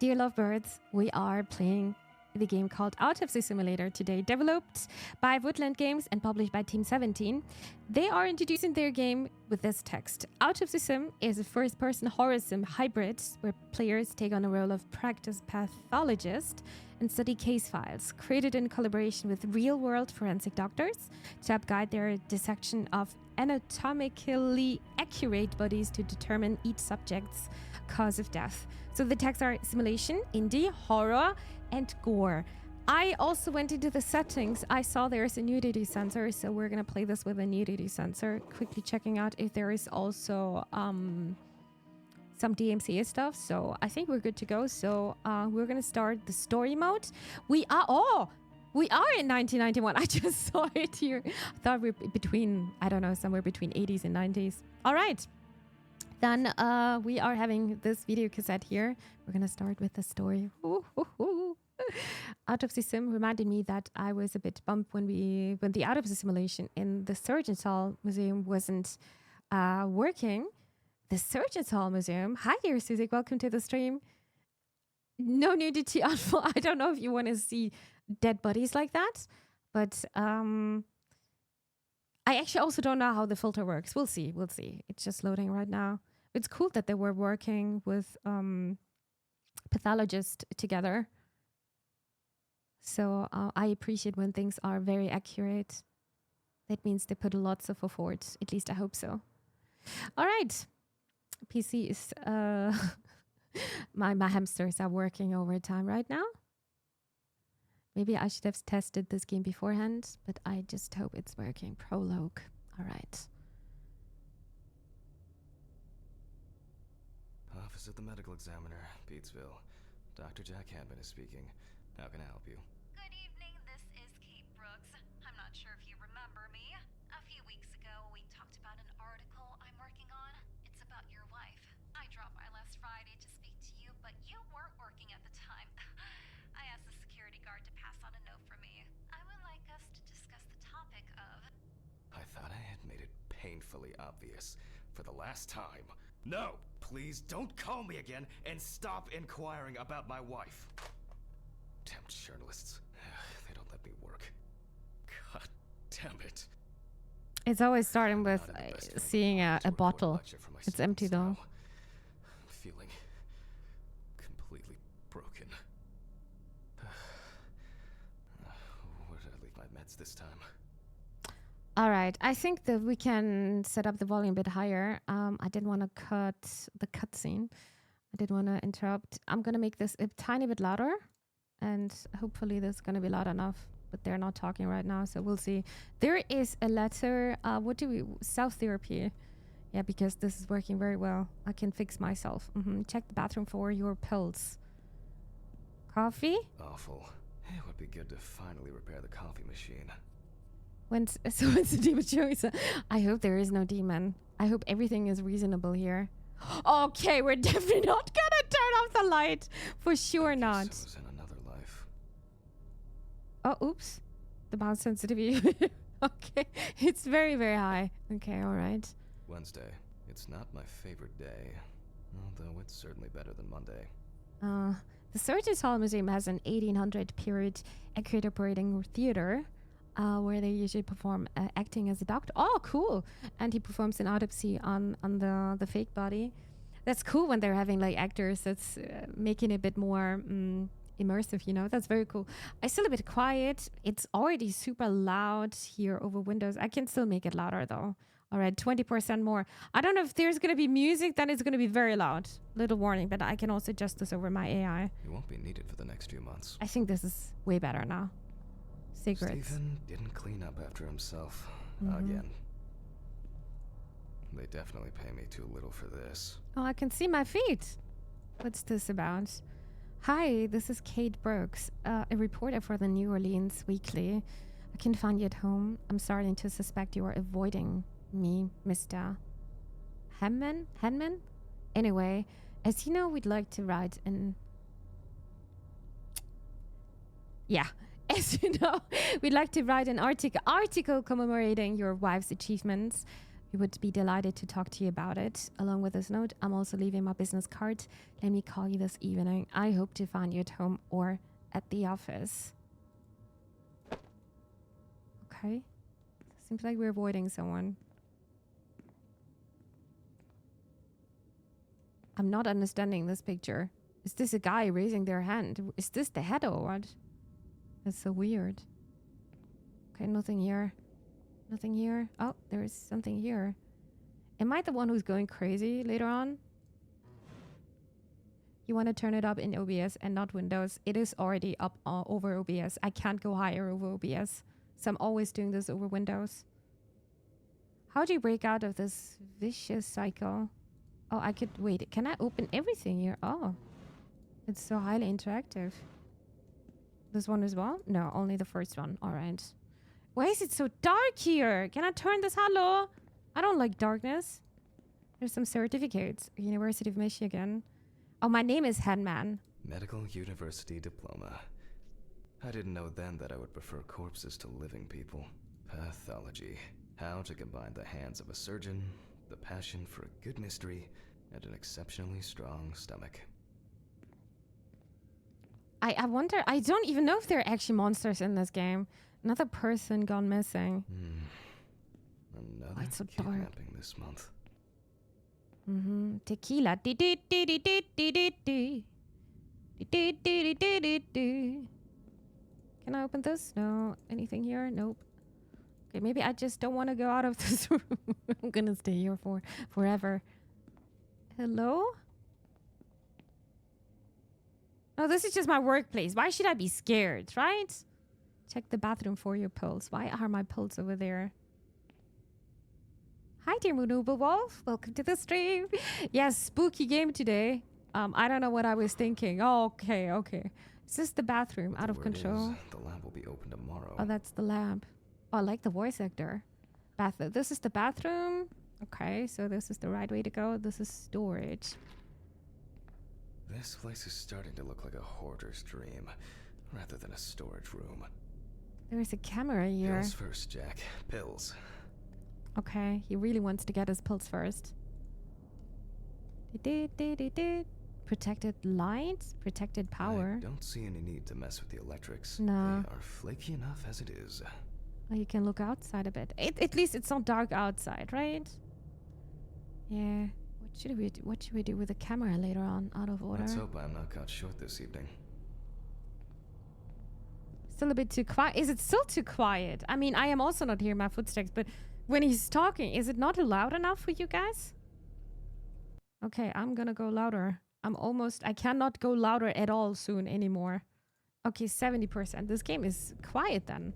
Dear lovebirds, we are playing the game called Autopsy Simulator today, developed by Woodland Games and published by Team 17. They are introducing their game with this text. Autopsy Sim is a first-person horror sim hybrid where players take on the role of practice pathologist and study case files, created in collaboration with real-world forensic doctors to help guide their dissection of anatomically accurate bodies to determine each subject's cause of death. So the texts are simulation, indie, horror, and gore. I also went into the settings. I saw there's a nudity sensor, so we're gonna play this with a nudity sensor. Quickly checking out if there is also some DMCA stuff. So I think we're good to go. So we're gonna start the story mode. We are in 1991. I just saw it here. I thought we're between, I don't know, somewhere between 80s and 90s. All right. Then we are having this video cassette here. We're going to start with the story. Autopsy Sim reminded me that I was a bit bummed when the autopsy simulation in the Surgeons Hall Museum wasn't working. The Surgeons Hall Museum. Hi there, Suzik. Welcome to the stream. No nudity. I don't know if you want to see dead bodies like that, but I actually also don't know how the filter works. We'll see. It's just loading right now. It's cool that they were working with pathologists together. So I appreciate when things are very accurate. That means they put lots of effort. At least I hope so. All right. PC is... my hamsters are working overtime right now. Maybe I should have tested this game beforehand, but I just hope it's working. Prologue. All right. Office of the Medical Examiner, Beatsville. Dr. Jack Hampton is speaking. How can I help you? Good evening, this is Kate Brooks. I'm not sure if you remember me. A few weeks ago, we talked about an article I'm working on. It's about your wife. I dropped by last Friday to speak to you, but you weren't working at the time. I asked the security guard to pass on a note for me. I would like us to discuss the topic of... I thought I had made it painfully obvious. For the last time. No! Please don't call me again and stop inquiring about my wife. Damn journalists. They don't let me work. God damn it. It's always starting with seeing a bottle. It's empty though. I'm feeling completely broken. Where did I leave my meds this time? All right. I think that we can set up the volume a bit higher. I didn't want to cut the cutscene. I didn't want to interrupt. I'm going to make this a tiny bit louder. And hopefully this is going to be loud enough. But they're not talking right now, so we'll see. There is a letter. Self-therapy. Yeah, because this is working very well. I can fix myself. Check the bathroom for your pills. Coffee? Awful. It would be good to finally repair the coffee machine. When's the demon showing? I hope there is no demon. I hope everything is reasonable here. Okay, we're definitely not gonna turn off the light. For sure not. I was in another life. Oh, oops. The bounce sensitivity. Okay, it's very, very high. Okay, all right. Wednesday. It's not my favorite day. Although it's certainly better than Monday. The Surgeons Hall Museum has an 1800 period accurate operating theater. Where they usually perform acting as a doctor. Oh, cool. And he performs an autopsy on the fake body. That's cool when they're having like actors that's making it a bit more immersive, you know. That's very cool. I'm still a bit quiet. It's already super loud here over Windows. I can still make it louder though. All right, 20% more. I don't know if there's going to be music, then it's going to be very loud. Little warning, but I can also adjust this over my AI. It won't be needed for the next few months. I think this is way better now. Cigarettes. Stephen didn't clean up after himself again. They definitely pay me too little for this. Oh, I can see my feet. What's this about? Hi, this is Kate Brooks, a reporter for the New Orleans Weekly. I can find you at home. I'm starting to suspect you are avoiding me, Mr. Henman? Anyway, as you know, we'd like to write an... Yeah. As you know, we'd like to write an article commemorating your wife's achievements. We would be delighted to talk to you about it. Along with this note, I'm also leaving my business card. Let me call you this evening. I hope to find you at home or at the office. Okay. Seems like we're avoiding someone. I'm not understanding this picture. Is this a guy raising their hand? Is this the head or what? That's so weird. Okay, nothing here. Nothing here. Oh, there is something here. Am I the one who's going crazy later on? You want to turn it up in OBS and not Windows. It is already up over OBS. I can't go higher over OBS. So I'm always doing this over Windows. How do you break out of this vicious cycle? Oh, I could... Wait, can I open everything here? Oh. It's so highly interactive. This one as well? No, only the first one. All right. Why is it so dark here? Can I turn this? Hello? I don't like darkness. There's some certificates. University of Michigan. Oh, my name is Henman. Medical University Diploma. I didn't know then that I would prefer corpses to living people. Pathology. How to combine the hands of a surgeon, the passion for a good mystery, and an exceptionally strong stomach. I wonder... I don't even know if there are actually monsters in this game. Another person gone missing. Another it's so dark. kidnapping this month. Tequila. Can I open this? No. Anything here? Nope. Okay, maybe I just don't want to go out of this room. I'm gonna stay here for forever. Hello? Oh, this is just my workplace. Why should I be scared, right? Check the bathroom for your pills. Why are my pills over there? Hi, dear Moonoble Wolf. Welcome to the stream. Yes, spooky game today. I don't know what I was thinking. Oh, okay. Is this the bathroom? Out of control. The lab will be open tomorrow. Oh, that's the lab. Oh, I like the voice actor. This is the bathroom. Okay, so this is the right way to go. This is storage. This place is starting to look like a hoarder's dream, rather than a storage room. There is a camera here. Pills first, Jack. Pills. Okay, he really wants to get his pills first. Protected lights? Protected power? I don't see any need to mess with the electrics. No. They are flaky enough as it is. Oh, you can look outside a bit. At least it's not dark outside, right? Yeah. What should we do with the camera later on? Out of order. Let's hope I'm not caught short this evening. Still a bit too quiet. Is it still too quiet? I mean, I am also not hearing my footsteps, but when he's talking, is it not loud enough for you guys? Okay, I'm gonna go louder. I cannot go louder at all soon anymore. Okay, 70%. This game is quiet then.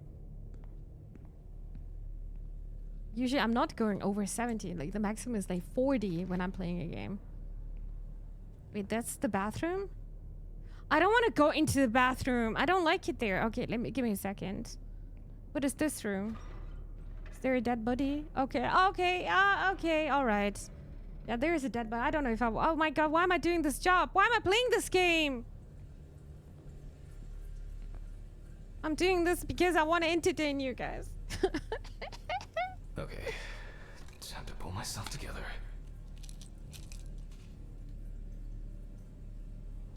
Usually I'm not going over 70. Like the maximum is like 40 when I'm playing a game. Wait, that's the bathroom? I don't want to go into the bathroom. I don't like it there. Okay, give me a second. What is this room? Is there a dead body? Okay, all right. Yeah, there is a dead body. I don't know if oh my god, why am I doing this job? Why am I playing this game? I'm doing this because I want to entertain you guys. Okay, time to pull myself together.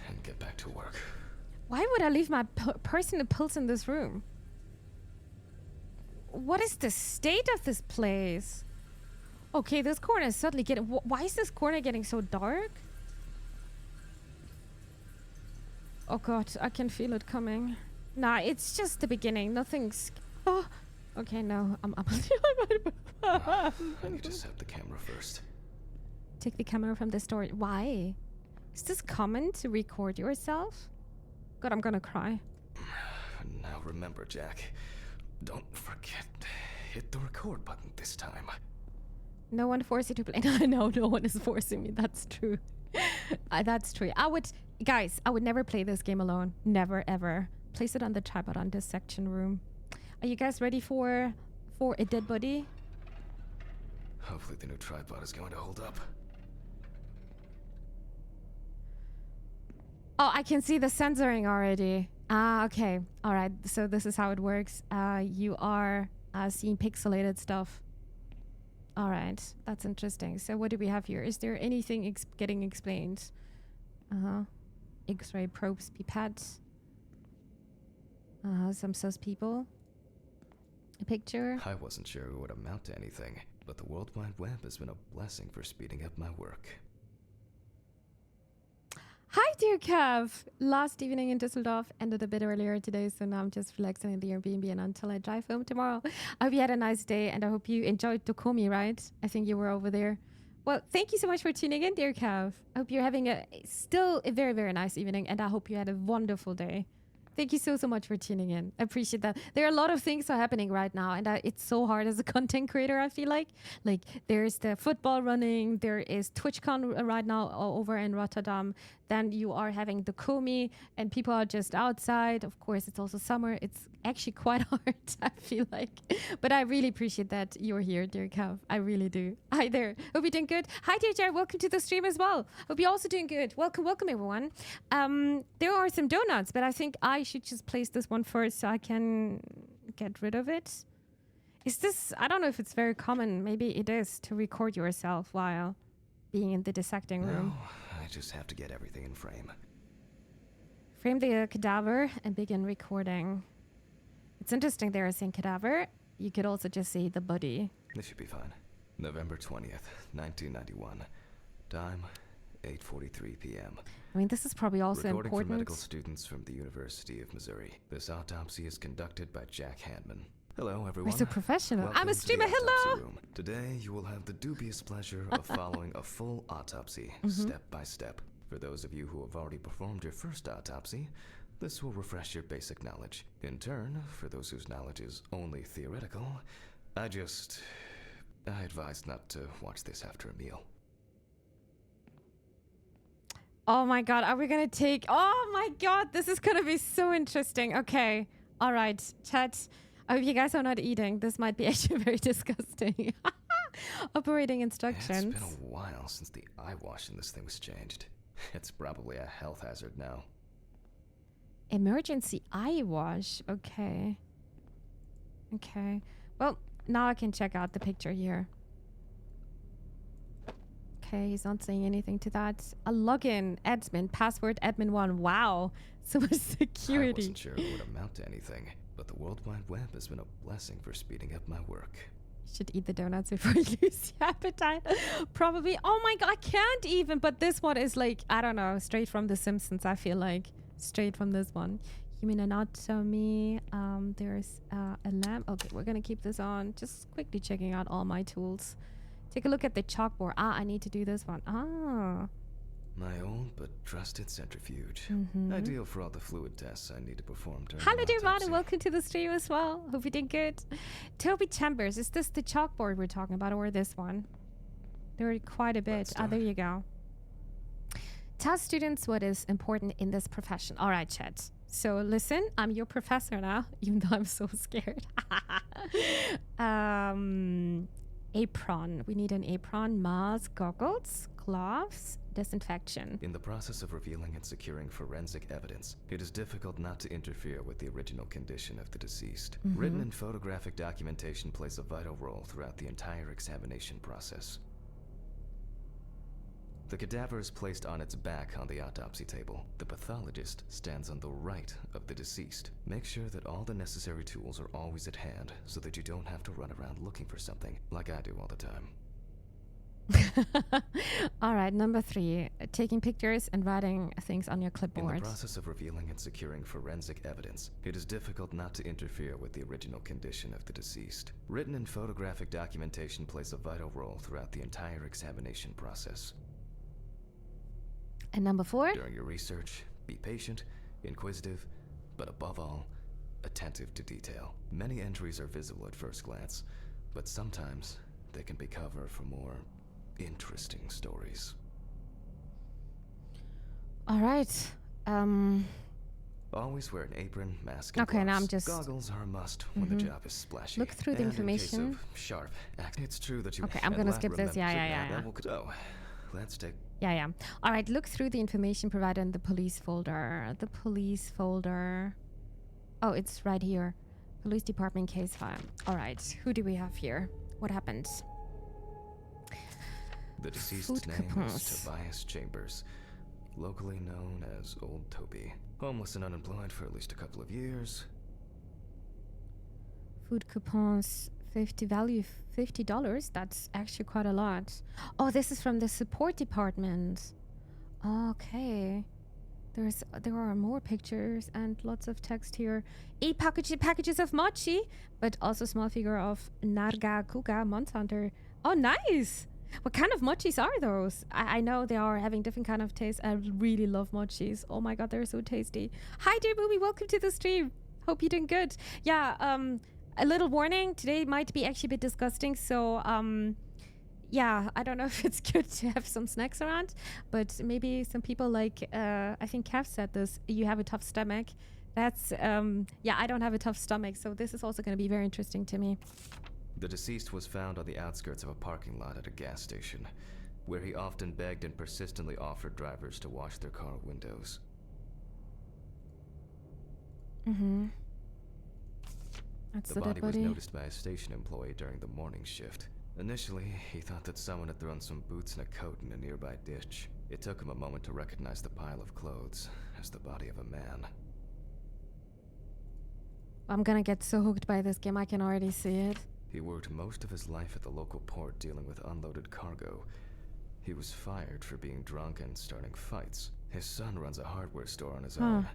And get back to work. Why would I leave my personal pills in this room? What is the state of this place? Okay, this corner is suddenly getting... Why is this corner getting so dark? Oh god, I can feel it coming. Nah, it's just the beginning. Nothing's... Oh, okay, no. I need to set the camera first. Take the camera from the store. Why? Is this common to record yourself? God, I'm gonna cry. Now remember, Jack. Don't forget. Hit the record button this time. No one forced you to play. No one is forcing me. That's true. That's true. Guys, I would never play this game alone. Never, ever. Place it on the tripod on dissection room. Are you guys ready for a dead body? Hopefully the new tripod is going to hold up. Oh, I can see the censoring already. Ah, okay. All right. So this is how it works. You are seeing pixelated stuff. All right. That's interesting. So what do we have here? Is there anything getting explained? Uh-huh. X-ray probes, pipettes. Some sus people. A picture. I wasn't sure it would amount to anything, but the World Wide Web has been a blessing for speeding up my work. Hi, dear Kev. Last evening in Düsseldorf ended a bit earlier today, so now I'm just relaxing in the Airbnb and until I drive home tomorrow. I hope you had a nice day and I hope you enjoyed Dokomi, right? I think you were over there. Well, thank you so much for tuning in, dear Kev. I hope you're having still a very, very nice evening and I hope you had a wonderful day. Thank you so much for tuning in. I appreciate that. There are a lot of things are happening right now, and it's so hard as a content creator, I feel like. Like, there's the football running, there is TwitchCon right now over in Rotterdam. Then you are having the Komi, and people are just outside. Of course, it's also summer. It's actually quite hard, I feel like. But I really appreciate that you're here, dear Kev. I really do. Hi there. Hope you're doing good. Hi, dear Jared. Welcome to the stream as well. Hope you're also doing good. Welcome, everyone. There are some donuts, but I think I should just place this one first so I can get rid of it. Is this, I don't know if it's very common, maybe it is, to record yourself while being in the dissecting room. No, I just have to get everything in frame. Frame the cadaver and begin recording. It's interesting they are saying cadaver. You could also just say the body. This should be fine. November 20th, 1991. Time, 8:43 p.m. I mean, this is probably also Recording important. for medical students from the University of Missouri. This autopsy is conducted by Jack Hanman. Hello, everyone. We're so professional. Welcome I'm a to the streamer. autopsy Hello. room. Today, you will have the dubious pleasure of following a full autopsy, step by step. For those of you who have already performed your first autopsy, this will refresh your basic knowledge. In turn, for those whose knowledge is only theoretical, I advise not to watch this after a meal. Oh my god, are we gonna take... Oh my god, this is gonna be so interesting. Okay, all right, chat. I hope you guys are not eating. This might be actually very disgusting. Operating instructions. It's been a while since the eye wash in this thing was changed. It's probably a health hazard now. Emergency eye wash. Okay. Okay. Well, now I can check out the picture here. Okay, he's not saying anything to that. A login, admin, password, admin1. Wow. So much security. I wasn't sure it would amount to anything, but the World Wide Web has been a blessing for speeding up my work. You should eat the donuts before you lose your appetite. Probably. Oh my god, I can't even. But this one is like, I don't know, straight from The Simpsons, I feel like. Straight from this one. Human anatomy. There's a lamp. Okay, we're going to keep this on. Just quickly checking out all my tools. Take a look at the chalkboard. I need to do this one. My old but trusted centrifuge. Ideal for all the fluid tests I need to perform during Hello, an dear autopsy. Rod, welcome to the stream as well. Hope you did good. Toby Chambers, is this the chalkboard we're talking about or this one? There are quite a bit. There you go. Tell students what is important in this profession. All right, chat. So listen, I'm your professor now, even though I'm so scared. Apron. We need an apron, mask, goggles, gloves, disinfection. In the process of revealing and securing forensic evidence, it is difficult not to interfere with the original condition of the deceased. Written and photographic documentation plays a vital role throughout the entire examination process. The cadaver is placed on its back on the autopsy table. The pathologist stands on the right of the deceased. Make sure that all the necessary tools are always at hand so that you don't have to run around looking for something, like I do all the time. All right, number 3, taking pictures and writing things on your clipboard. In the process of revealing and securing forensic evidence, it is difficult not to interfere with the original condition of the deceased. Written and photographic documentation plays a vital role throughout the entire examination process. And number 4? During your research, be patient, inquisitive, but above all, attentive to detail. Many entries are visible at first glance, but sometimes they can be cover for more interesting stories. All right. Always wear an apron, mask, and Okay, gloves. now I'm just... Goggles are a must when the job is splashy. Look through the and information. In case of sharp it's true that you... Okay, I'm gonna skip this. Yeah. So, let's take... Yeah. All right, look through the information provided in the police folder. The police folder. Oh, it's right here. Police department case file. All right, who do we have here? What happened? The deceased Food name coupons. is Tobias Chambers, locally known as Old Toby. Homeless and unemployed for at least a couple of years. Food coupons, $50. That's actually quite a lot. Oh, this is from the support department. Okay. There are more pictures and lots of text here. 8 packages of mochi, but also small figure of Narga Kuga Monsanto. Oh, nice! What kind of mochis are those? I know they are having different kind of tastes. I really love mochis. Oh my god, they're so tasty. Hi, dear Booby, welcome to the stream. Hope you're doing good. Yeah, a little warning. Today might be actually a bit disgusting, so yeah, I don't know if it's good to have some snacks around, but maybe some people like, I think Kev said this, you have a tough stomach. That's, yeah, I don't have a tough stomach, so this is also going to be very interesting to me. The deceased was found on the outskirts of a parking lot at a gas station, where he often begged and persistently offered drivers to wash their car windows. Mm-hmm. That's The the body dead was body. noticed by a station employee during the morning shift. Initially, he thought that someone had thrown some boots and a coat in a nearby ditch. It took him a moment to recognize the pile of clothes as the body of a man. I'm gonna get so hooked by this game, I can already see it. He worked most of his life at the local port dealing with unloaded cargo. He was fired for being drunk and starting fights. His son runs a hardware store on his own.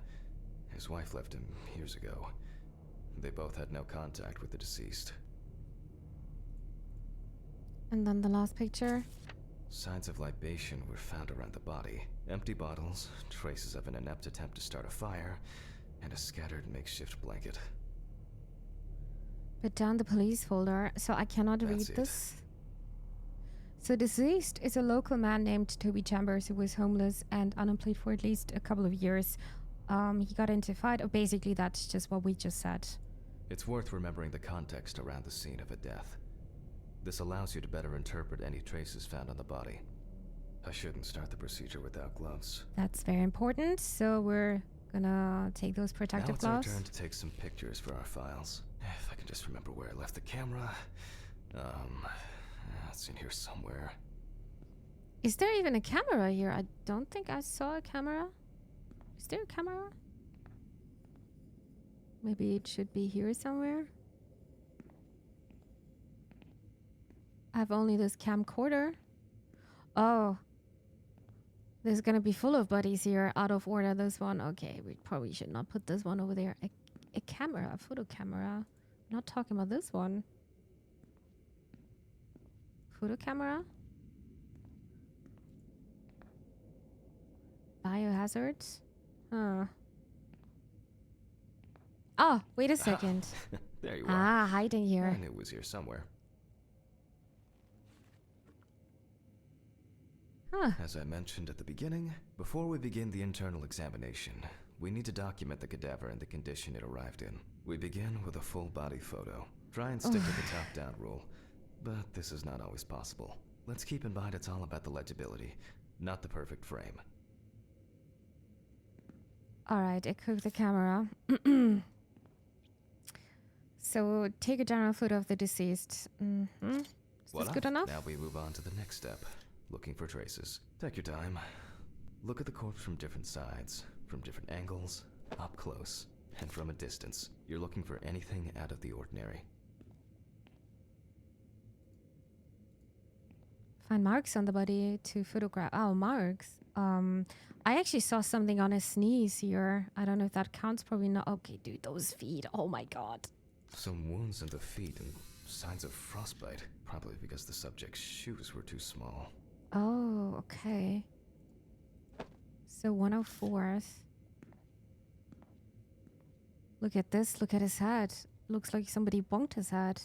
His wife left him years ago. They both had no contact with the deceased. And then the last picture. Signs of libation were found around the body. Empty bottles, traces of an inept attempt to start a fire, and a scattered makeshift blanket. Put down the police folder, so I cannot read That's it. this. So deceased is a local man named Toby Chambers who was homeless and unemployed for at least a couple of years. He got into a fight. Oh, basically that's just what we just said. It's worth remembering the context around the scene of a death. This allows you to better interpret any traces found on the body. I shouldn't start the procedure without gloves. That's very important. So we're gonna take those protective Now it's our gloves. turn to take some pictures for our files. If I can just remember where I left the camera. It's in here somewhere. Is there even a camera here? I don't think I saw a camera. Is there a camera? Maybe it should be here somewhere. I have only this camcorder. Oh. This is gonna be full of buddies here. Out of order, this one. Okay, we probably should not put this one over there. A camera, a photo camera. Not talking about this one. Photo camera? Biohazards? Huh. Oh, wait a second. There you are. Hiding here. I knew it was here somewhere. Huh. As I mentioned at the beginning, before we begin the internal examination, we need to document the cadaver and the condition it arrived in. We begin with a full body photo. Try and stick to the top-down rule, but this is not always possible. Let's keep in mind it's all about the legibility, not the perfect frame. Alright, equip the camera. So, take a general photo of the deceased. Is this good enough? Now we move on to the next step, looking for traces. Take your time. Look at the corpse from different sides, from different angles, up close, and from a distance. You're looking for anything out of the ordinary. Find marks on the body to photograph. Oh, marks. I actually saw something on his sneeze here. I don't know if that counts. Probably not. Okay, dude, those feet. Oh my god. Some wounds in the feet and signs of frostbite, probably because the subject's shoes were too small. Oh, okay. So 104th. Look at this. Look at his head. Looks like somebody bonked his head.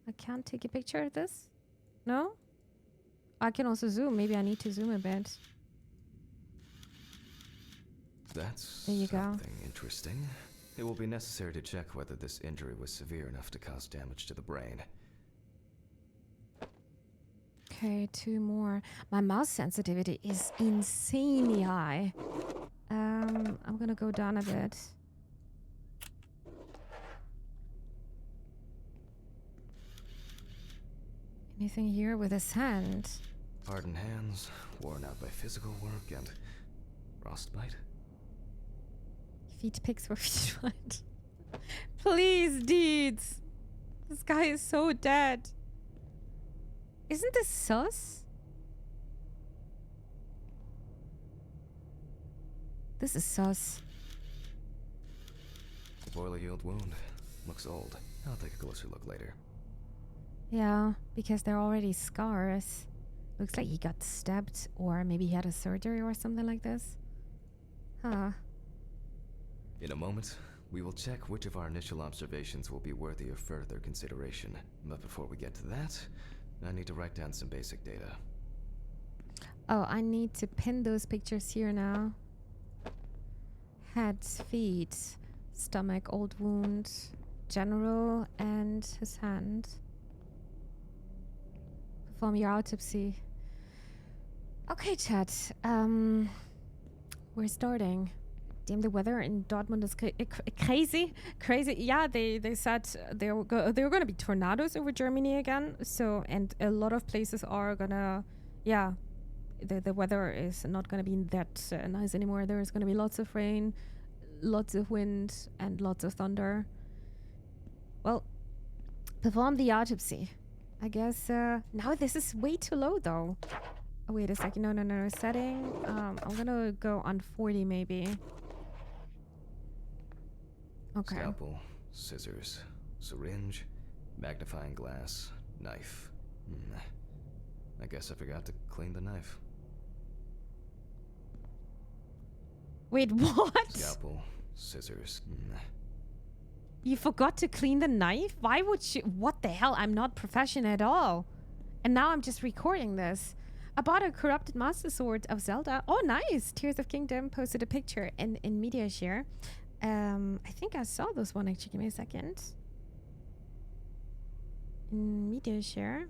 I can't take a picture of this? No? I can also zoom. Maybe I need to zoom a bit. That's There you go. something interesting. It will be necessary to check whether this injury was severe enough to cause damage to the brain. Okay, 2 more. My mouse sensitivity is insanely high. I'm gonna go down a bit. Anything here with his hand? Hardened hands, worn out by physical work, and frostbite. Feet pics for frostbite. Please, deeds. This guy is so dead. Isn't this sus? This is sus. Poorly healed wound. Looks old. I'll take a closer look later. Yeah, because they're already scars. Looks like he got stabbed, or maybe he had a surgery or something like this. Huh. In a moment, we will check which of our initial observations will be worthy of further consideration. But before we get to that, I need to write down some basic data. Oh, I need to pin those pictures here now. Head, feet, stomach, old wound, general, and his hand. Perform your autopsy. Okay, chat. We're starting. Damn, the weather in Dortmund is crazy. Crazy. Yeah, they said there were going to be tornadoes over Germany again. So, and a lot of places are gonna, yeah, the weather is not going to be that nice anymore. There's going to be lots of rain, lots of wind, and lots of thunder. Well, perform the autopsy. I guess, now this is way too low though. Oh, wait a second. No. Setting. I'm gonna go on 40 maybe. Okay. Scalpel, scissors, syringe, magnifying glass, knife. I guess I forgot to clean the knife. Wait, what? Scalpel, scissors. You forgot to clean the knife? Why would you? What the hell? I'm not professional at all. And now I'm just recording this. I bought a corrupted master sword of Zelda. Oh, nice. Tears of Kingdom posted a picture in media share. I think I saw this one actually. Give me a second. In media share.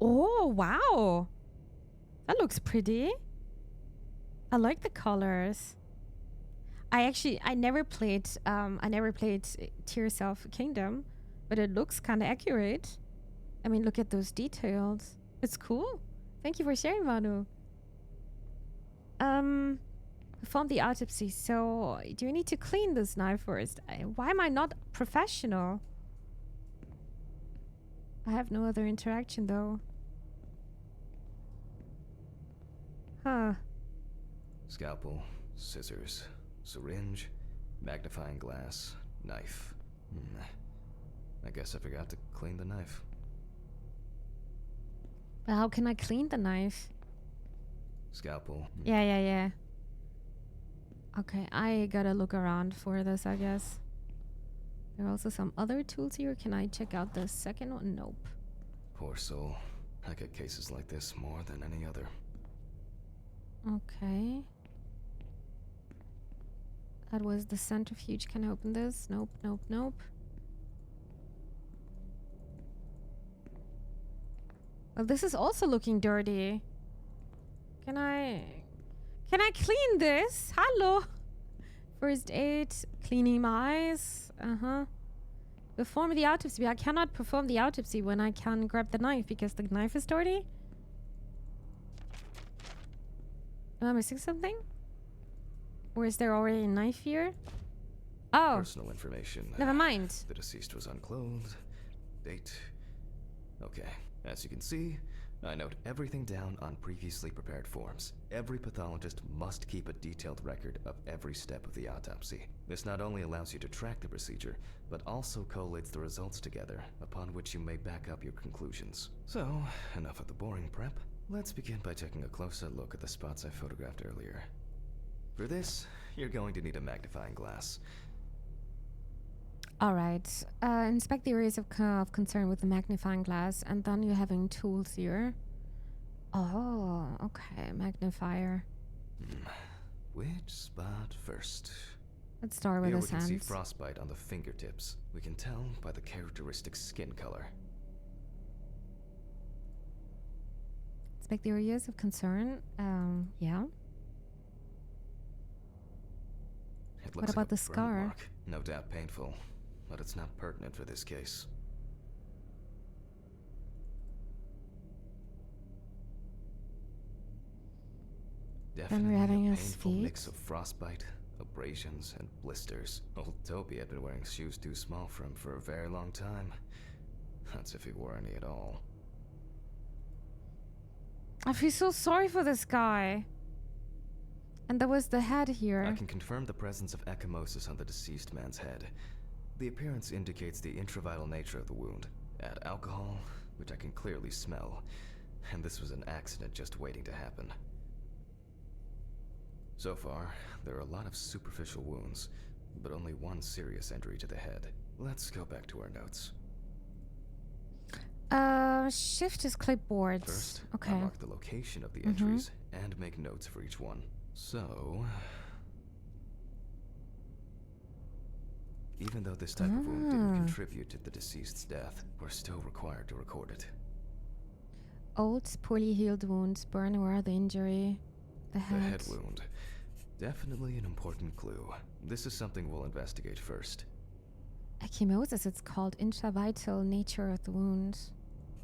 Oh, wow. That looks pretty. I like the colors. I never played Tears of Kingdom, but it looks kind of accurate. I mean, look at those details. It's cool. Thank you for sharing, Manu. Perform the autopsy. So, do you need to clean this knife first? Why am I not professional? I have no other interaction, though. Huh. Scalpel, scissors, syringe, magnifying glass, knife. I guess I forgot to clean the knife. But how can I clean the knife? Scalpel. Yeah. Okay, I gotta look around for this, I guess. There are also some other tools here. Can I check out the second one? Nope. Poor soul. I get cases like this more than any other. Okay. That was the centrifuge. Can I open this? Nope. Well, this is also looking dirty. Can I clean this? Hello. First aid, cleaning my eyes. Perform the autopsy. I cannot perform the autopsy when I can grab the knife because the knife is dirty. Am I missing something? Or is there already a knife here? Oh. Personal information. Never mind. The deceased was unclothed. Date. Okay. As you can see, I note everything down on previously prepared forms. Every pathologist must keep a detailed record of every step of the autopsy. This not only allows you to track the procedure, but also collates the results together, upon which you may back up your conclusions. So, enough of the boring prep. Let's begin by taking a closer look at the spots I photographed earlier. For this, you're going to need a magnifying glass. Alright. Inspect the areas of concern with the magnifying glass, and then you're having tools here. Oh, okay. Magnifier. Which spot first? Let's start with Here his we can see hands. frostbite on the fingertips. We can tell by the characteristic skin color. Inspect the areas of concern. Yeah. It What looks about like a the scar? burn mark. No doubt painful, but it's not pertinent for this case. Definitely we're having a his painful feet. mix of frostbite, abrasions, and blisters. Old Toby had been wearing shoes too small for him for a very long time. That's if he wore any at all. I feel so sorry for this guy. And there was the head I here. can confirm the presence of ecchymosis on the deceased man's head. The appearance indicates the intravital nature of the wound. Add alcohol, which I can clearly smell, and this was an accident just waiting to happen. So far, there are a lot of superficial wounds, but only one serious injury to the head. Let's go back to our notes. Shift his clipboard. First, Okay. I'll mark the location of the injuries and make notes for each one. So, even though this type of wound didn't contribute to the deceased's death, we're still required to record it. Old, poorly healed wounds. Burn where the injury. The The head. head wound. Definitely an important clue. This is something we'll investigate first. Ecchymosis, it's called. Intravital nature of the wound.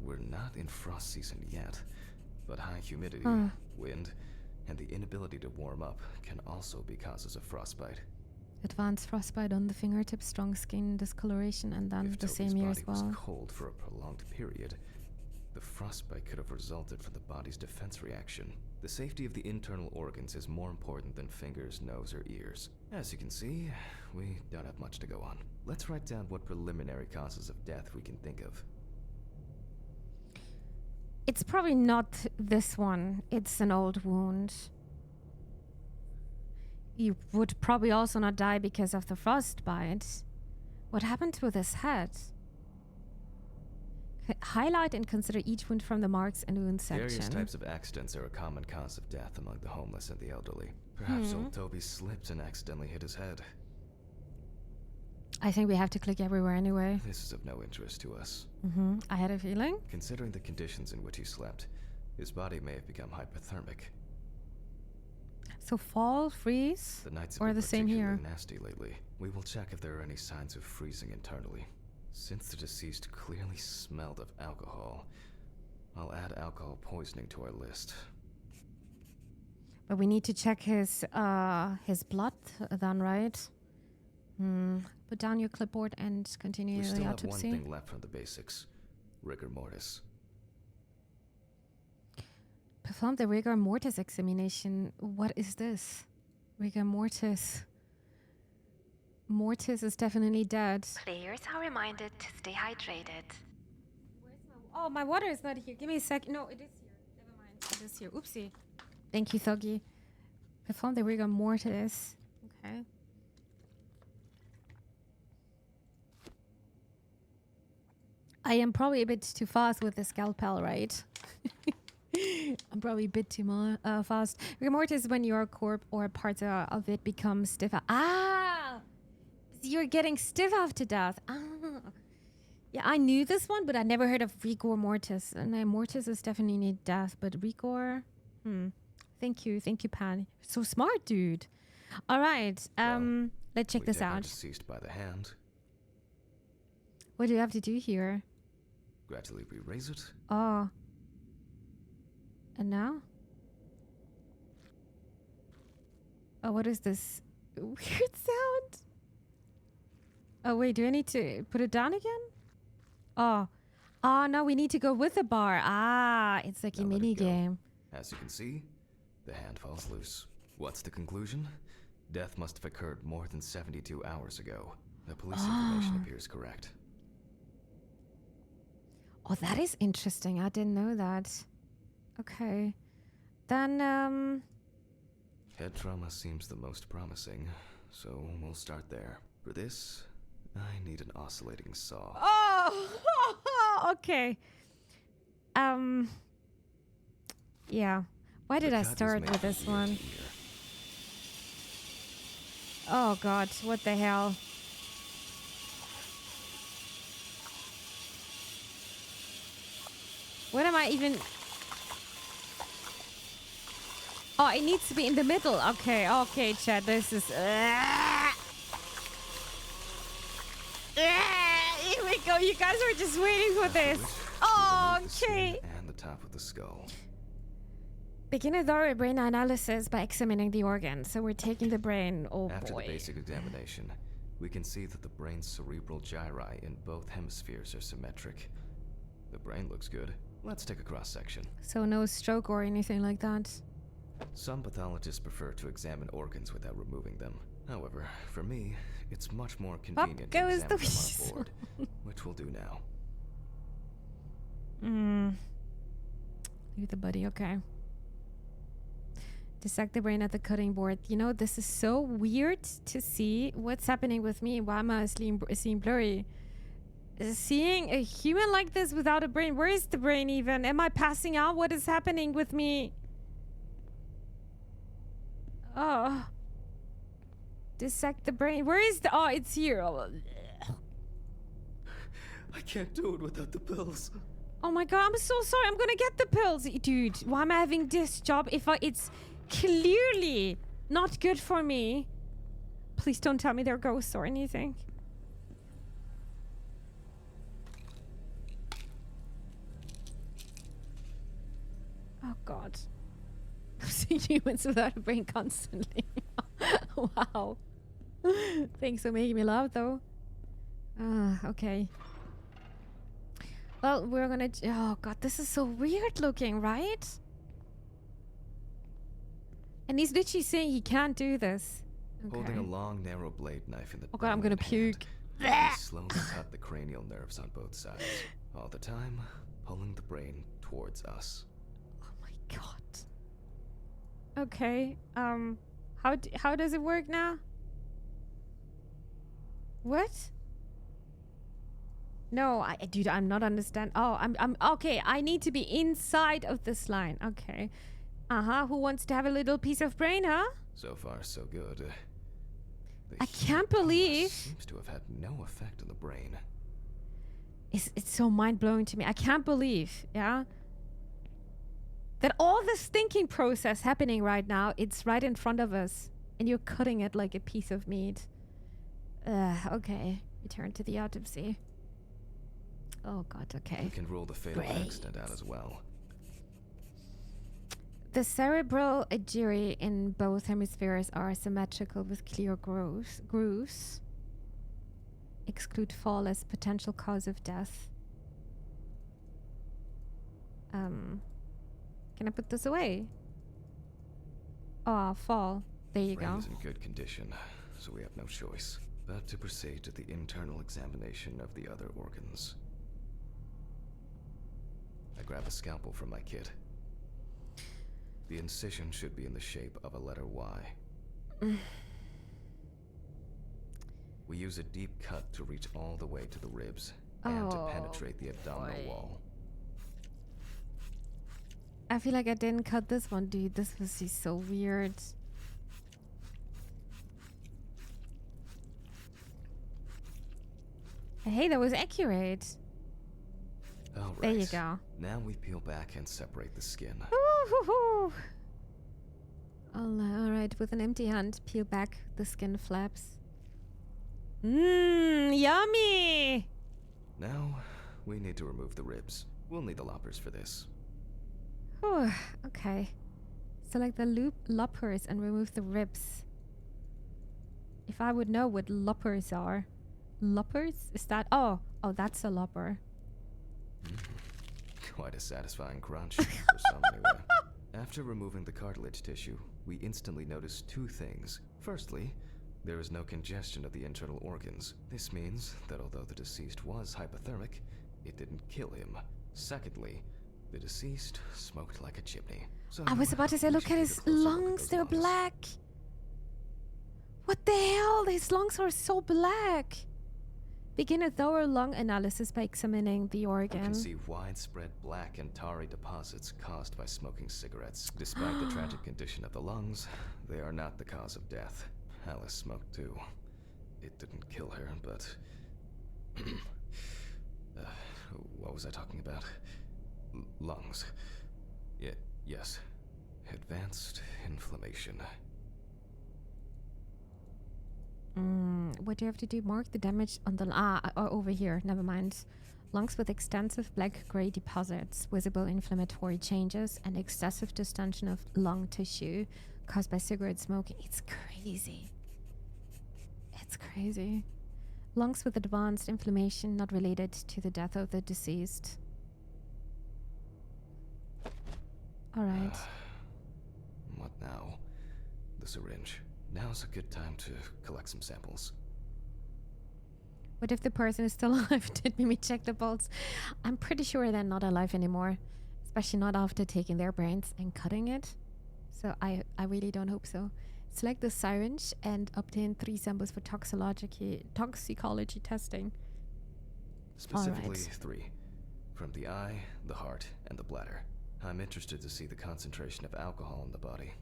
We're not in frost season yet, but high humidity, wind, and the inability to warm up can also be causes of frostbite. Advanced frostbite on the fingertips, strong skin discoloration, and then If the Toby's same year body as well. was cold for a prolonged period, the frostbite could have resulted from the body's defense reaction. The safety of the internal organs is more important than fingers, nose, or ears. As you can see, we don't have much to go on. Let's write down what preliminary causes of death we can think of. It's probably not this one. It's an old wound. You would probably also not die because of the frostbite. What happened with his head? Highlight and consider each wound from the marks and wound section. Various types of accidents are a common cause of death among the homeless and the elderly. Perhaps old Toby slipped and accidentally hit his head. I think we have to click everywhere anyway. This is of no interest to us. I had a feeling. Considering the conditions in which he slept, his body may have become hypothermic. So fall, freeze, The nights have or been the same particularly here. nasty lately. We will check if there are any signs of freezing internally. Since the deceased clearly smelled of alcohol, I'll add alcohol poisoning to our list. But we need to check his blood then, right? Put down your clipboard and continue We the still have one autopsy. thing left from the basics. Rigor mortis. Perform the rigor mortis examination. What is this? Rigor mortis. Mortis is definitely dead. Players are reminded to stay hydrated. Oh, my water is not here. Give me a sec. No, it is here. Never mind. It is here. Oopsie. Thank you, Thuggy. Perform the rigor mortis. Okay. I am probably a bit too fast with the scalpel, right? I'm probably a bit too fast. Rigor mortis is when your corpse or parts of it become stiffer. Ah! You're getting stiff after death. Ah. Yeah, I knew this one, but I never heard of rigor mortis. And mortis is definitely need death, but rigor... Thank you, Pan. So smart, dude. All right, let's check this Our out. deceased by the hand. What do you have to do here? Gradually re-raise it. Oh. And now? Oh, what is this weird sound? Oh, wait, do I need to put it down again? Oh. Oh, no, we need to go with the bar. Ah, it's like a Now let it mini go. game. As you can see, the hand falls loose. What's the conclusion? Death must have occurred more than 72 hours ago. The police information appears correct. Oh, that is interesting. I didn't know that. Okay. Then, Head trauma seems the most promising, so we'll start there. For this, I need an oscillating saw. Oh, okay. Yeah. Why did The I cut is start made with this from ear one? to ear. Oh God, what the hell? What am I even... Oh, it needs to be in the middle. Okay, Chad, this is... Here we go. You guys were just waiting for After this. which, Oh, remove the skin okay. and the top of the skull. Begin a thorough brain analysis by examining the organ. So we're taking the brain. Oh After boy. the basic examination, we can see that the brain's cerebral gyri in both hemispheres are symmetric. The brain looks good. Let's take a cross-section. So no stroke or anything like that. Some pathologists prefer to examine organs without removing them. However, for me, it's much more convenient to goes examine the them on a board, which we'll do now. Leave the body, okay. Dissect the brain at the cutting board. You know, this is so weird to see. What's happening with me? Why am I seeing blurry? Seeing a human like this without a brain. Where is the brain even? Am I passing out? What is happening with me? Oh. Dissect the brain. Where is the... Oh, it's here. Oh. I can't do it without the pills. Oh my god, I'm so sorry. I'm gonna get the pills. Dude, why am I having this job if it's clearly not good for me? Please don't tell me they're ghosts or anything. Oh god. I'm seeing humans without a brain constantly. Wow. Thanks for making me laugh though. Okay. Well, we're gonna... Oh god, this is so weird looking, right? And he's literally saying he can't do this. Okay. Holding a long, narrow blade knife in the Oh god, I'm gonna puke. he slowly cut the cranial nerves on both sides, all the time pulling the brain towards us. Oh my god. Okay. How does it work now? What? No, dude, I'm not understand. Oh, I'm okay. I need to be inside of this line. Okay. Who wants to have a little piece of brain, huh? So far, so good. I can't believe seems to have had no effect on the brain. It's so mind-blowing to me. I can't believe, yeah, that all this thinking process happening right now, it's right in front of us, and you're cutting it like a piece of meat. Okay. Return to the autopsy. Oh god, okay. We can rule the fatal accident out as well. The cerebral gyri in both hemispheres are symmetrical with clear grooves. Exclude fall as potential cause of death. Can I put this away? Oh, fall. There you Brain go. is in good condition, so we have no choice but to proceed to the internal examination of the other organs. I grab a scalpel from my kit. The incision should be in the shape of a letter Y. We use a deep cut to reach all the way to the ribs and to penetrate the abdominal wall. I feel like I didn't cut this one, dude. This was just so weird. Hey, that was accurate. All right. There you go. Now we peel back and separate the skin. Alright, with an empty hand, peel back the skin flaps. Mmm, yummy! Now, we need to remove the ribs. We'll need the loppers for this. Whew, okay. Select the loppers and remove the ribs. If I would know what loppers are. Loppers? Is that... Oh, that's a lopper. Quite a satisfying crunch, for some anyway. After removing the cartilage tissue, we instantly notice two things. Firstly, there is no congestion of the internal organs. This means that although the deceased was hypothermic, it didn't kill him. Secondly, the deceased smoked like a chimney. So I was about to say, look at his lungs, they're black. What the hell? His lungs are so black. Begin a thorough lung analysis by examining the organ. You can see widespread black and tarry deposits caused by smoking cigarettes. Despite the tragic condition of the lungs, they are not the cause of death. Alice smoked too. It didn't kill her, but... what was I talking about? Lungs. Yes. Advanced inflammation. What do you have to do? Mark the damage on the... over here. Never mind. Lungs with extensive black-gray deposits, visible inflammatory changes, and excessive distension of lung tissue caused by cigarette smoking. It's crazy. It's crazy. Lungs with advanced inflammation not related to the death of the deceased. All right. What now? The syringe. Now's a good time to collect some samples. What if the person is still alive? Did Mimi check the pulse? I'm pretty sure they're not alive anymore. Especially not after taking their brains and cutting it. So I really don't hope so. Select the syringe and obtain 3 samples for toxicology testing. Specifically 3. From the eye, the heart, and the bladder. I'm interested to see the concentration of alcohol in the body.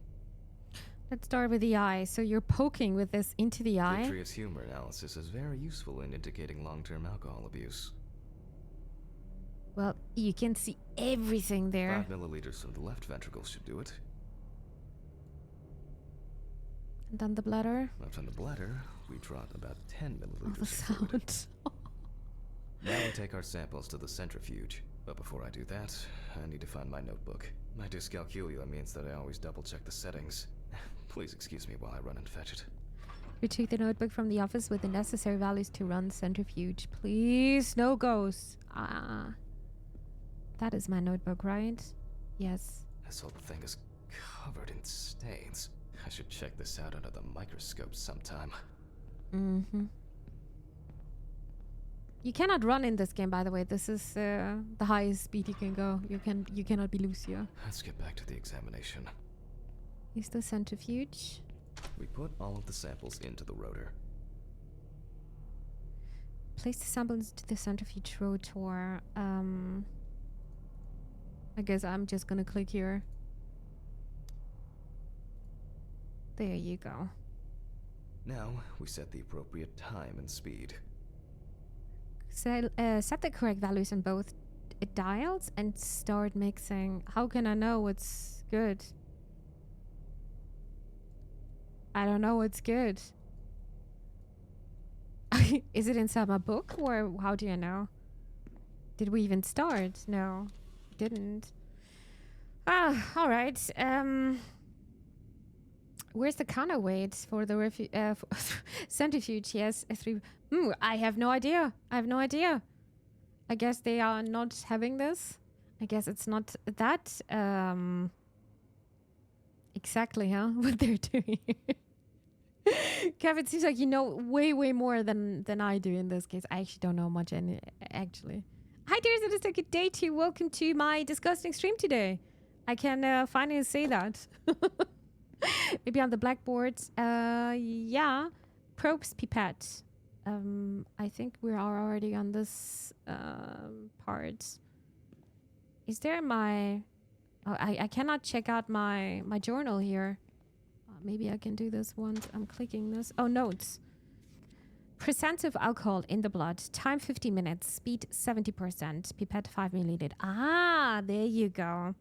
Let's start with the eye. So you're poking with this into the eye? Vitreous humor analysis is very useful in indicating long-term alcohol abuse. Well, you can see everything there. 5 milliliters from the left ventricle should do it. And then the bladder. Left on the bladder, we draw about 10 milliliters. Oh, the of fluid. sound. Now we take our samples to the centrifuge. But before I do that, I need to find my notebook. My dyscalculia means that I always double-check the settings. Please excuse me while I run and fetch it. Retrieve the notebook from the office with the necessary values to run centrifuge. Please, no ghosts. That is my notebook, right? Yes. This whole thing is covered in stains. I should check this out under the microscope sometime. Mm-hmm. You cannot run in this game, by the way. This is the highest speed you can go. You cannot be loose here. Let's get back to the examination. Use the centrifuge. We put all of the samples into the rotor. Place the samples into the centrifuge rotor. I guess I'm just gonna click here. There you go. Now we set the appropriate time and speed. Set the correct values on both dials and start mixing. How can I know what's good? I don't know what's good. Is it inside my book, or how do you know? Did we even start? No, didn't. All right. Where's the counterweight for the centrifuge? Yes, 3. I have no idea. I guess they are not having this. I guess it's not that exactly, huh? What they're doing. Kevin, it seems like you know way more than I do in this case. I actually don't know much actually. Hi dears, it is a good day to you. Welcome to my disgusting stream today. I can finally say that. Maybe on the blackboard. Yeah. Probes pipette. I think we are already on this part. Is there my... Oh, I cannot check out my journal here. Maybe I can do this once I'm clicking this. Oh, notes. Percent of alcohol in the blood. Time 50 minutes. Speed 70%. Pipette 5 milliliter. Ah, there you go.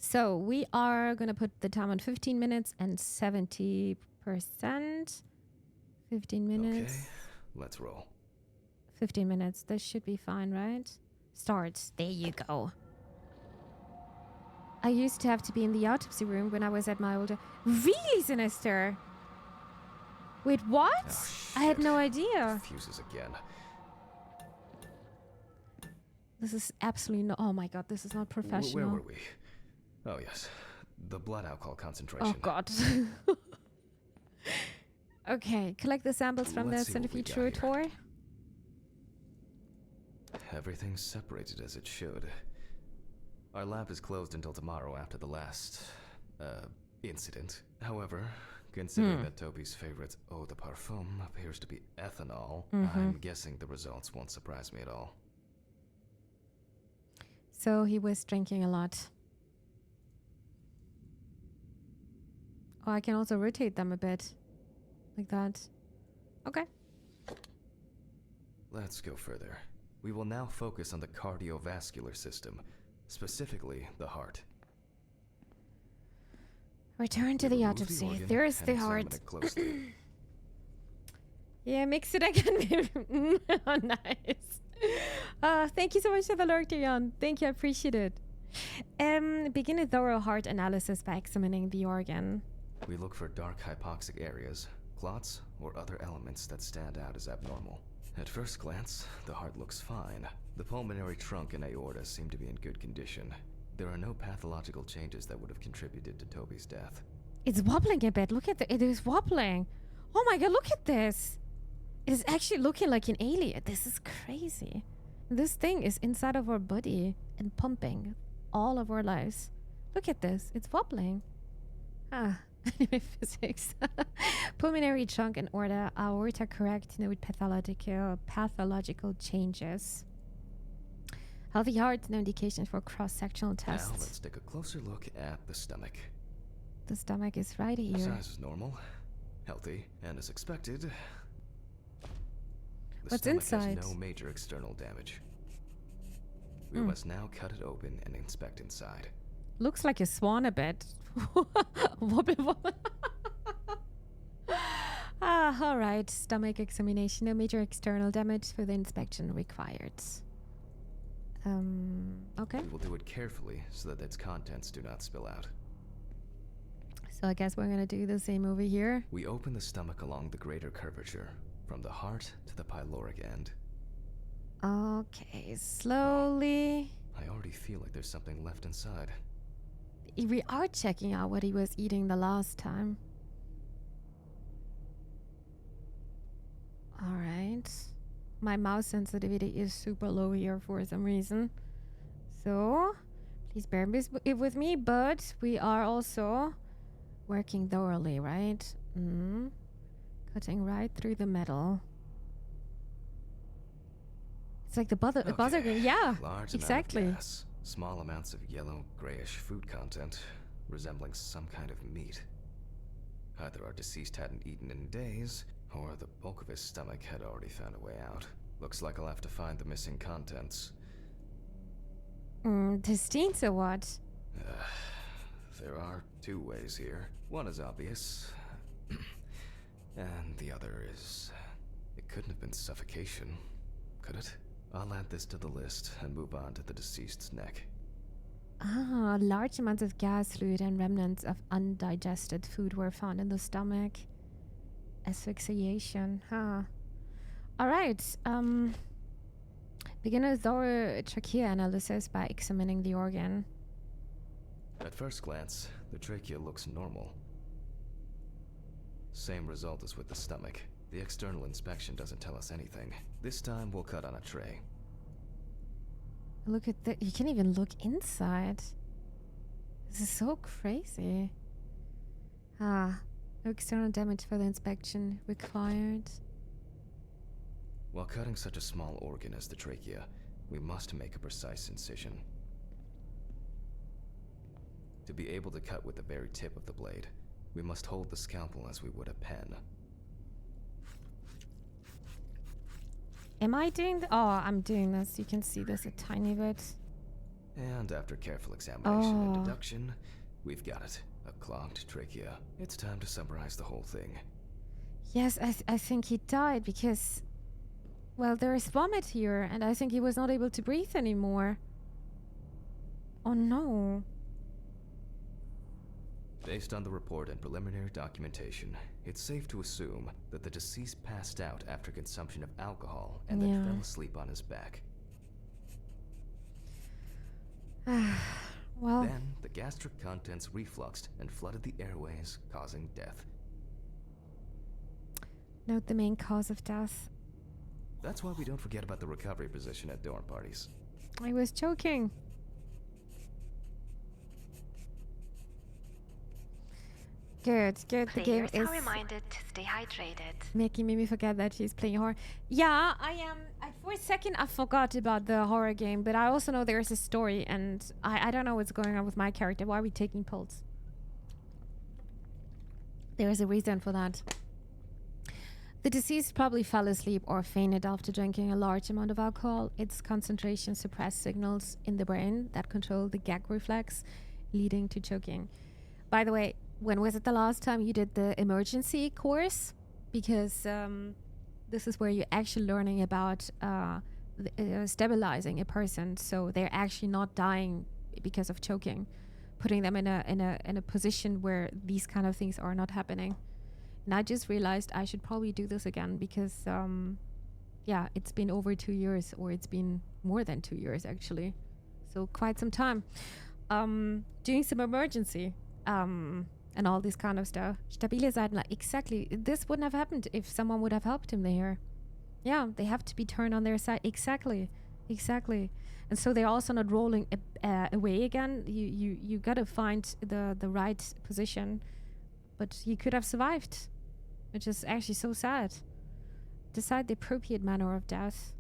So we are going to put the time on 15 minutes and 70%. 15 minutes. Okay, let's roll. 15 minutes. This should be fine, right? Start. There you go. I used to have to be in the autopsy room when I was at my older... Really, Sinister? Wait, what? Oh, I had no idea. Fuses again. This is absolutely no... Oh my god, this is not professional. Where were we? Oh yes, the blood alcohol concentration. Oh god. Okay, collect the samples from the centrifuge rotor. Everything's separated as it should. Our lab is closed until tomorrow after the last, incident. However, considering that Toby's favorite eau de parfum appears to be ethanol, I'm guessing the results won't surprise me at all. So he was drinking a lot. Oh, I can also rotate them a bit. Like that. Okay. Let's go further. We will now focus on the cardiovascular system, specifically the heart. Return to the autopsy. There is the heart. Closely. Yeah, mix it again. Oh, nice. Thank you so much for the lurk, Dion. Thank you, I appreciate it. Begin a thorough heart analysis by examining the organ. We look for dark hypoxic areas, clots, or other elements that stand out as abnormal. At first glance, the heart looks fine. The pulmonary trunk and aorta seem to be in good condition. There are no pathological changes that would have contributed to Toby's death. It's wobbling a bit. Look at it is wobbling. Oh my god, look at this. It is actually looking like an alien. This is crazy. This thing is inside of our body and pumping all of our lives. Look at this. It's wobbling. Anyway, physics. Pulmonary trunk and aorta correct. Note pathological changes. Healthy heart, no indication for cross-sectional tests. Now let's take a closer look at the stomach. The stomach is right here. Size is normal, healthy, and as expected. The What's stomach inside? has no major external damage. We must now cut it open and inspect inside. Looks like a swan a bit. Wobble, wobble. All right. Stomach examination. No major external damage for the inspection required. Okay. We will do it carefully so that its contents do not spill out. So I guess we're gonna do the same over here. We open the stomach along the greater curvature, from the heart to the pyloric end. Okay, slowly. I already feel like there's something left inside. We are checking out what he was eating the last time. All right. My mouse sensitivity is super low here for some reason. So, please bear with me, but we are also working thoroughly, right? Cutting right through the metal. It's like the buzzer game. Yeah, Large exactly. amount of gas, small amounts of yellow, grayish food content, resembling some kind of meat. Either our deceased hadn't eaten in days, or the bulk of his stomach had already found a way out. Looks like I'll have to find the missing contents. Intestines or what? There are two ways here. One is obvious, and the other is... It couldn't have been suffocation, could it? I'll add this to the list and move on to the deceased's neck. Large amounts of gas, fluid, and remnants of undigested food were found in the stomach. Asphyxiation, Alright, begin a thorough trachea analysis by examining the organ. At first glance, the trachea looks normal. Same result as with the stomach. The external inspection doesn't tell us anything. This time we'll cut on a tray. Look at that. You can even look inside. This is so crazy. No external damage for the inspection required. While cutting such a small organ as the trachea, we must make a precise incision. To be able to cut with the very tip of the blade, we must hold the scalpel as we would a pen. Am I doing I'm doing this. You can see this a tiny bit. And after careful examination and deduction, we've got it. A clogged trachea. It's time to summarize the whole thing. Yes, I think he died because... Well, there is vomit here, and I think he was not able to breathe anymore. Oh no. Based on the report and preliminary documentation, it's safe to assume that the deceased passed out after consumption of alcohol and then fell asleep on his back. Well... Then, the gastric contents refluxed and flooded the airways, causing death. Note the main cause of death. That's why we don't forget about the recovery position at dorm parties. I was joking. Good. The game is reminded to stay hydrated. making me forget that she's playing horror. Yeah, I am. For a second, I forgot about the horror game, but I also know there's a story, and I don't know what's going on with my character. Why are we taking pills? There is a reason for that. The deceased probably fell asleep or fainted after drinking a large amount of alcohol. Its concentration suppressed signals in the brain that control the gag reflex, leading to choking. By the way, when was it the last time you did the emergency course? Because this is where you're actually learning about stabilizing a person, so they're actually not dying because of choking, putting them in a position where these kind of things are not happening. And I just realized I should probably do this again because yeah, it's been over 2 years, or it's been more than 2 years actually, so quite some time. Doing some emergency and all this kind of stuff. Stabile Seiten, like, exactly. This wouldn't have happened if someone would have helped him there. Yeah, they have to be turned on their side. Exactly. And so they're also not rolling away again. You gotta find the right position. But you could have survived, which is actually so sad. Decide the appropriate manner of death.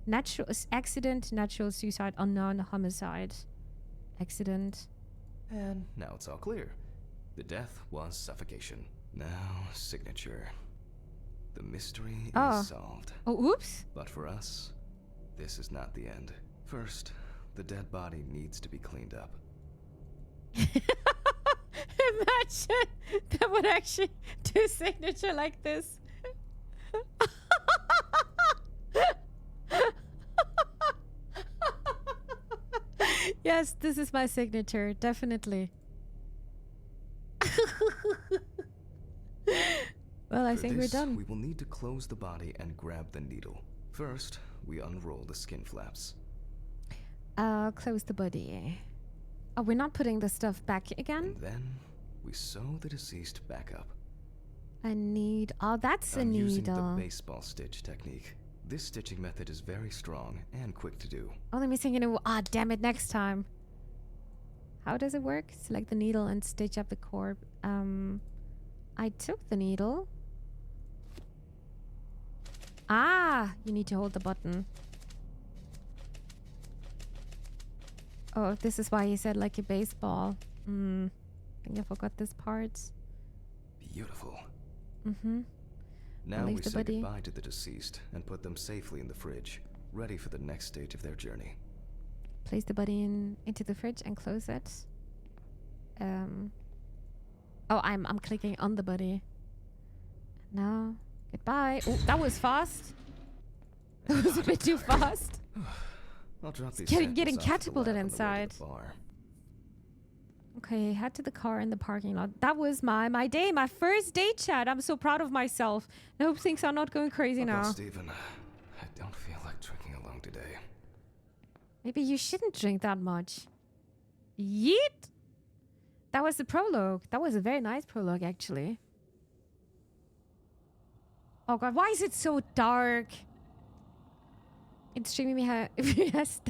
Natural accident, natural suicide, unknown homicide. Accident. And now it's all clear. The death was suffocation. Now, signature. The mystery is solved. Oh, oops. But for us, this is not the end. First, the dead body needs to be cleaned up. Imagine that would actually do signature like this. Yes, this is my signature, definitely. Well, I think we're done. We will need to close the body and grab the needle. First, we unroll the skin flaps. Close the body. Oh, we're not putting the stuff back again? And then we sew the deceased back up. I need... Oh, that's a I'm needle. using the baseball stitch technique. This stitching method is very strong and quick to do. Only missing, damn it, next time. How does it work? Select the needle and stitch up the cord. I took the needle. You need to hold the button. Oh, this is why he said like a baseball. I think I forgot this part. Beautiful. Mm-hmm. Now we say goodbye to the deceased and put them safely in the fridge, ready for the next stage of their journey. Place the body into the fridge and close it. I'm clicking on the body. Now, goodbye. Oh, that was fast. That was a bit too fast. I'll drop these getting catapulted inside. Okay, head to the car in the parking lot. That was my day, my first day, Chad. I'm so proud of myself. I hope things are not going crazy now. Stephen, I don't feel like drinking alone today. Maybe you shouldn't drink that much. Yeet! That was the prologue. That was a very nice prologue, actually. Oh god, why is it so dark? It's streaming me has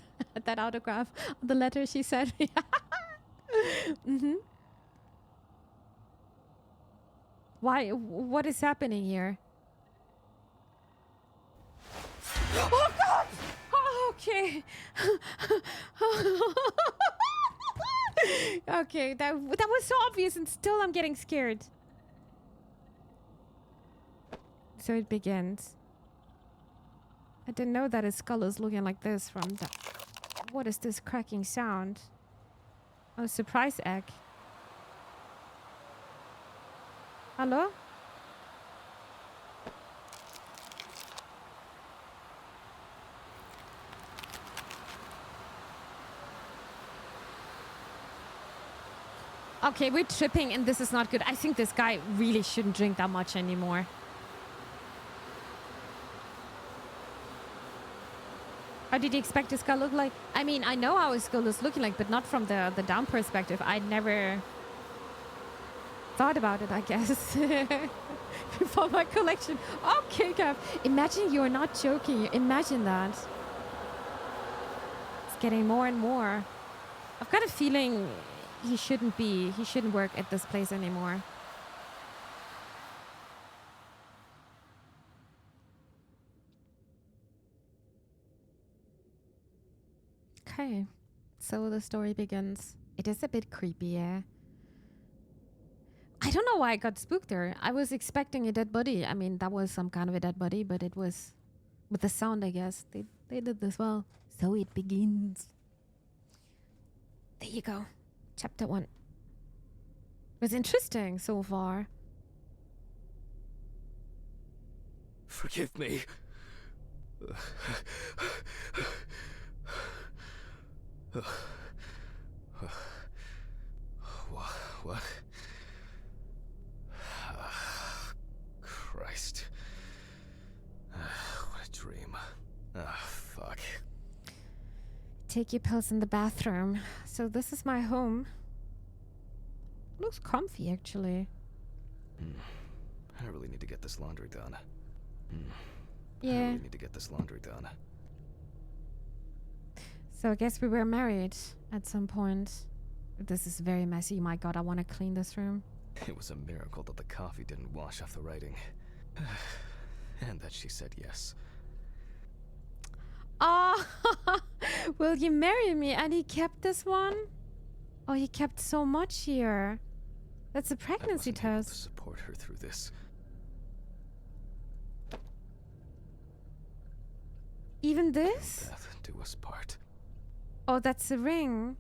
that autograph on the letter she sent me. Mm-hmm. Why? What is happening here? Oh god! Oh, okay. Okay, that was so obvious, and still I'm getting scared. So it begins. I didn't know that his skull is looking like this from the... What is this cracking sound? Oh, surprise egg. Hello? Okay, we're tripping and this is not good. I think this guy really shouldn't drink that much anymore. How did you expect his skull look like? I mean, I know how his skull is looking like, but not from the down perspective. I never thought about it, I guess. For my collection. Okay, Gav. Imagine you're not joking. Imagine that. It's getting more and more. I've got a feeling he shouldn't work at this place anymore. Okay, so the story begins. It is a bit creepy, yeah. I don't know why I got spooked there. I was expecting a dead body. I mean, that was some kind of a dead body, but it was with the sound, I guess. They did this well. So it begins. There you go. Chapter 1. It was interesting so far. Forgive me. What? Christ. What a dream. Fuck. Take your pills in the bathroom. So this is my home. Looks comfy, actually. I really need to get this laundry done. I Yeah. really need to get this laundry done. So I guess we were married at some point. This is very messy. My God, I want to clean this room. It was a miracle that the coffee didn't wash off the writing. And that she said yes. Oh, will you marry me? And he kept this one? Oh, he kept so much here. That's a pregnancy I wasn't able to test. support her through this. Even this? Death do us part. Oh, that's a ring.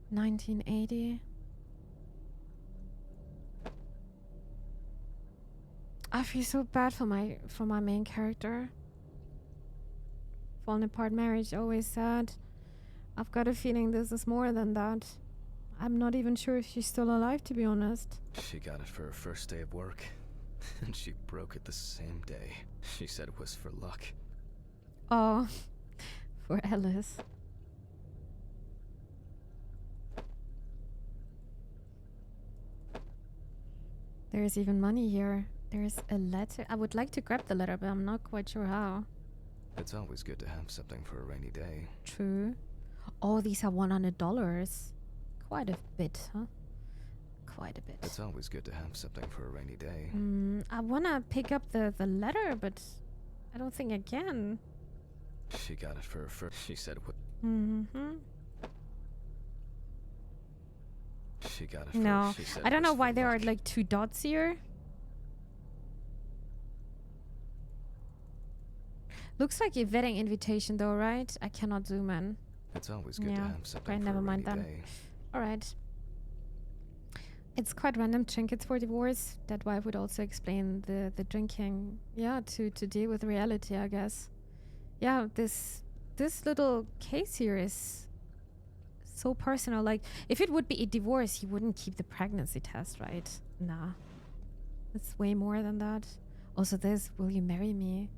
1980. I feel so bad for my main character. Falling apart marriage, always sad. I've got a feeling this is more than that. I'm not even sure if she's still alive, to be honest. She got it for her first day of work, and she broke it the same day. She said it was for luck. Oh, for Alice. There's even money here. There's a letter. I would like to grab the letter, but I'm not quite sure how. It's always good to have something for a rainy day. True. Oh, these are $100. Quite a bit, huh? Quite a bit. It's always good to have something for a rainy day. I wanna pick up the letter, but I don't think I can. She got it for her first. She said what? She got it for No, she said I it don't was know why for there are luck. like 2 dots here. Looks like a wedding invitation though, right? I cannot zoom in. It's always good to Yeah, have something right, for never a mind rainy then. day. Alright. It's quite random trinkets for divorce. That wife would also explain the drinking. Yeah, to deal with reality, I guess. Yeah, this little case here is so personal. Like, if it would be a divorce, he wouldn't keep the pregnancy test, right? Nah. It's way more than that. Also this, will you marry me?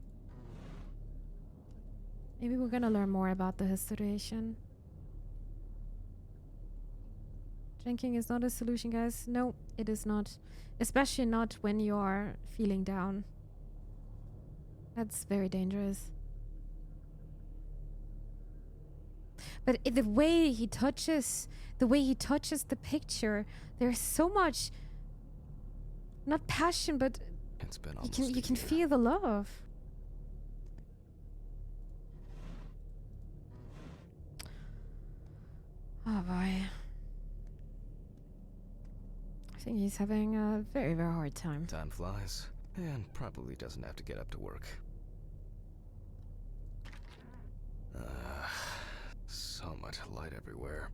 Maybe we're gonna learn more about his situation. Drinking is not a solution, guys. No, it is not. Especially not when you are feeling down. That's very dangerous. But the way he touches the picture, there's so much, not passion, but It's been you almost can a year. feel the love. Oh boy. I think he's having a very, very hard time. Time flies, and probably doesn't have to get up to work. So much light everywhere.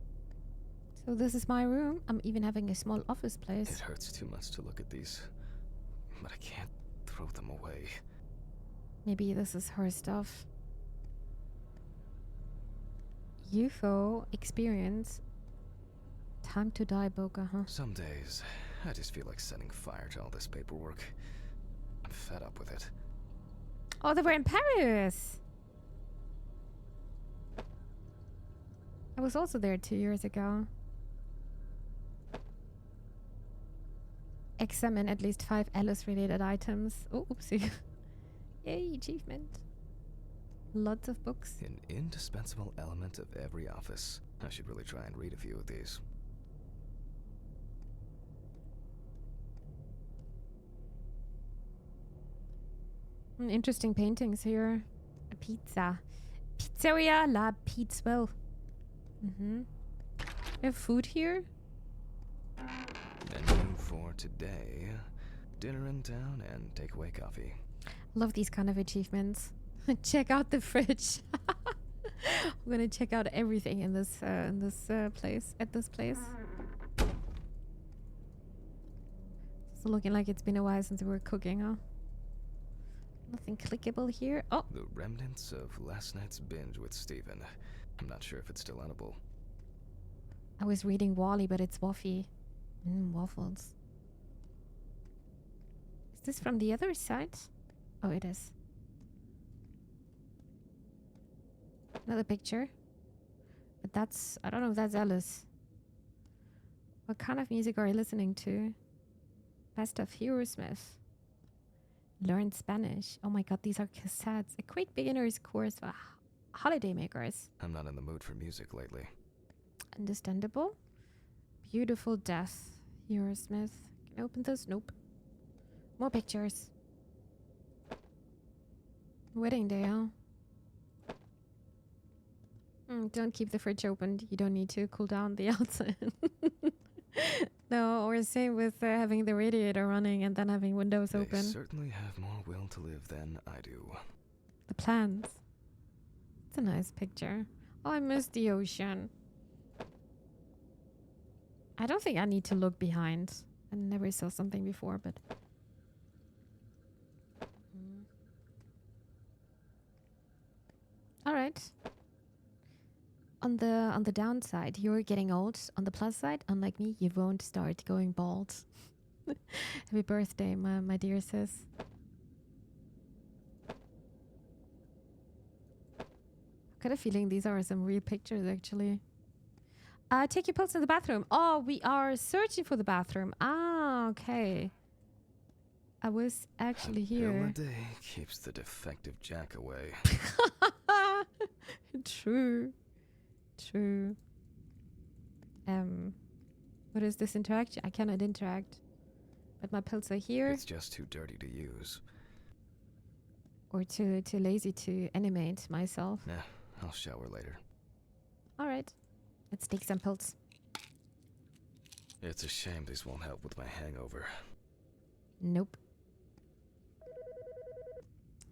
So this is my room. I'm even having a small office It place. hurts too much to look at these, but I can't throw them away. Maybe this is her stuff. UFO experience. Time to die book, Some days, I just feel like setting fire to all this paperwork. I'm fed up with it. Oh, they were in Paris. I was also there 2 years ago. Examine at least 5 Alice-related items. Oh, oopsie. Yay, achievement. Lots of books. An indispensable element of every office. I should really try and read a few of these. Interesting paintings here. A pizza. Pizzeria La Pizzwell. We have food here. Menu for today. Dinner in town and takeaway coffee. Love these kind of achievements. Check out the fridge. I'm gonna check out everything in this place. At this place. It's looking like it's been a while since we were cooking, huh? Nothing clickable here. Oh! The remnants of last night's binge with Steven. I'm not sure if it's still edible. I was reading Wally, but it's Waffy. Waffles. Is this from the other side? Oh, it is. Another picture. But that's... I don't know if that's Alice. What kind of music are you listening to? Best of Smith. Learn Spanish. Oh my god, these are cassettes. A quick beginner's course for holiday makers. I'm not in the mood for music lately. Understandable. Beautiful Death. Smith. Can I open this? Nope. More pictures. Wedding day, huh? Don't keep the fridge open. You don't need to cool down the outside. No, or same with having the radiator running and then having windows They open. certainly have more will to live than I do. The plants. It's a nice picture. Oh, I miss the ocean. I don't think I need to look behind. I never saw something before, but... Alright. On the downside, you're getting old. On the plus side, unlike me, you won't start going bald. Happy birthday, my dear sis. I got a feeling these are some real pictures, actually. Take your pulse in the bathroom. Oh, we are searching for the bathroom. Ah, okay. I was actually here. Pill a day keeps the defective Jack away. True. True. What is this interaction? I cannot interact. But my pills are here. It's just too dirty to use. Or too lazy to animate myself. Nah, I'll shower later. Alright. Let's take some pills. It's a shame these won't help with my hangover. Nope.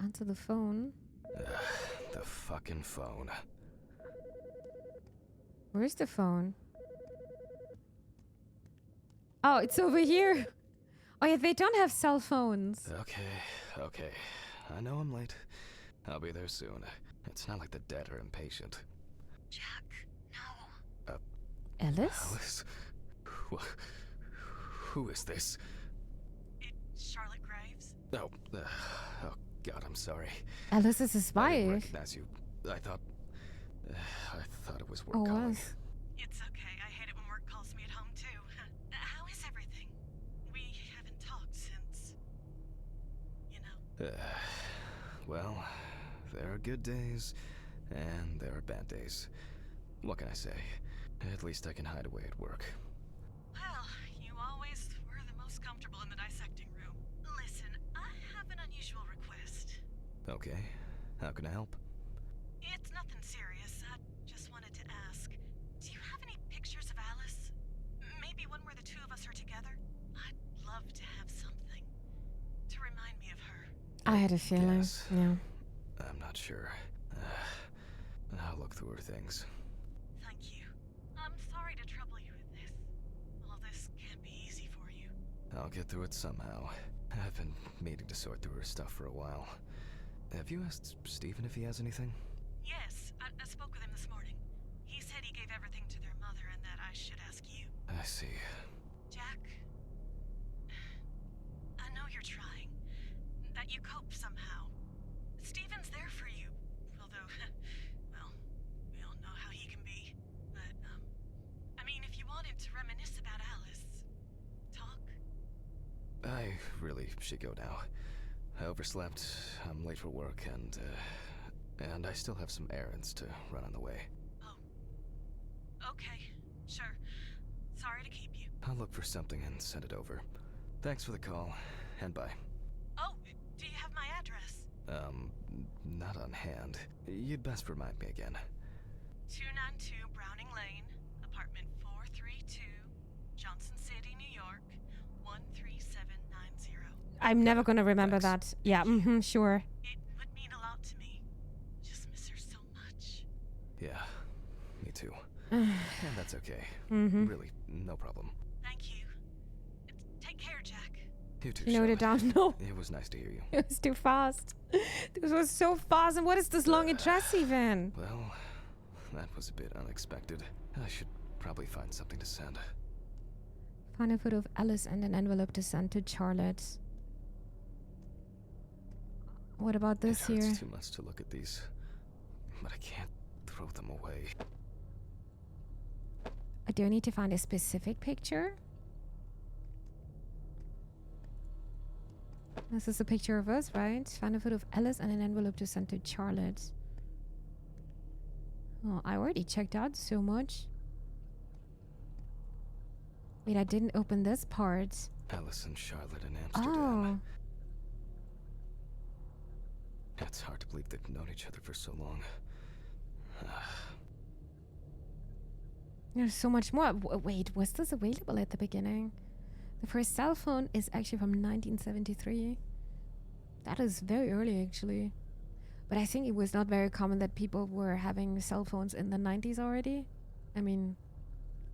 Answer the phone. The fucking phone. Where's the phone? Oh, it's over here. Oh yeah, they don't have cell phones. Okay. I know I'm late. I'll be there soon. It's not like the dead are impatient. Jack, no. Alice? Alice? Who is this? It's Charlotte Graves. Oh God, I'm sorry. Alice is his I didn't wife. recognize you. I thought it was work Oh, calling. was. It's okay. I hate it when work calls me at home, too. How is everything? We haven't talked since... you know. Well, there are good days, and there are bad days. What can I say? At least I can hide away at work. Well, you always were the most comfortable in the dissecting room. Listen, I have an unusual request. Okay, how can I help? It's nothing serious. I just wanted to ask. Do you have any pictures of Alice? Maybe one where the two of us are together? I'd love to have something to remind me of her. I had a feeling. Yes. Yeah. I'm not sure. I'll look through her things. Thank you. I'm sorry to trouble you with this. All this can't be easy for you. I'll get through it somehow. I've been meaning to sort through her stuff for a while. Have you asked Steven if he has anything? Yes, I spoke with him this morning. He said he gave everything to their mother and that I should ask you. I see. Jack, I know you're trying. That you cope somehow. Steven's there for you. Although, well, we all know how he can be. But, I mean, if you wanted to reminisce about Alice, talk. I really should go now. I overslept, I'm late for work, and I still have some errands to run on the way. Oh. Okay, sure. Sorry to keep you. I'll look for something and send it over. Thanks for the call, and bye. Oh, do you have my address? Not on hand. You'd best remind me again. 292 Browning Lane, apartment 432, Johnson City, New York, 13790. I'm never gonna remember Thanks. that. Yeah, sure. It would mean a lot to me. Just miss her so much. Yeah, me too. And that's okay. Really, no problem. Thank you. Take care, Jack. You too, You note it Charlotte. down? No. It was nice to hear you. It was too fast. This was so fast. And what is this long address even? Well, that was a bit unexpected. I should probably find something to send. Find a photo of Alice and an envelope to send to Charlotte. What about this It hurts here? too much to look at these, but I can't throw them away. Do I need to find a specific picture? This is a picture of us, right? Find a photo of Alice and an envelope to send to Charlotte. Oh, I already checked out so much. Wait, I didn't open this part. Alice and Charlotte in Amsterdam. Oh. It's hard to believe they've known each other for so long. There's so much more. Wait, was this available at the beginning? The first cell phone is actually from 1973. That is very early, actually. But I think it was not very common that people were having cell phones in the 90s already. I mean,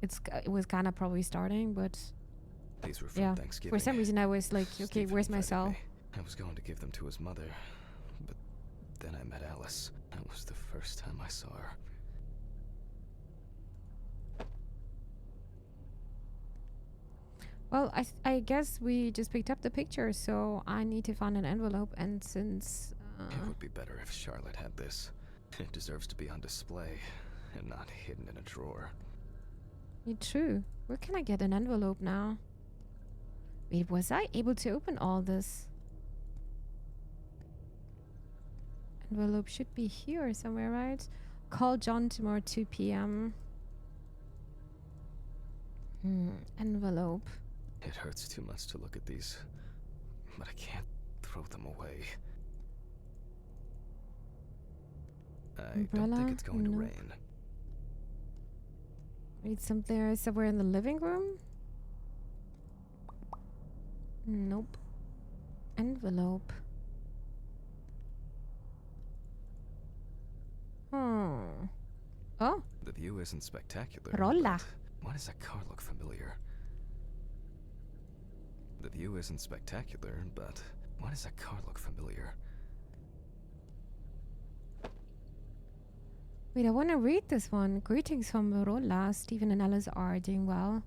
it was kind of probably starting, but These were from yeah. Thanksgiving. For some reason, I was like, okay, Stephen where's my invited cell? me. I was going to give them to his mother, but then I met Alice. That was the first time I saw her. Well, I guess we just picked up the picture, so I need to find an envelope. And since It would be better if Charlotte had this. It deserves to be on display and not hidden in a drawer. true, where can I get an envelope now? Wait, was I able to open all this? Envelope should be here somewhere, right? Call John tomorrow 2 p.m. Envelope. It hurts too much to look at these, but I can't throw them away. I don't Umbrella? think it's going to Nope. rain. Wait, somewhere in the living room? Nope. Envelope. Oh, The view isn't spectacular. Rolla. but why does that car look familiar? The view isn't spectacular, but why does that car look familiar? wait, I want to read this one. Greetings from Rolla. Stephen and Alice are doing well.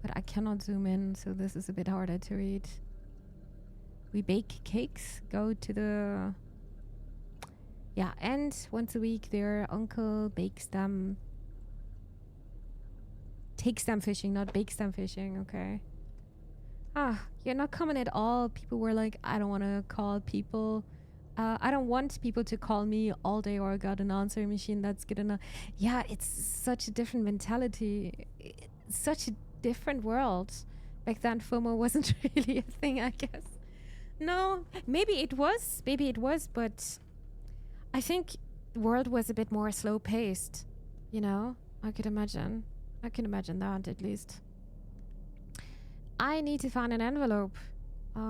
But I cannot zoom in, so this is a bit harder to read. We bake cakes, go to the... Yeah, and once a week their uncle bakes them... Takes them fishing, not bakes them fishing, okay. Ah, you're not coming at all. People were like, I don't want to call people... I don't want people to call me all day or I got an answering machine that's good enough. Yeah, it's such a different mentality. It's such a different world. Back then, FOMO wasn't really a thing, I guess. No, maybe it was, but I think the world was a bit more slow-paced, you know? I can imagine that, at least. I need to find an envelope. I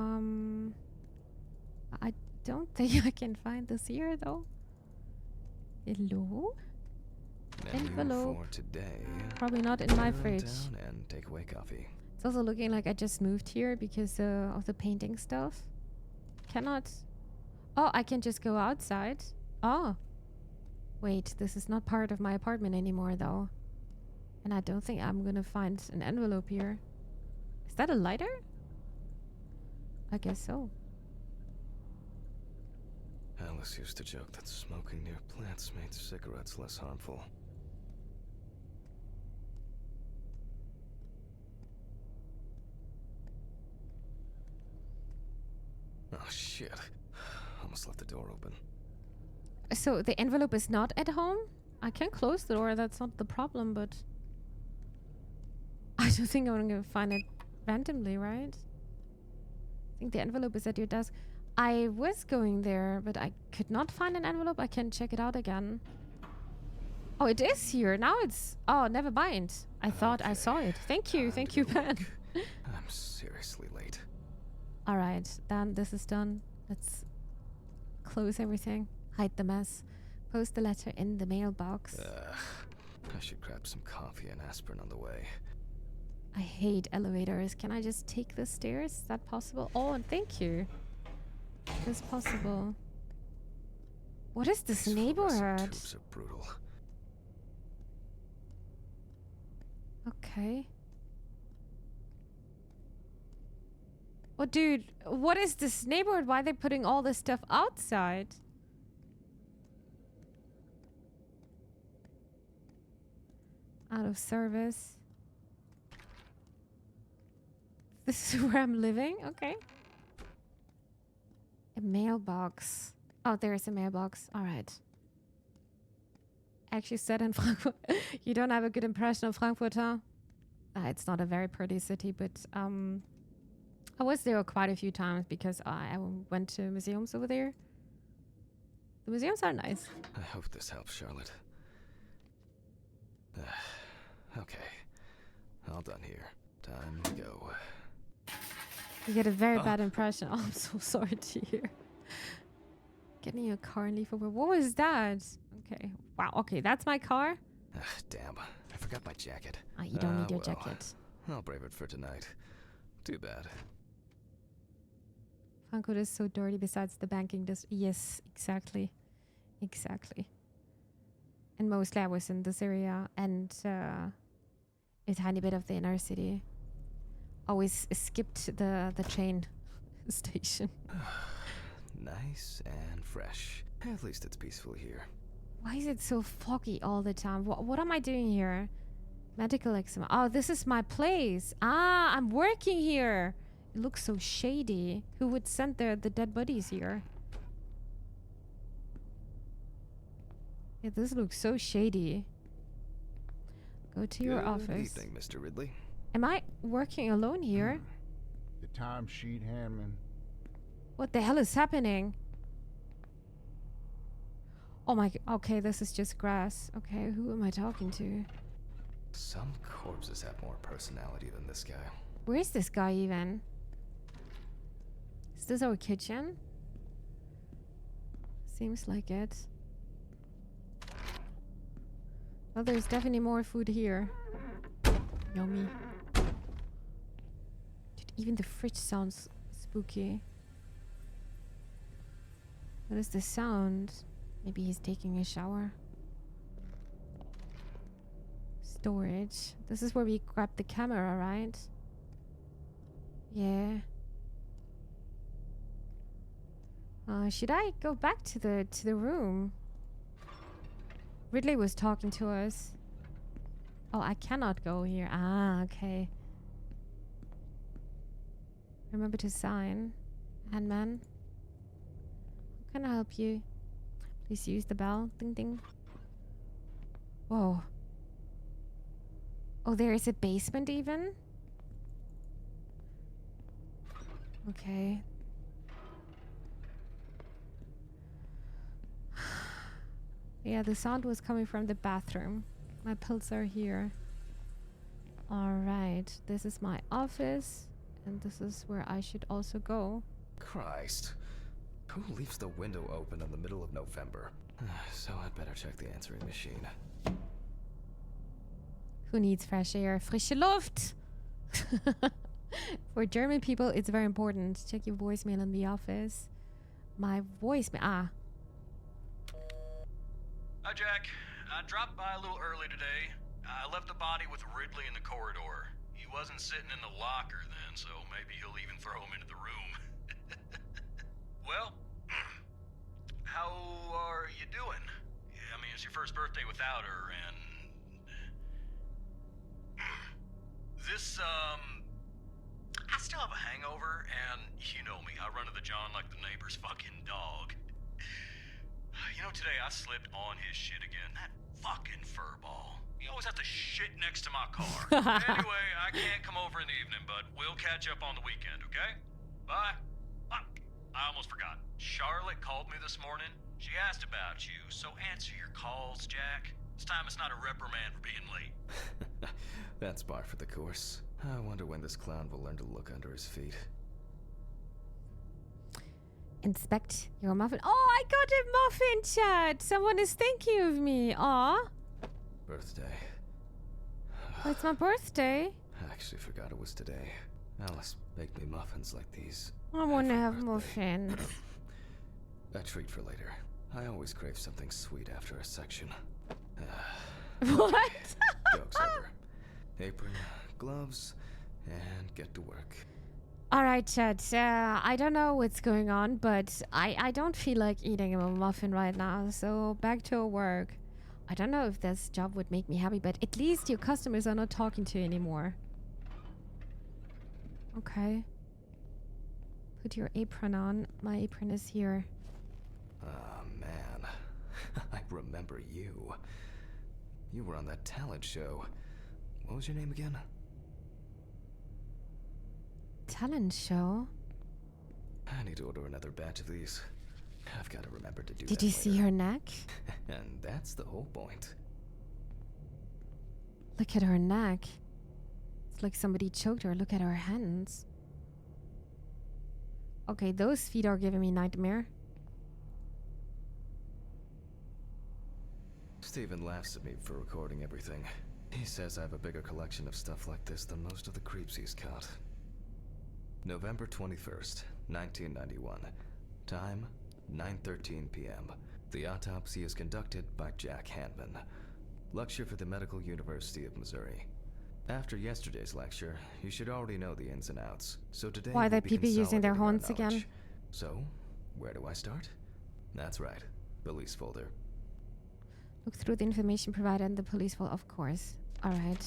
don't think I can find this here, though. Hello? Menu Envelope. for today. Probably not in my Go fridge. down and take away coffee. It's also looking like I just moved here because of the painting stuff. Cannot... Oh, I can just go outside. Oh. Wait, this is not part of my apartment anymore, though. And I don't think I'm gonna find an envelope here. Is that a lighter? I guess so. Alice used to joke that smoking near plants made cigarettes less harmful. Oh shit. Almost left the door open. So the envelope is not at home? I can close the door, that's not the problem, but... I don't think I'm gonna find it randomly, right? I think the envelope is at your desk. I was going there, but I could not find an envelope. I can check it out again. Oh, it is here. Now it's... Oh, never mind. I thought I saw it. Thank you, Ben. I'm seriously late. Alright, then this is done. Let's close everything. Hide the mess. Post the letter in the mailbox. I should grab some coffee and aspirin on the way. I hate elevators. Can I just take the stairs? Is that possible? Oh, and thank you. It's possible. What is this These fluorescent neighborhood? tubes are brutal. Okay. Oh, dude, what is this neighborhood? Why are they putting all this stuff outside? Out of service. This is where I'm living? Okay. A mailbox. Oh, there is a mailbox. All right. Actually said in Frankfurt. You don't have a good impression of Frankfurt, huh? It's not a very pretty city, but I was there quite a few times because I went to museums over there. The museums are nice. I hope this helps, Charlotte. Okay. All done here. Time to go. You get a very bad impression. Oh, I'm so sorry to hear. Getting your car and leave over. What was that? Okay. Wow. Okay, that's my car. Damn. I forgot my jacket. You don't need your jacket. I'll brave it for tonight. Too bad. Frankfurt is so dirty besides the banking. Yes, exactly. Exactly. And mostly I was in this area and a tiny bit of the inner city. Always skipped the train station. Nice and fresh. At least it's peaceful here. Why is it so foggy all the time? What am I doing here? Medical exam. Oh, this is my place. I'm working here. It looks so shady. Who would send the dead bodies here? Yeah, this looks so shady. Go to your office. Good evening, Mr. Ridley. Am I working alone here? The timesheet handman. What the hell is happening? Oh my... Okay, this is just grass. Okay, who am I talking to? Some corpses have more personality than this guy. Where is this guy even? Is this our kitchen? Seems like it. Well, there's definitely more food here. Yummy. Dude, even the fridge sounds spooky. What is the sound? Maybe he's taking a shower. Storage. This is where we grab the camera, right? Yeah. Should I go back to the room? Ridley was talking to us. Oh, I cannot go here. Okay. Remember to sign. Handman. How can I help you? Please use the bell. Ding ding. Whoa. Oh, there is a basement even? Okay. Yeah, the sound was coming from the bathroom. My pills are here. Alright, this is my office. And this is where I should also go. Christ. Who leaves the window open in the middle of November? So I'd better check the answering machine. Who needs fresh air? Frische Luft! For German people, it's very important. Check your voicemail in the office. My voicemail. Hi, Jack. I dropped by a little early today. I left the body with Ridley in the corridor. He wasn't sitting in the locker then, so maybe he'll even throw him into the room. Well, how are you doing? I mean, it's your first birthday without her, and... This, I still have a hangover, and you know me, I run to the John like the neighbor's fucking dog. You know, today I slipped on his shit again. That fucking furball. He always has to shit next to my car. Anyway, I can't come over in the evening, but we'll catch up on the weekend, okay? Bye. I almost forgot. Charlotte called me this morning. She asked about you, so answer your calls, Jack. This time it's not a reprimand for being late. That's par for the course. I wonder when this clown will learn to look under his feet. Inspect your muffin. Oh, I got a muffin, chat. Someone is thinking of me. Aw. Birthday. Oh, it's my birthday. I actually forgot it was today. Alice baked me muffins like these. I want to every have birthday. muffins. A treat for later. I always crave something sweet after a section. What? Joke's over. Apron, gloves, and get to work. All right, Chad. I don't know what's going on, but I don't feel like eating a muffin right now. So back to work. I don't know if this job would make me happy, but at least your customers are not talking to you anymore. Okay. Put your apron on. My apron is here. Ah, man. I remember you. You were on that talent show. What was your name again? Talent show? I need to order another batch of these. I've got to remember to do that Did you see her neck? And that's the whole point. Look at her neck. It's like somebody choked her. Look at her hands. Okay, those feet are giving me nightmare. Steven laughs at me for recording everything. He says I have a bigger collection of stuff like this than most of the creeps he's caught. November 21st, 1991. Time, 9:13 p.m. The autopsy is conducted by Jack Hanman. Lecture for the Medical University of Missouri. After yesterday's lecture, you should already know the ins and outs. So today Why are we'll the be people using their consolidating our horns again? knowledge. So, where do I start? That's right, police folder. Look through the information provided in the police file, of course. Alright.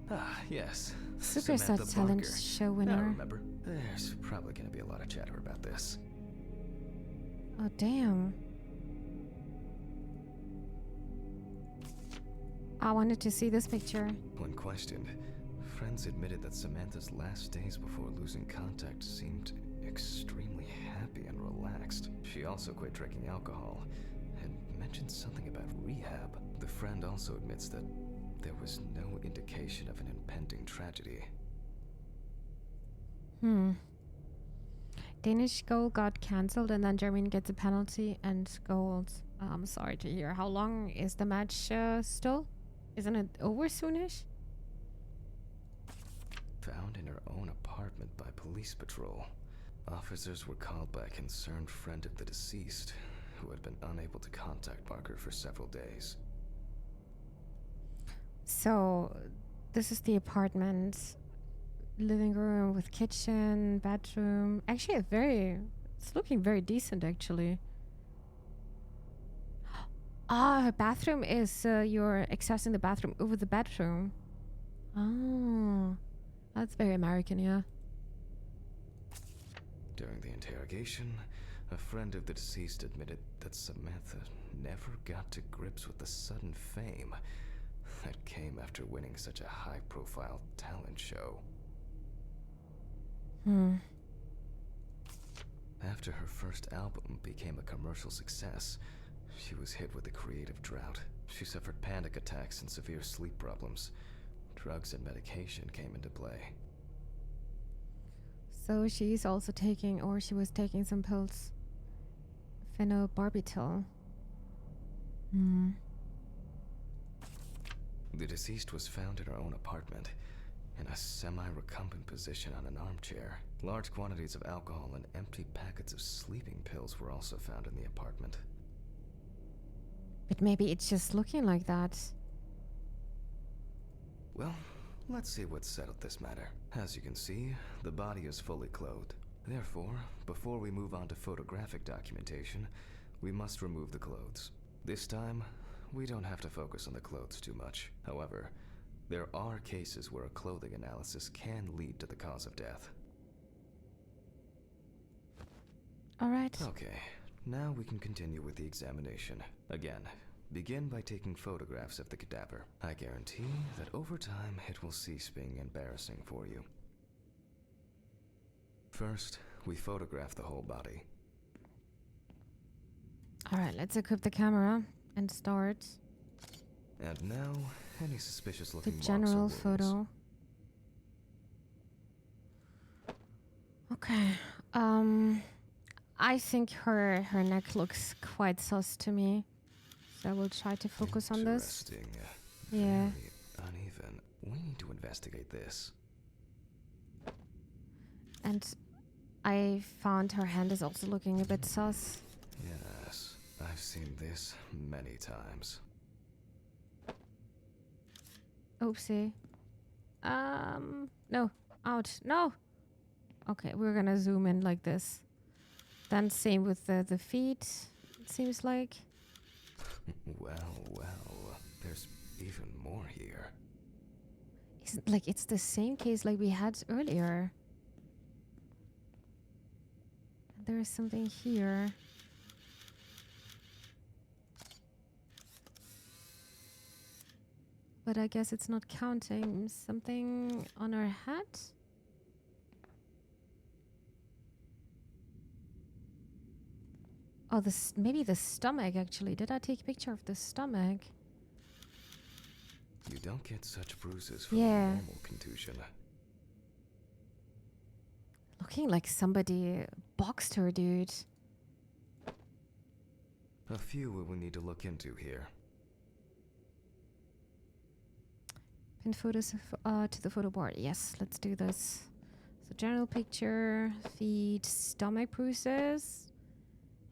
Ah, yes. Superstar Samantha Talent Barker. Show I winner. remember. There's probably going to be a lot of chatter about this. Oh, damn. I wanted to see this picture. When questioned, friends admitted that Samantha's last days before losing contact seemed extremely happy and relaxed. She also quit drinking alcohol and mentioned something about rehab. The friend also admits that there was no indication of an impending tragedy. Danish goal got cancelled and then Germany gets a penalty and goals. I'm sorry to hear. How long is the match still? Isn't it over soonish? Found in her own apartment by police patrol. Officers were called by a concerned friend of the deceased, who had been unable to contact Barker for several days. So, this is the apartment. Living room with kitchen, bedroom. Actually, it's looking very decent, actually. Ah, her bathroom is, you're accessing the bathroom over the bedroom. Oh, that's very American, yeah. During the interrogation, a friend of the deceased admitted that Samantha never got to grips with the sudden fame that came after winning such a high-profile talent show. After her first album became a commercial success, she was hit with a creative drought. She suffered panic attacks and severe sleep problems. Drugs and medication came into play. So she's also taking, or she was taking some pills. Phenobarbital. The deceased was found in her own apartment, in a semi-recumbent position on an armchair. Large quantities of alcohol and empty packets of sleeping pills were also found in the apartment. But maybe it's just looking like that. Well, let's see what settled this matter. As you can see, the body is fully clothed. Therefore, before we move on to photographic documentation, we must remove the clothes. This time, we don't have to focus on the clothes too much. However, there are cases where a clothing analysis can lead to the cause of death. Alright. Okay, now we can continue with the examination. Again, begin by taking photographs of the cadaver. I guarantee that over time it will cease being embarrassing for you. First, we photograph the whole body. Alright, let's equip the camera and start And now, any suspicious the looking marks or general wounds. photo. Okay. I think her neck looks quite sus to me. So I will try to focus on this. Interesting. Yeah. Very uneven. We need to investigate this. And I found her hand is also looking a bit sus. Yes, I've seen this many times. Oopsie. No. Out. No! Okay, we're gonna zoom in like this. Then same with the feet, it seems like. Well, there's even more here. Isn't like it's the same case like we had earlier. There is something here. But I guess it's not counting. Something on her head? Oh, this maybe the stomach actually. Did I take a picture of the stomach? You don't get such bruises from Yeah. a normal contusion. Looking like somebody boxed her, dude. A few we will need to look into here. Pin photos to the photo board. Yes, let's do this. So general picture, feet, stomach bruises,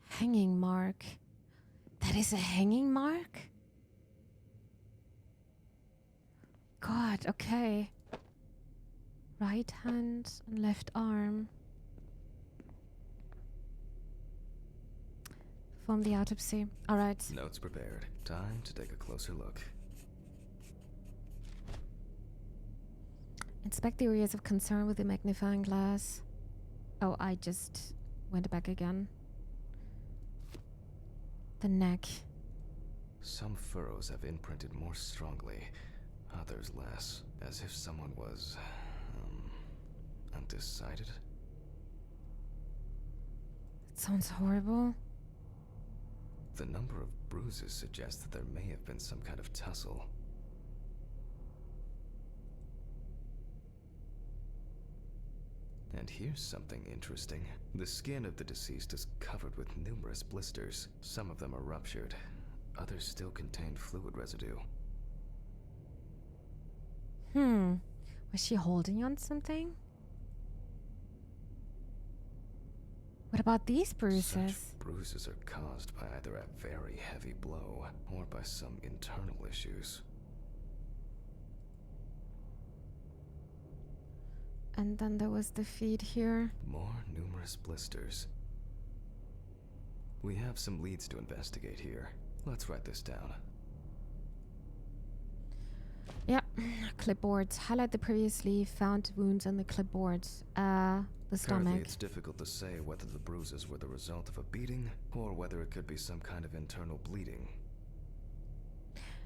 hanging mark. That is a hanging mark? God, okay. Right hand and left arm. Perform the autopsy. All right. Notes prepared. Time to take a closer look. Inspect the areas of concern with the magnifying glass. Oh, I just went back again. The neck. Some furrows have imprinted more strongly, others less, as if someone was, undecided. That sounds horrible. The number of bruises suggests that there may have been some kind of tussle. And here's something interesting. The skin of the deceased is covered with numerous blisters. Some of them are ruptured. Others still contain fluid residue. Was she holding on something? What about these bruises? Such bruises are caused by either a very heavy blow or by some internal issues. And then there was the feet here. More numerous blisters. We have some leads to investigate here. Let's write this down. Yeah, clipboards. Highlight the previously found wounds on the clipboards. The stomach. Currently, it's difficult to say whether the bruises were the result of a beating or whether it could be some kind of internal bleeding.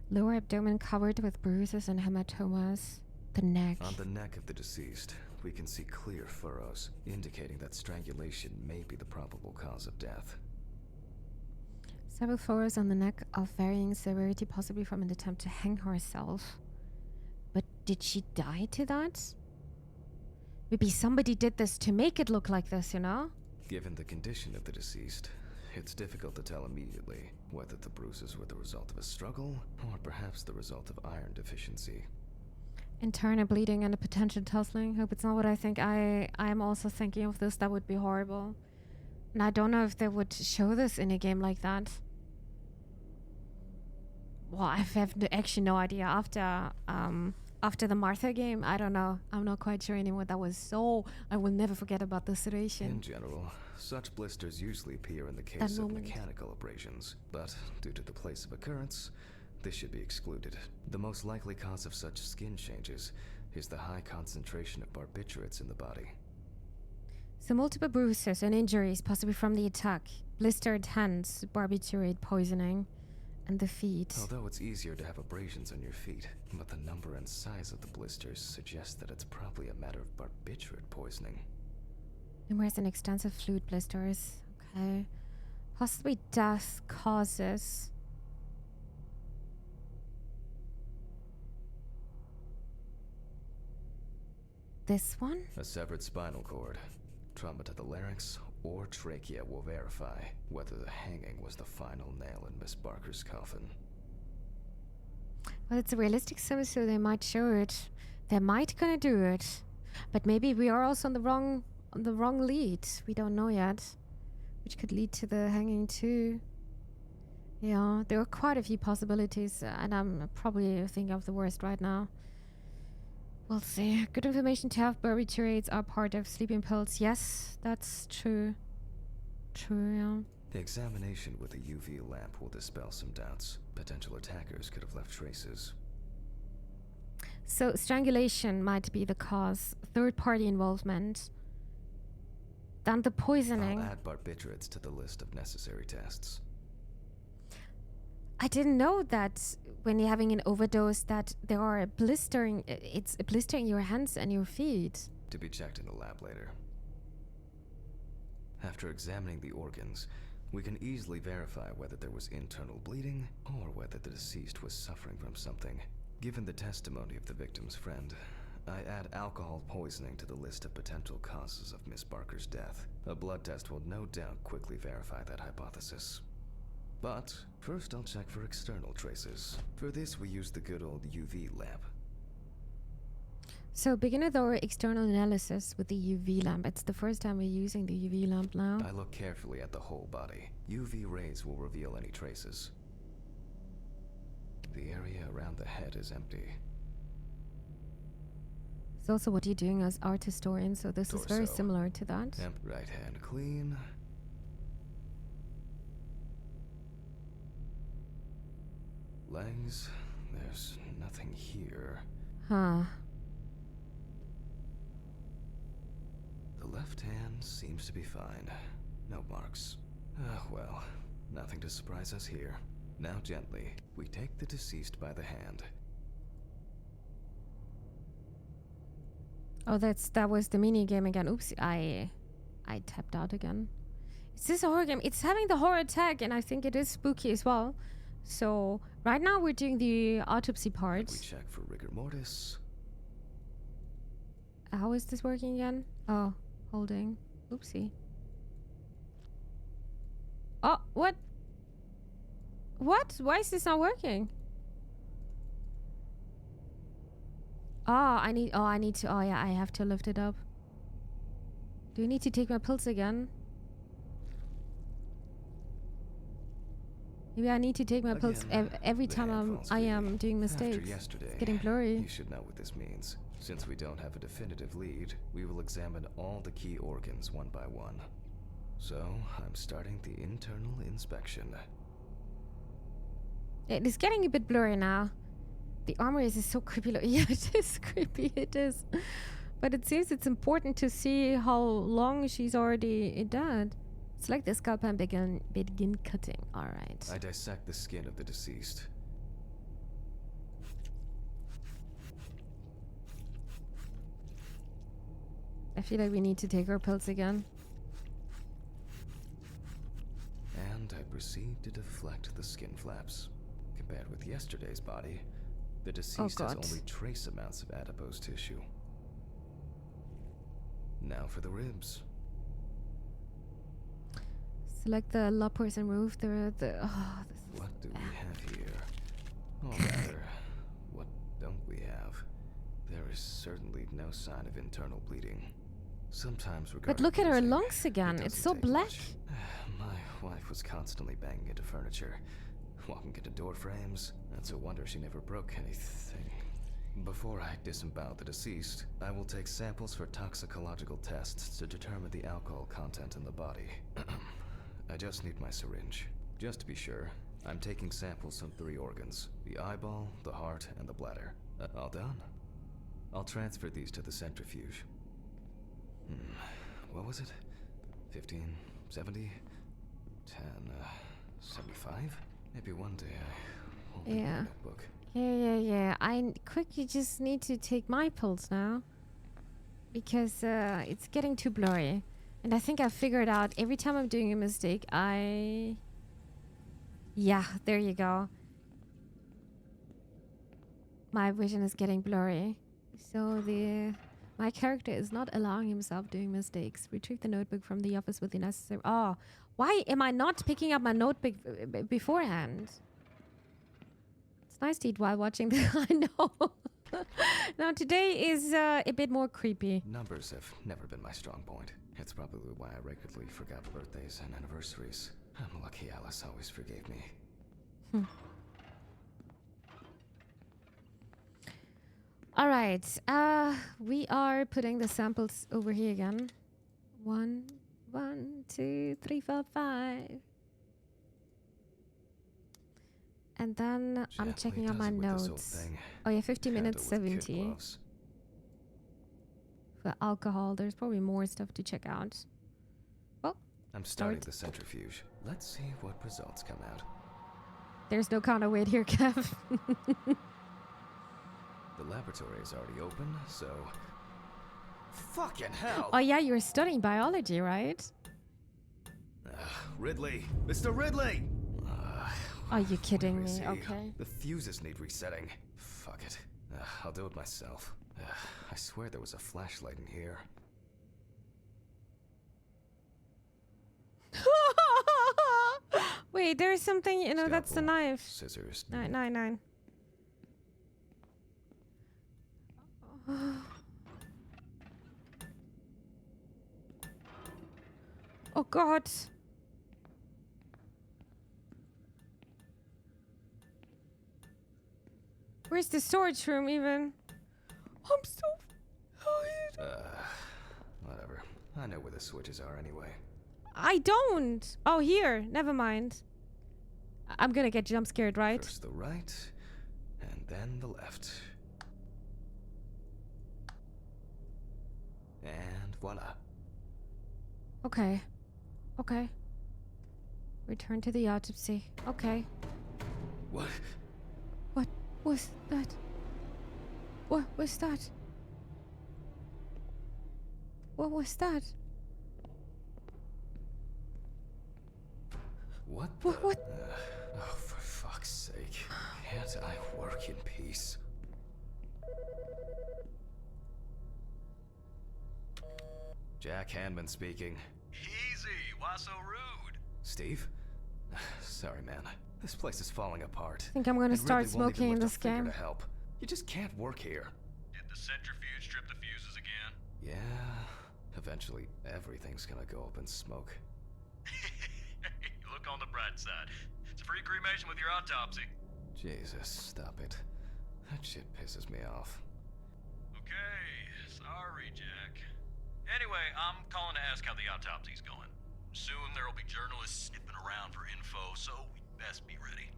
Lower abdomen covered with bruises and hematomas. The neck. On the neck of the deceased, we can see clear furrows, indicating that strangulation may be the probable cause of death. Several furrows on the neck of varying severity, possibly from an attempt to hang herself. But did she die to that? Maybe somebody did this to make it look like this, you know? Given the condition of the deceased, it's difficult to tell immediately whether the bruises were the result of a struggle or perhaps the result of iron deficiency. Internal bleeding and a potential tussling. Hope it's not what I think. I'm also thinking of this. That would be horrible. And I don't know if they would show this in a game like that. Well, I have actually no idea. After the Martha game, I don't know. I'm not quite sure anymore. That was so... I will never forget about this situation. In general, such blisters usually appear in the case of mechanical abrasions, but due to the place of occurrence, this should be excluded. The most likely cause of such skin changes is the high concentration of barbiturates in the body. So multiple bruises and injuries, possibly from the attack. Blistered hands, barbiturate poisoning, and the feet. Although it's easier to have abrasions on your feet, but the number and size of the blisters suggests that it's probably a matter of barbiturate poisoning. Numerous and extensive fluid blisters. Okay. Possibly death causes. This one? A severed spinal cord, trauma to the larynx, or trachea will verify whether the hanging was the final nail in Miss Barker's coffin. Well, it's a realistic sim, so they might show it. They might gonna do it. But maybe we are also on the wrong lead. We don't know yet. Which could lead to the hanging too. Yeah, there are quite a few possibilities, and I'm probably thinking of the worst right now. We'll see. Good information to have. Barbiturates are part of sleeping pills. Yes, that's true. True, yeah. The examination with a UV lamp will dispel some doubts. Potential attackers could have left traces. So strangulation might be the cause. Third-party involvement. Then the poisoning. I'll add barbiturates to the list of necessary tests. I didn't know that when you're having an overdose that there are blistering. It's blistering your hands and your feet. To be checked in the lab later. After examining the organs, we can easily verify whether there was internal bleeding or whether the deceased was suffering from something. Given the testimony of the victim's friend, I add alcohol poisoning to the list of potential causes of Miss Barker's death. A blood test will no doubt quickly verify that hypothesis. But first I'll check for external traces. For this we use the good old UV lamp. So begin with our external analysis with the UV lamp. It's the first time we're using the UV lamp now. I look carefully at the whole body. UV rays will reveal any traces. The area around the head is empty. It's also what you're doing as art historian, so this is very Torso. similar to that. Right hand clean. Legs, there's nothing here. Huh. The left hand seems to be fine. No marks. Well, nothing to surprise us here. Now gently, we take the deceased by the hand. Oh, that was the mini game again. Oops, I tapped out again. Is this a horror game? It's having the horror tag, and I think it is spooky as well. So right now we're doing the autopsy part. We check for rigor mortis. How is this working again? Oh, holding. Oopsie. Oh, what? What? Why is this not working? I need to, oh yeah, I have to lift it up. Do I need to take my pills again? Maybe I need to take my pills every time I am doing mistakes. It's getting blurry. You should know what this means. Since we don't have a definitive lead, we will examine all the key organs one by one. So, I'm starting the internal inspection. It is getting a bit blurry now. The armor is so creepy. Yeah, it is creepy. It is. But it seems it's important to see how long she's already dead. Select the scalpel and begin cutting. Alright. I dissect the skin of the deceased. I feel like we need to take our pills again. And I proceed to deflect the skin flaps. Compared with yesterday's body, the deceased has only trace amounts of adipose tissue. Now for the ribs. Select the loppers and remove the What do we have here? Or rather, what don't we have? There is certainly no sign of internal bleeding. Sometimes regarding But look at her bruising, lungs again. it It's doesn't so take black. much. My wife was constantly banging into furniture, walking into door frames. That's a wonder she never broke anything. Before I disembowel the deceased, I will take samples for toxicological tests to determine the alcohol content in the body. I just need my syringe. Just to be sure, I'm taking samples from 3 organs: the eyeball, the heart, and the bladder. All done. I'll transfer these to the centrifuge. What was it? 15, 70, 10, 75? Maybe one day I won't need my notebook. Yeah. I quickly just need to take my pills now. Because it's getting too blurry. And I think I figured out every time I'm doing a mistake, yeah, there you go. My vision is getting blurry. So my character is not allowing himself doing mistakes. Retrieve the notebook from the office with the necessary... Oh, why am I not picking up my notebook beforehand? It's nice to eat while watching the. I know. Now today is a bit more creepy. Numbers have never been my strong point. It's probably why I regularly forgot birthdays and anniversaries. I'm lucky Alice always forgave me. All right. We are putting the samples over here again. 1, 2, 3, 4, 5. And then I'm Gently checking out does my it with this old notes. thing. Oh yeah, 50 Handle minutes, with kid 70. gloves. For alcohol, there's probably more stuff to check out. Well, I'm starting Start. the centrifuge. Let's see what results come out. there's no counterweight here, Kev. The laboratory is already open, so... Fucking hell! Oh yeah, you're studying biology, right? Ridley! Mr. Ridley! Are you kidding Where is me? he? Okay. The fuses need resetting. Fuck it. I'll do it myself. I swear there was a flashlight in here. Wait, there's something, you know, that's the Scalpel, knife. Scissors. 999. Oh god. Where's the storage room even? I'm so Whatever. I know where the switches are anyway. I don't. Oh, here. Never mind. I'm gonna get jump scared, right? First the right, and then the left. And voila. Okay. Okay. Return to the autopsy. Okay. What? What was that? What was that? What was that? What? What? Oh, for fuck's sake. Can't I work in peace? Jack Hanman speaking. Easy, why so rude? Steve? Sorry, man. This place is falling apart. I think I'm gonna And start Ridley won't even smoking in lift a this finger game. to help. You just can't work here. Did the centrifuge trip the fuses again? Yeah. Eventually, everything's gonna go up in smoke. Look on the bright side. It's a free cremation with your autopsy. Jesus, stop it. That shit pisses me off. Okay, sorry, Jack. Anyway, I'm calling to ask how the autopsy's going. Soon there'll be journalists sniffing around for info, so we'd best be ready.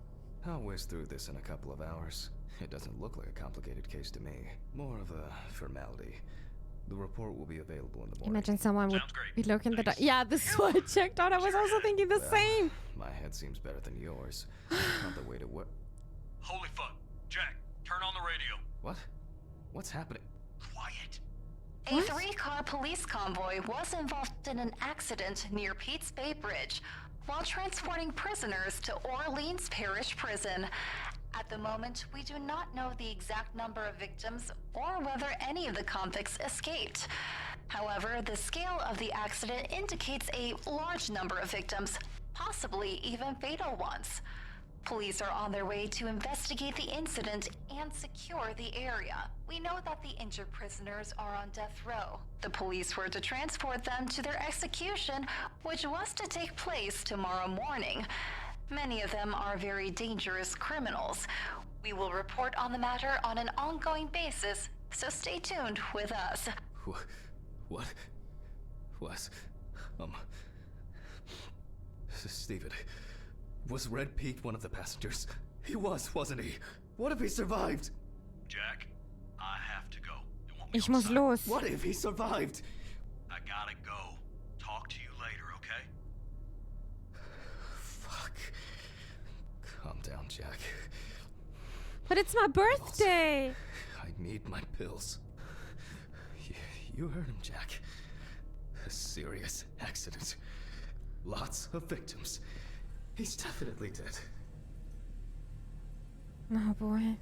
I'll whiz through this in a couple of hours. It doesn't look like a complicated case to me. More of a formality. The report will be available in the morning. Imagine someone would Sounds great. be looking the. Thanks. Yeah, this is what I checked out. I was also thinking the Well, same. My head seems better than yours. Not the way to work. Holy fuck. Jack, turn on the radio. What? What's happening? Quiet. A 3-car police convoy was involved in an accident near Pete's Bay Bridge while transporting prisoners to Orleans Parish Prison. At the moment, we do not know the exact number of victims or whether any of the convicts escaped. However, the scale of the accident indicates a large number of victims, possibly even fatal ones. Police are on their way to investigate the incident and secure the area. We know that the injured prisoners are on death row. The police were to transport them to their execution, which was to take place tomorrow morning. Many of them are very dangerous criminals. We will report on the matter on an ongoing basis, so stay tuned with us. What? Was? Steven, was Red Pete one of the passengers? He was, wasn't he? What if he survived? Jack, I have to go. You want me Ich on muss site? los. What if he survived? I gotta go. Talk to you later, okay? Fuck. Calm down, Jack. But it's my birthday. I need my pills. You heard him, Jack. A serious accident. Lots of victims. He's definitely dead. Oh boy.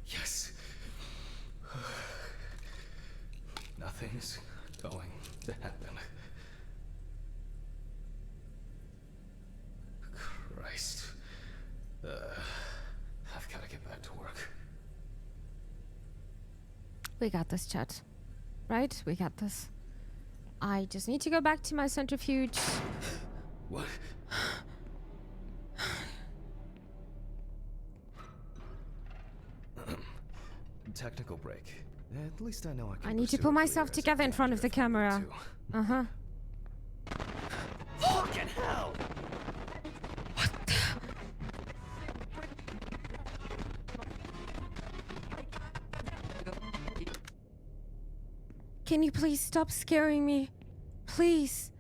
Yes. Nothing's going to happen. Christ. We got this, chat. Right? We got this. I just need to go back to my centrifuge. What? Technical break. At least I know I can. I need to pursue pull a myself career as a together in front of doctor the if I need camera. to. Uh-huh. Fucking hell! Can you please stop scaring me? Please.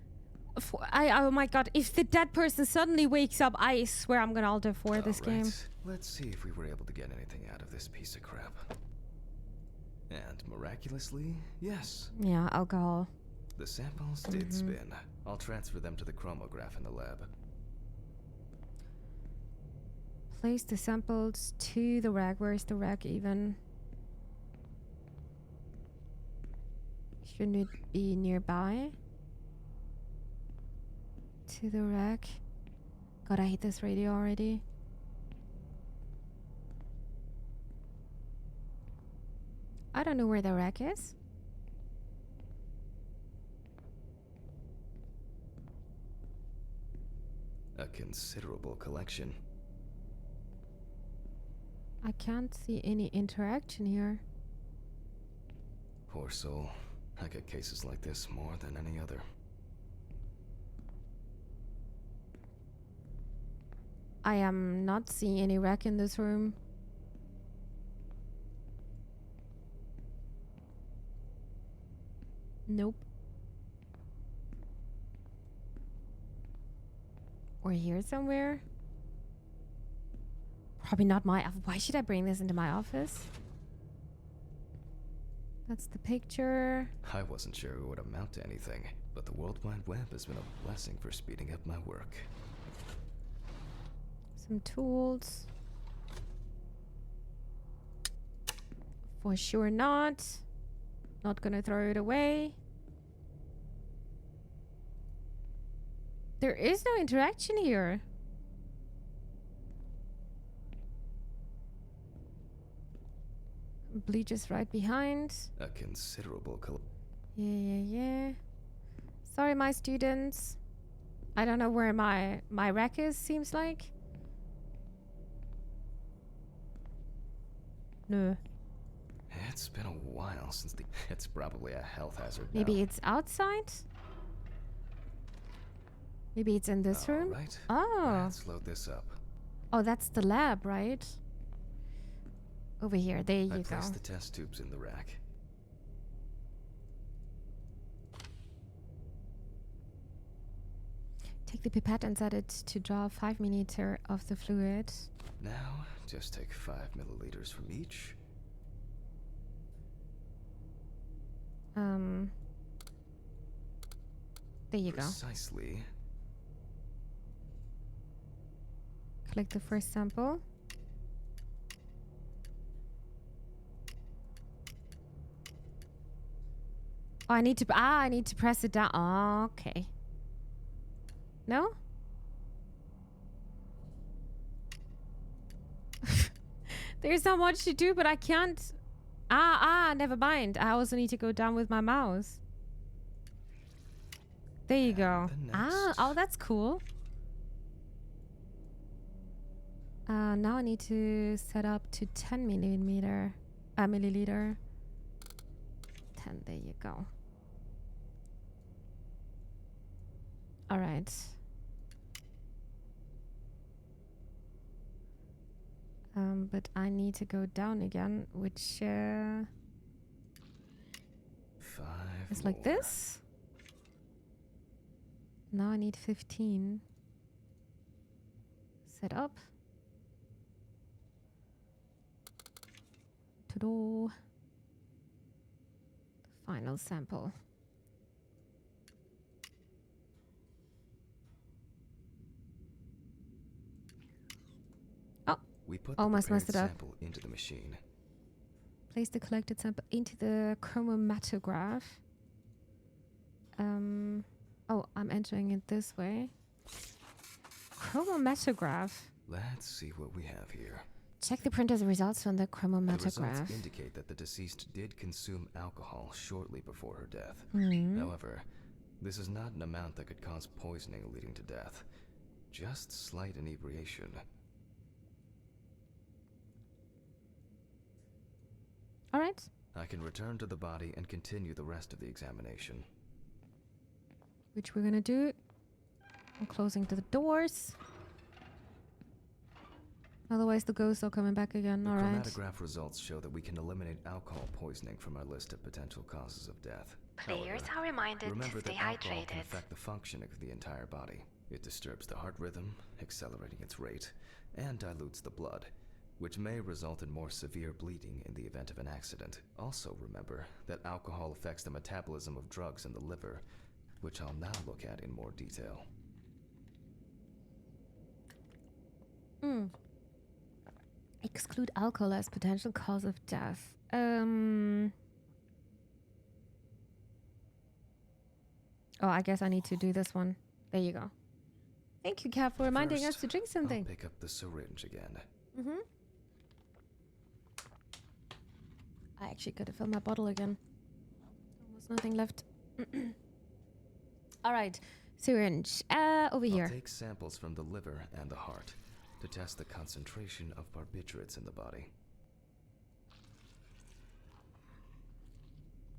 Oh my god, if the dead person suddenly wakes up, I swear I'm gonna alter for this game. Let's see if we were able to get anything out of this piece of crap. And miraculously, yes. Yeah, alcohol. The samples did spin. I'll transfer them to the chromograph in the lab. Place the samples to the rack. Where's the rack even? Shouldn't it be nearby? To the rack. God, I hate this radio already. I don't know where the rack is. A considerable collection. I can't see any interaction here. Poor soul. I get cases like this more than any other. I am not seeing any rack in this room. Nope. Or here somewhere. Probably not my... Why should I bring this into my office? That's the picture. I wasn't sure it would amount to anything, but the World Wide Web has been a blessing for speeding up my work. Some tools. For sure not. Not gonna throw it away. There is no interaction here. Bleach is right behind. A considerable Yeah. Sorry, my students. I don't know where my rack is, seems like. No. It's been a while since the... It's probably a health hazard now. Maybe it's outside? Maybe it's in this room? Right. Oh. Let's load this up. Oh, that's the lab, right? Over here. There you I go. placed the test tubes in the rack. Take the pipette and set it to draw 5 milliliter of the fluid. Now, just take 5 milliliters from each. There you go. Precisely. Collect the first sample. Oh, I need to press it down. Oh, okay. No? There's not much to do, but I can't. Never mind. I also need to go down with my mouse. There you go. Oh, that's cool. Now I need to set up to 10 milliliter. 10, there you go. All right. But I need to go down again, which is like this. Now I need 15. Set up. Ta-da. Final sample. Oh, we put almost the messed it up. sample into the machine. Place the collected sample into the chromatograph. Oh, I'm entering it this way. Chromatograph. Let's see what we have here. Check the printer's results from the The results chromatograph. indicate that the deceased did consume alcohol shortly before her death. Hmm. However, this is not an amount that could cause poisoning leading to death. Just slight inebriation. All right. I can return to the body and continue the rest of the examination. Which we're gonna do. I'm closing the doors. Otherwise the ghosts are coming back again. The All right. chromatograph results show that we can eliminate alcohol poisoning from our list of potential causes of death. Players However, are reminded remember to stay that alcohol can hydrated. affect the functioning of the entire body. It disturbs the heart rhythm, accelerating its rate, and dilutes the blood, which may result in more severe bleeding in the event of an accident. Also remember that alcohol affects the metabolism of drugs in the liver, which I'll now look at in more detail. Exclude alcohol as potential cause of death. Oh, I guess I need to do this one. There you go. Thank you, Kat, for reminding us First, to drink something. I'll pick up the syringe again. Mm-hmm. I actually gotta fill my bottle again. Almost nothing left. All right, syringe. Over here. I'll take samples from the liver and the heart to test the concentration of barbiturates in the body.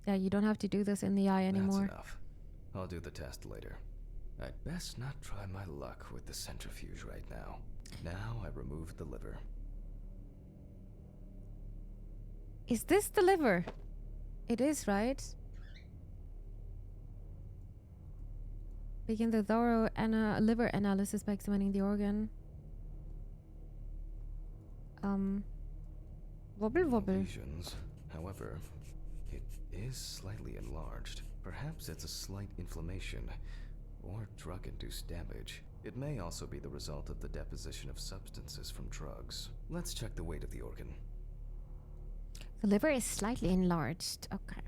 Yeah, you don't have to do this in the eye anymore. That's enough. I'll do the test later. I'd best not try my luck with the centrifuge right now. Now I remove the liver. Is this the liver? It is, right? Begin the thorough liver analysis by examining the organ. Wobble No wobble. lesions. However, it is slightly enlarged. Perhaps it's a slight inflammation or drug-induced damage. It may also be the result of the deposition of substances from drugs. Let's check the weight of the organ. The liver is slightly enlarged. Okay.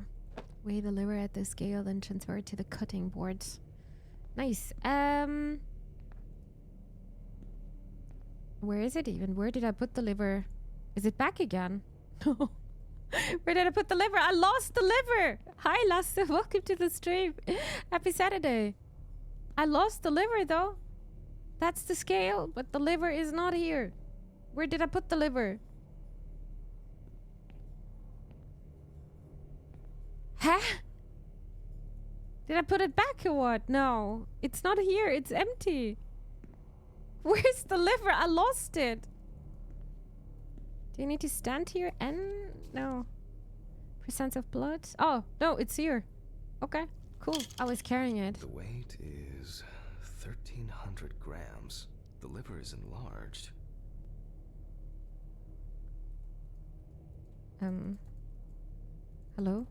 Weigh the liver at the scale, then transfer it to the cutting board. Nice. Where is it even? Where did I put the liver? Is it back again? No. Where did I put the liver? I lost the liver. Hi, Lasse. Welcome to the stream. Happy Saturday. I lost the liver, though. That's the scale, but the liver is not here. Where did I put the liver? Huh? Did I put it back or what? No. It's not here. It's empty. Where's the liver? I lost it. Do you need to stand here and... No. Percent of blood? Oh, no, it's here. Okay, cool. I was carrying it. The weight is 1,300 grams. The liver is enlarged. Hello?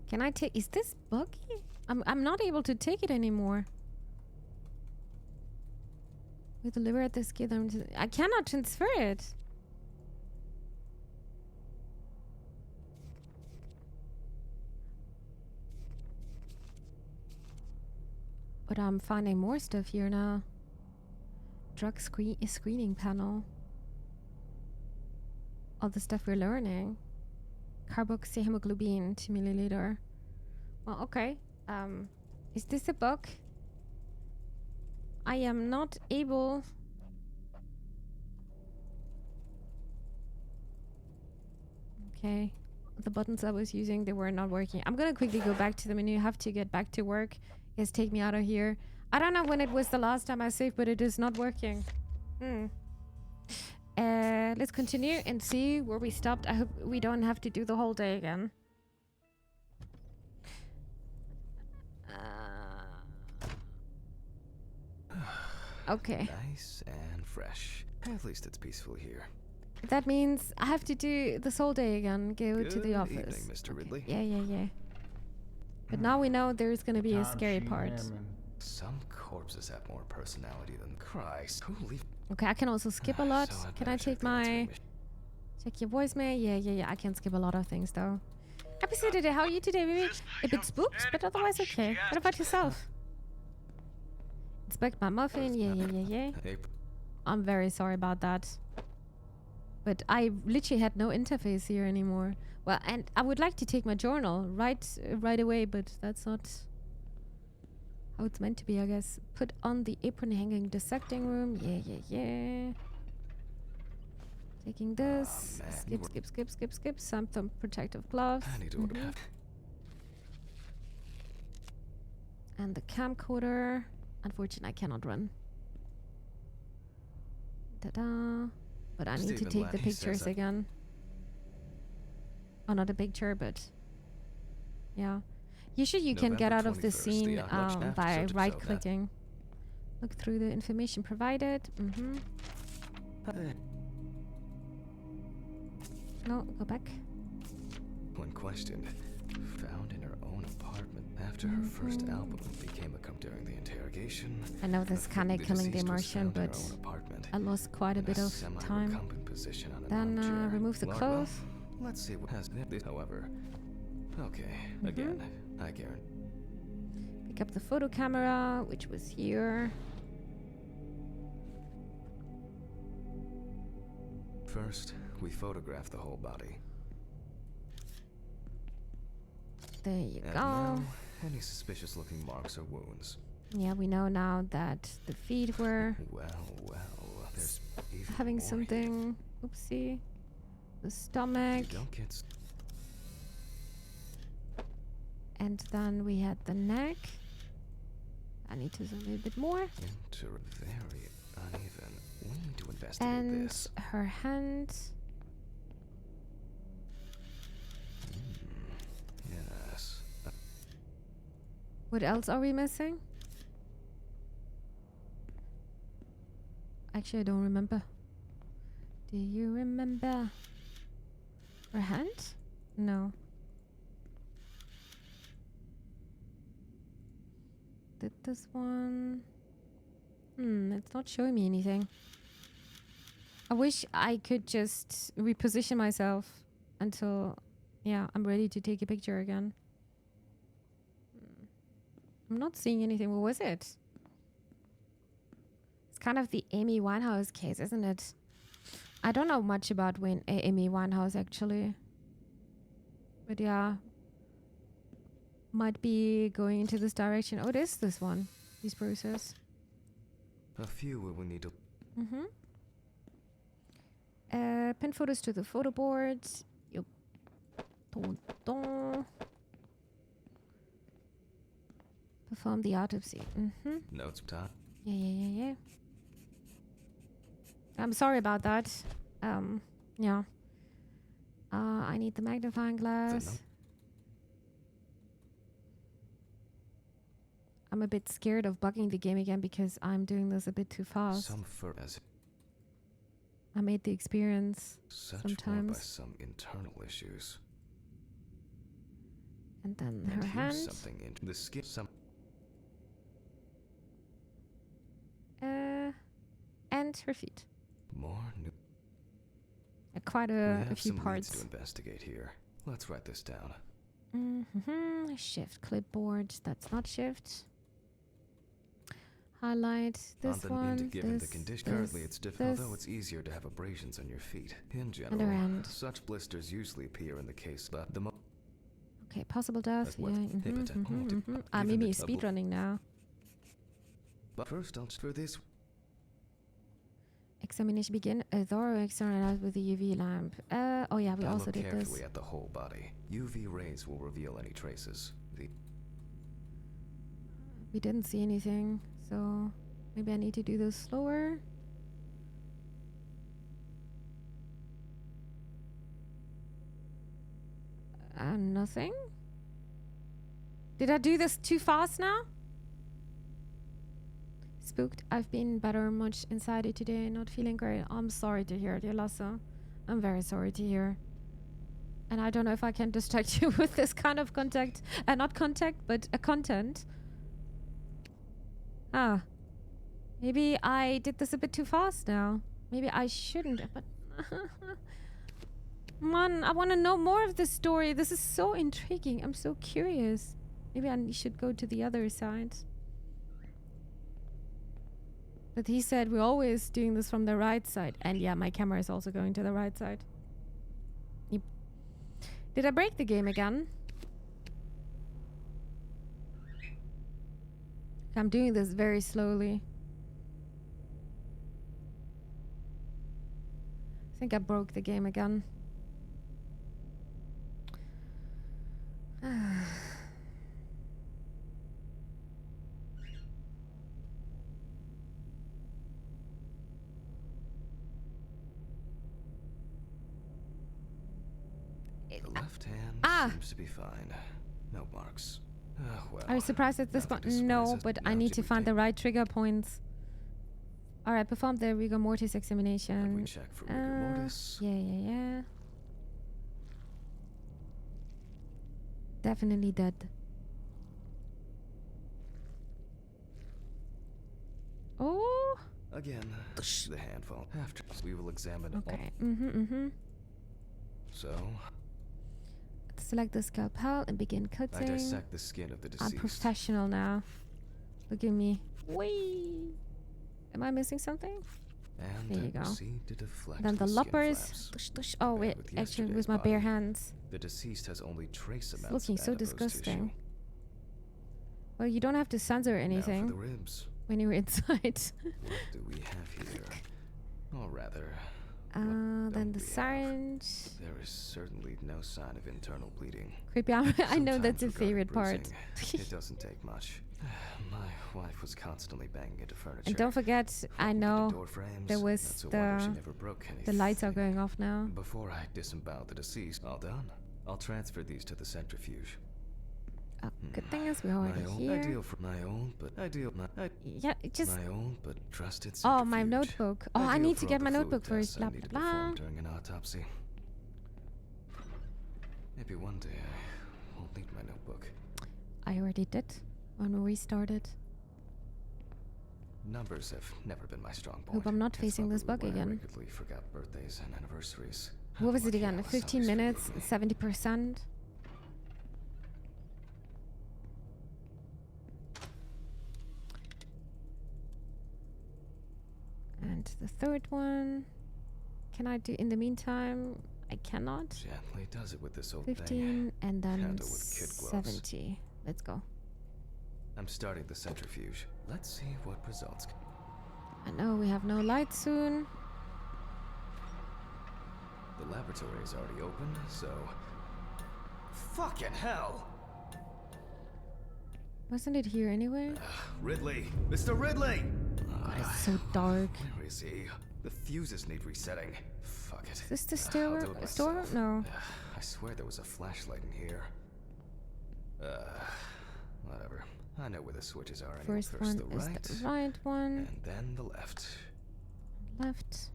Can I take... Is this buggy? I'm not able to take it anymore. With the liver at the scale, I cannot transfer it. But I'm finding more stuff here now. Drug screening panel. All the stuff we're learning. Carboxyhemoglobin 2 milliliter. Well, okay. Is this a book? I am not able... Okay. The buttons I was using, they were not working. I'm gonna quickly go back to the menu. I have to get back to work. Yes, take me out of here. I don't know when it was the last time I saved, but it is not working. Let's continue and see where we stopped. I hope we don't have to do the whole day again. Okay. Nice and fresh. At least it's peaceful here. That means I have to do this whole day again. Go to the office. Good evening, Mr. Ridley. Yeah. But now we know there's gonna be a scary Time part. sheet Hammond. Some corpses have more personality than Christ. Who leave? Okay, I can also skip a lot. So Can better I check take the answering my... machine. Check your voicemail? Yeah. I can skip a lot of things, though. Happy Saturday. How are you today, baby? A bit spooked, but otherwise okay. What about yourself? Inspect my muffin. Yeah. Hey, I'm very sorry about that. But I literally had no interface here anymore. Well, and I would like to take my journal right away, but that's not how it's meant to be, I guess. Put on the apron hanging dissecting room. Yeah. Taking this. man, Skip. Some protective gloves. I need to order. And the camcorder. Unfortunately, I cannot run. Ta-da. But I need to Stephen take the Ladd, he pictures says I- again. Oh, not a picture, but yeah. Usually you can get November out of the 21st, scene the Outlook snap by showed it, so right-clicking. Look through the information provided. No, go back. When questioned, found in her own apartment after her first album became a during the interrogation. I know this is kind of killing the deceased was immersion, found in but her own apartment I lost quite a in bit of time. semi-recumbent position on an Then armchair. remove the Well, clothes. let's see what has this. However, okay, again, I guarantee. Pick up the photo camera, which was here. First, we photographed the whole body. There you And go. now, any suspicious-looking marks or wounds. Yeah, we know now that the feet were Well, there's even having more something. Oopsie. The here. stomach. You don't get And then we had the neck. I need to zoom a little bit more. very uneven. We need to investigate And this. her hand. Yes. What else are we missing? Actually, I don't remember. Do you remember? Her hand? No. Did this one? It's not showing me anything. I wish I could just reposition myself until, yeah, I'm ready to take a picture again. I'm not seeing anything. What was it? It's kind of the Amy Winehouse case, isn't it? I don't know much about Amy Winehouse, actually. But yeah. Might be going into this direction. Oh, it is this one. These bruises. A few we will need to. Pin photos to the photo board. Yup. Perform the autopsy. Notes time. Yeah. I'm sorry about that. Yeah. I need the magnifying glass. I'm a bit scared of bugging the game again because I'm doing this a bit too fast. Some fur as I made the experience such more by sometimes. some internal issues. And then And her here's hand. something in the skin. And her feet. More new. Quite We a have few some parts. leads to investigate here. Let's write this down. Shift clipboard. That's not shift. Highlight this one. Given This, the condition, this, currently it's difficult, this. although it's easier to have abrasions on your feet. In And general, around. such blisters usually appear in the case, but the Okay, possible death. That's Yeah. what- Even Maybe the speed running now. But first, I'll for this. Examination begin. A thorough examination with the UV lamp. Oh yeah, we I'll also look did carefully this. at the whole body. UV rays will reveal any traces. We didn't see anything, so maybe I need to do this slower. Nothing. Did I do this too fast now? Spooked. I've been better, much anxiety today, not feeling great. I'm sorry to hear, dear Lasse. I'm very sorry to hear. And I don't know if I can distract you with this kind of content. Not contact, but a content. Ah. Maybe I did this a bit too fast now. Maybe I shouldn't, but... Man, I want to know more of this story. This is so intriguing. I'm so curious. Maybe I should go to the other side. But he said we're always doing this from the right side. And yeah, my camera is also going to the right side. Yep. Did I break the game again? I'm doing this very slowly. I think I broke the game again. The left hand seems to be fine. No marks. Well, I was surprised at this point. No, but I need to find the right trigger points. Alright, perform the rigor mortis examination. We check for rigor mortis. Yeah. Definitely dead. Oh! Again, the hand fall. After we will examine. Okay. So, select the scalpel and begin cutting. I dissect the skin of the deceased. I'm professional now. Look at me. Whee! Am I missing something? And there you go. To deflect Then the skin loppers. flaps. Oh wait, actually with my bare hands. The deceased has only trace It's amounts looking of so adipose disgusting. tissue. Well, you don't have to censor Now anything for the ribs. when you're inside. What do we have here? Or rather, Then don't the we have? syringe. There is certainly no sign of internal bleeding. Creepy. I know that's Sometimes your regarding favorite part. bruising, it doesn't take much. My wife was constantly banging into furniture. And don't forget, I Into know door frames. there was That's a wonder she the never broke the lights are anything. going off now. Before I disembowel the deceased, all done. I'll transfer these to the centrifuge. Good thing is we're already My own here. ideal for my own, but ideal. Yeah, it just. My own, but trusted Oh, my centrifuge. notebook. Oh, I Ideal need for to all get the my fluid notebook tests first. I Blah needed to blah perform blah. during an autopsy. Maybe one day I won't need my notebook. I already did when we restarted. Numbers have never been my strong point. Hope I'm not It's facing this probably bug why I again. regularly forgot birthdays and anniversaries. What was it Lucky again? Alice 15 always minutes, forgave me. 70%. And the third one. Can I do in the meantime? I cannot. Gently does it with this old 15 thing. and then Handle with kid gloves. 70. Let's go. I'm starting the centrifuge. Let's see what results. I know we have no light soon. The laboratory is already open, so... Fucking hell! Wasn't it here anyway? Ridley! Mr. Ridley! God, it's so dark. Where is he? The fuses need resetting. Fuck it. Is this the I'll do it storeroom? myself. No. I swear there was a flashlight in here. Whatever. I know where the switches are anyway. First one the is right, the right one. and then the left. Left.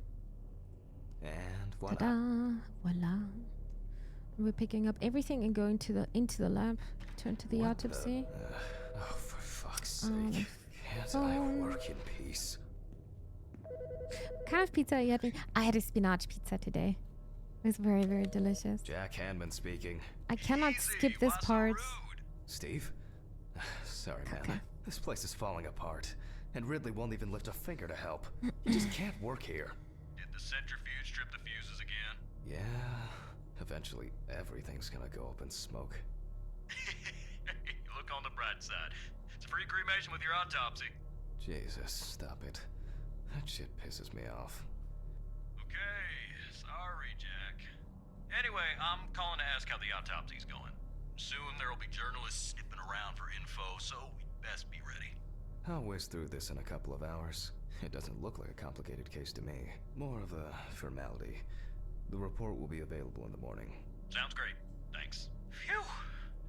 And voila. Ta-da! Voila. We're picking up everything and going to into the lab. Turn to the What autopsy. Oh, for fuck's Oh, sake. Can't I work in peace? What kind of pizza are you having? I had a spinach pizza today. It was very, very delicious. Jack Hanman speaking. I cannot skip this part. Steve? Sorry, Okay. man. This place is falling apart. And Ridley won't even lift a finger to help. You just can't work here. Did the centrifuge strip the fuses again? Yeah. Eventually, everything's gonna go up in smoke. Look on the bright side. It's a free cremation with your autopsy. Jesus, stop it. That shit pisses me off. Okay, sorry, Jack. Anyway, I'm calling to ask how the autopsy's going. Soon there'll be journalists sniffing around for info, so we'd best be ready. I'll whiz through this in a couple of hours. It doesn't look like a complicated case to me. More of a formality. The report will be available in the morning. Sounds great. Thanks. Phew.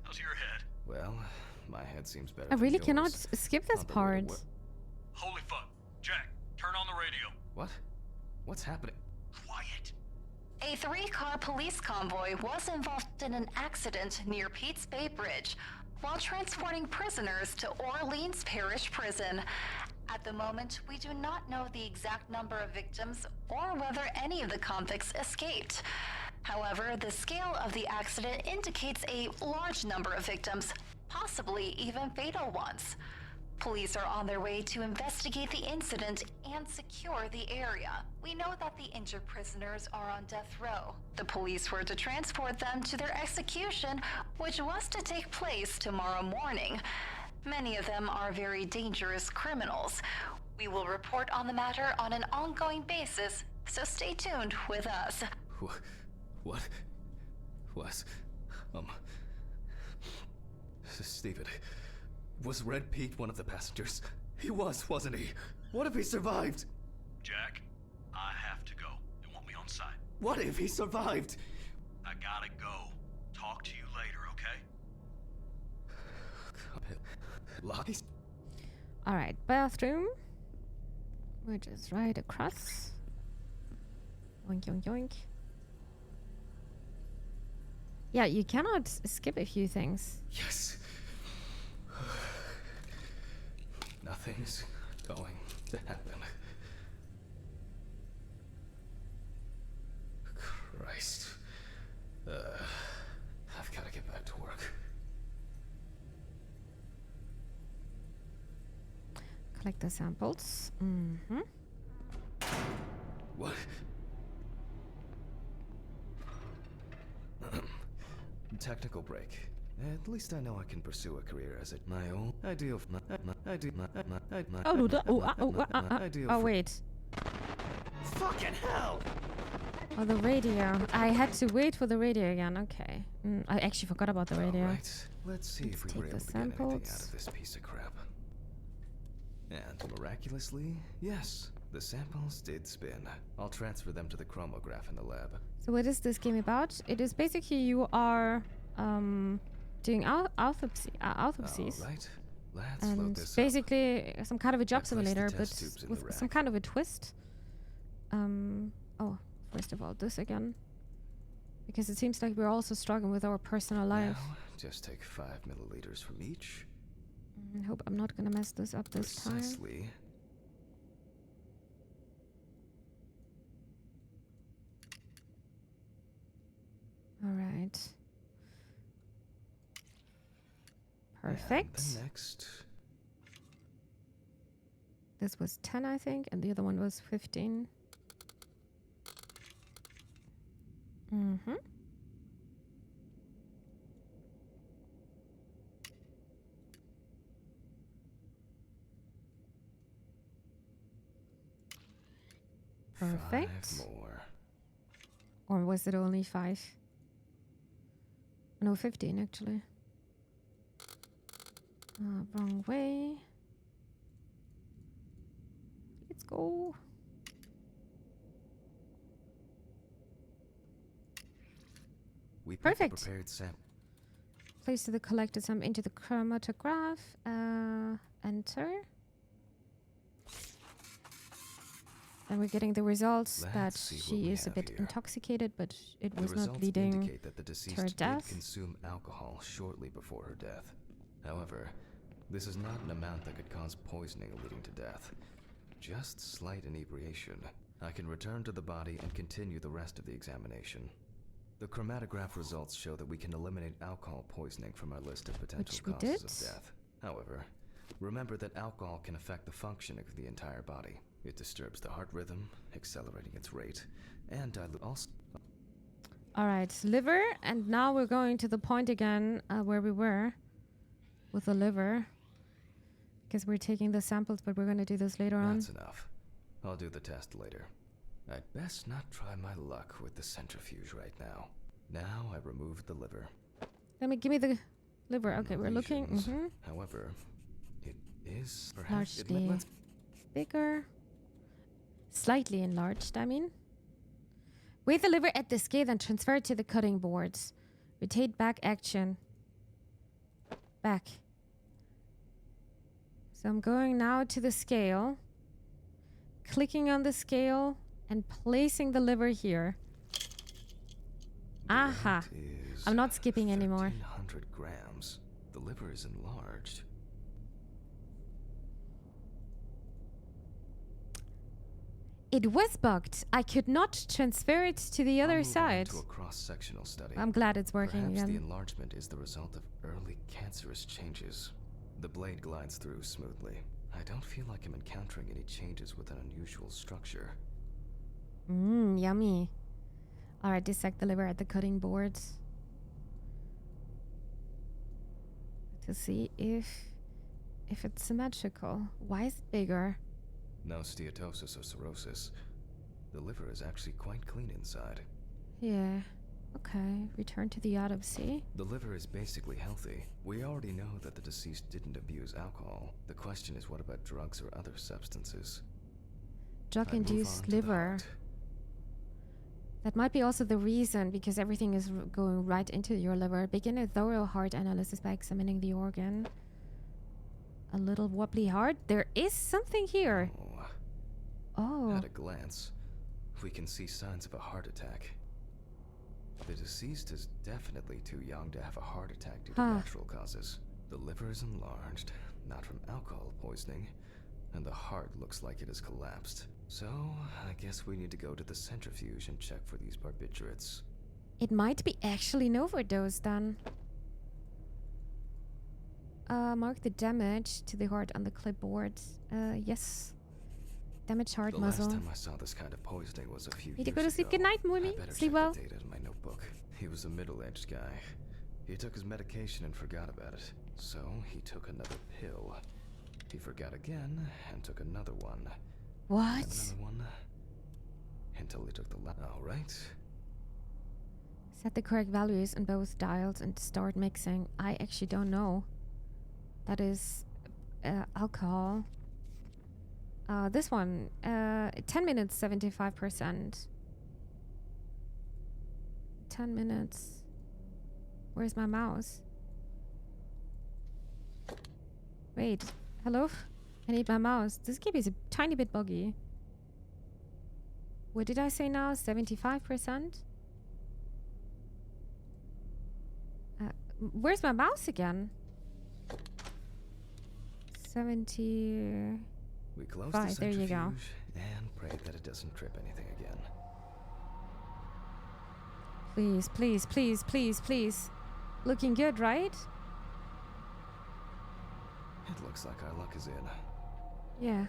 How's your head? Well, my head seems better I than really yours. cannot skip this On the way to part. work- Holy fuck. Jack, turn on the radio. What? What's happening? Quiet. A 3-car police convoy was involved in an accident near Pete's Bay Bridge while transporting prisoners to Orleans Parish Prison. At the moment, we do not know the exact number of victims or whether any of the convicts escaped. However, the scale of the accident indicates a large number of victims, possibly even fatal ones. Police are on their way to investigate the incident and secure the area. We know that the injured prisoners are on death row. The police were to transport them to their execution, which was to take place tomorrow morning. Many of them are very dangerous criminals. We will report on the matter on an ongoing basis, so stay tuned with us. What was, Steven, was Red Pete one of the passengers? He was, wasn't he? What if he survived? Jack, I have to go. You want me on site? What if he survived? I gotta go. Talk to you later, okay? Lies? Alright, bathroom. Which is right across. Yoink, yoink, yoink. Yeah, you cannot skip a few things. Yes. Nothing's going to happen. Christ. I've got to get back to work. Collect the samples. Mm-hmm. What? Technical break. At least I know I can pursue a career as my own idea of Oh, wait. Fucking hell! Oh, the radio. I had to wait for the radio again. Okay. I actually forgot about the radio. Alright, let's see if we were take able the to get anything out samples. of this piece of crap. And miraculously, yes, the samples did spin. I'll transfer them to the chromograph in the lab. So what is this game about? It is basically you are doing autopsies. Alright, let's load And this up. basically some kind of a job I placed the simulator, but test tubes in the with some rack. kind of a twist. Oh, first of all, this again. Because it seems like we're also struggling with our personal life. Now, just take 5 milliliters from each. I hope I'm not gonna mess this up this time. Precisely. Alright. And Perfect. the next. This was 10, I think, and the other one was 15. Mm-hmm. Perfect. 5 more. Or was it only 5? No, 15 actually. Wrong way. Let's go. We picked Perfect. the prepared sample. Place the collected sum into the chromatograph. Enter. And we're getting the results Let's that see what she we is a have bit here. intoxicated, but it The was not results leading indicate that the deceased did death. consume alcohol shortly before her death. However, this is not an amount that could cause poisoning leading to death. Just slight inebriation. I can return to the body and continue the rest of the examination. The chromatograph results show that we can eliminate alcohol poisoning from our list of potential Which we causes did. of death. However, remember that alcohol can affect the functioning of the entire body. It disturbs the heart rhythm, accelerating its rate, and dilute also. Alright, liver, and now we're going to the point again where we were with the liver. Because we're taking the samples, but we're going to do this later on. That's enough. I'll do the test later. I'd best not try my luck with the centrifuge right now. Now I removed the liver. Give me the liver. Okay, we're looking. Lesions. Mm-hmm. However, it is perhaps Largely bigger. Slightly enlarged, I mean. Weigh the liver at the scale and transfer it to the cutting boards. Rotate back action. Back. So I'm going now to the scale. Clicking on the scale and placing the liver here. Aha. I'm not skipping anymore. 1,300 grams. The liver is enlarged. It was bugged. I could not transfer it to the I'll other move on side. to a cross-sectional study. I'm glad it's working Perhaps again. the enlargement is the result of early cancerous changes. The blade glides through smoothly. I don't feel like I'm encountering any changes with an unusual structure. Yummy. Alright, dissect the liver at the cutting board. To see if it's symmetrical. Why is it bigger? No steatosis or cirrhosis. The liver is actually quite clean inside. Yeah. Okay, return to the autopsy. The liver is basically healthy. We already know that the deceased didn't abuse alcohol. The question is, what about drugs or other substances? Drug-induced liver. That might be also the reason, because everything is going right into your liver. Begin a thorough heart analysis by examining the organ. A little wobbly heart. There is something here. Oh. At a glance, we can see signs of a heart attack. The deceased is definitely too young to have a heart attack due to natural causes. The liver is enlarged, not from alcohol poisoning, and the heart looks like it has collapsed. So, I guess we need to go to the centrifuge and check for these barbiturates. It might be actually an overdose then. Mark the damage to the heart on the clipboard. Yes. Damaged heart muscle. The last time I saw this kind of poisoning was a few years Need to go to sleep. ago. Good night, Mooney. I better Sleep check well. the data in my notebook. He was a middle-aged guy. He took his medication and forgot about it. So, he took another pill. He forgot again and took another one. What? And another one. Until he took the all right. Set the correct values on both dials and start mixing. I actually don't know. That is alcohol. This one, 10 minutes, 75%. 10 minutes. Where's my mouse? Wait, hello? I need my mouse. This game is a tiny bit buggy. What did I say now? 75%? Where's my mouse again? 70... We close Fine, the there you go. centrifuge and pray that it doesn't trip anything again. Please, please, please, please, please. Looking good, right? It looks like our luck is in. Yeah.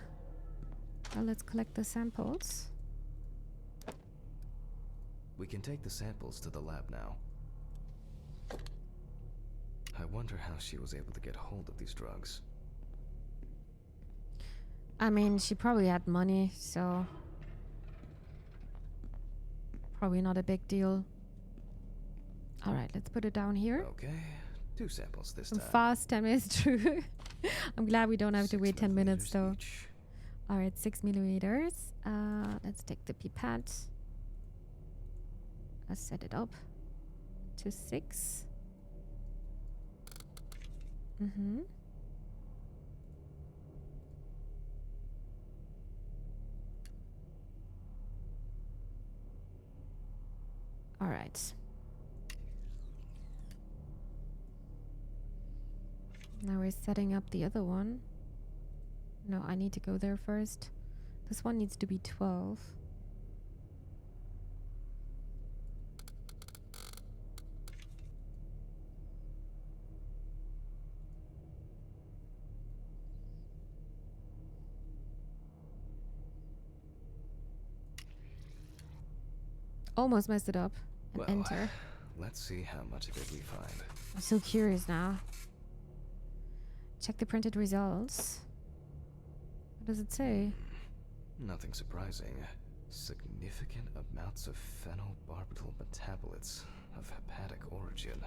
Well, let's collect the samples. We can take the samples to the lab now. I wonder how she was able to get hold of these drugs. I mean, she probably had money, so... Probably not a big deal. Alright, let's put it down here. Okay, 2 samples this Some time. fast 10 minutes through. I'm glad we don't have to 6 wait 10 minutes, though. each. Alright, 6 millimeters. Let's take the pipette. Let's set it up to 6. Mm-hmm. All right. Now we're setting up the other one. No, I need to go there first. This one needs to be 12. Almost messed it up. And Well, enter. let's see how much of it we find. I'm so curious now. Check the printed results. What does it say? Nothing surprising. Significant amounts of phenobarbital metabolites of hepatic origin.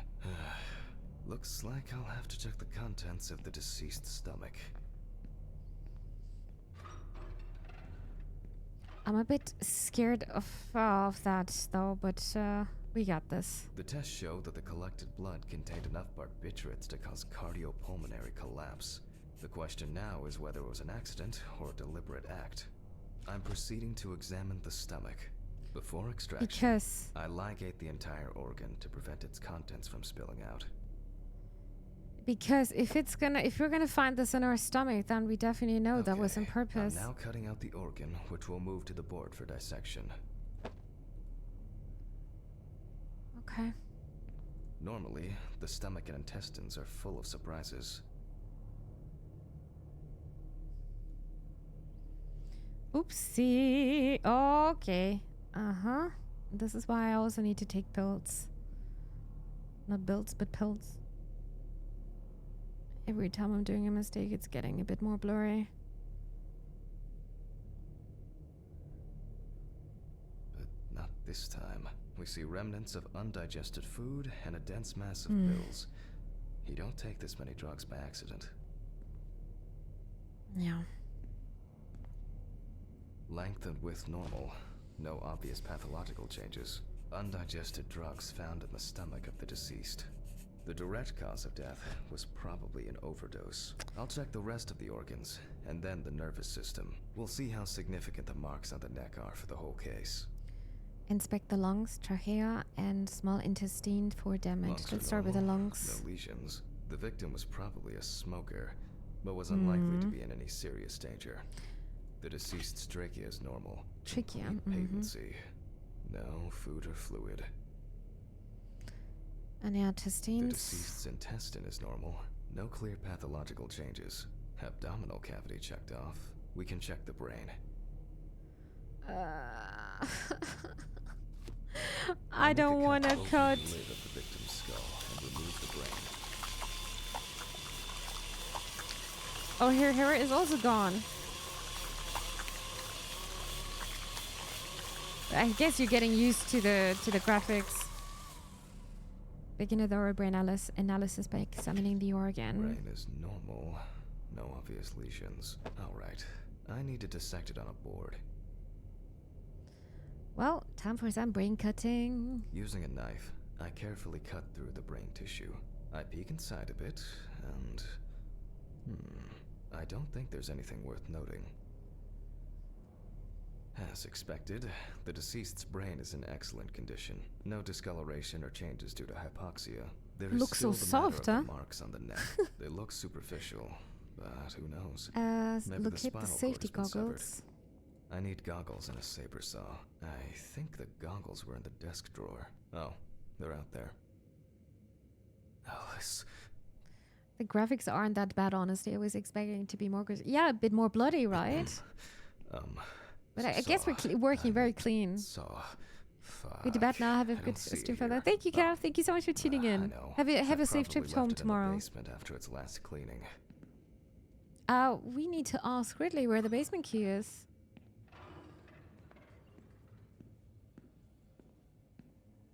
Looks like I'll have to check the contents of the deceased's stomach. I'm a bit scared of that, though, but we got this. The tests showed that the collected blood contained enough barbiturates to cause cardiopulmonary collapse. The question now is whether it was an accident or a deliberate act. I'm proceeding to examine the stomach. Before extraction, Because I ligate the entire organ to prevent its contents from spilling out. if we're gonna find this in our stomach, then we definitely know that was on Okay, purpose. I'm now cutting out the organ, which will move to the board for dissection. Okay. Normally, the stomach and intestines are full of surprises. Oopsie. Okay. Uh-huh. This is why I also need to take pills. Not bills, but pills. Every time I'm doing a mistake, it's getting a bit more blurry. But not this time. We see remnants of undigested food and a dense mass of pills. You don't take this many drugs by accident. Yeah. Length and width normal. No obvious pathological changes. Undigested drugs found in the stomach of the deceased. The direct cause of death was probably an overdose. I'll check the rest of the organs, and then the nervous system. We'll see how significant the marks on the neck are for the whole case. Inspect the lungs, trachea, and small intestine for damage. Lungs Let's are start with the normal, lungs. No lesions. The victim was probably a smoker, but was unlikely to be in any serious danger. The deceased's trachea is normal. Trachea. Complete patency. No food or fluid. And the intestines. The deceased's intestine is normal. No clear pathological changes. Abdominal cavity checked off. We can check the brain. I don't want to cut. The lid of the victim's skull and remove the brain. Oh, her hair is also gone. I guess you're getting used to the graphics. Begin a thorough brain analysis by examining the organ. Brain is normal. No obvious lesions. Alright. I need to dissect it on a board. Well, time for some brain cutting. Using a knife, I carefully cut through the brain tissue. I peek inside a bit, and... I don't think there's anything worth noting. As expected, the deceased's brain is in excellent condition. No discoloration or changes due to hypoxia. There is Looks still so the matter soft, of huh? the marks on the neck. They look superficial, but who knows? Maybe Locate the spinal safety cord has been goggles. severed. I need goggles and a saber saw. I think the goggles were in the desk drawer. Oh, they're out there. Alice. The graphics aren't that bad, honestly. I was expecting it to be more good. Yeah, a bit more bloody, right? But I guess we're working very clean. With the bed now, have a good stream for that. Thank you, Kev. Thank you so much for tuning in. Have a safe trip home tomorrow. After its last cleaning. We need to ask Ridley where the basement key is.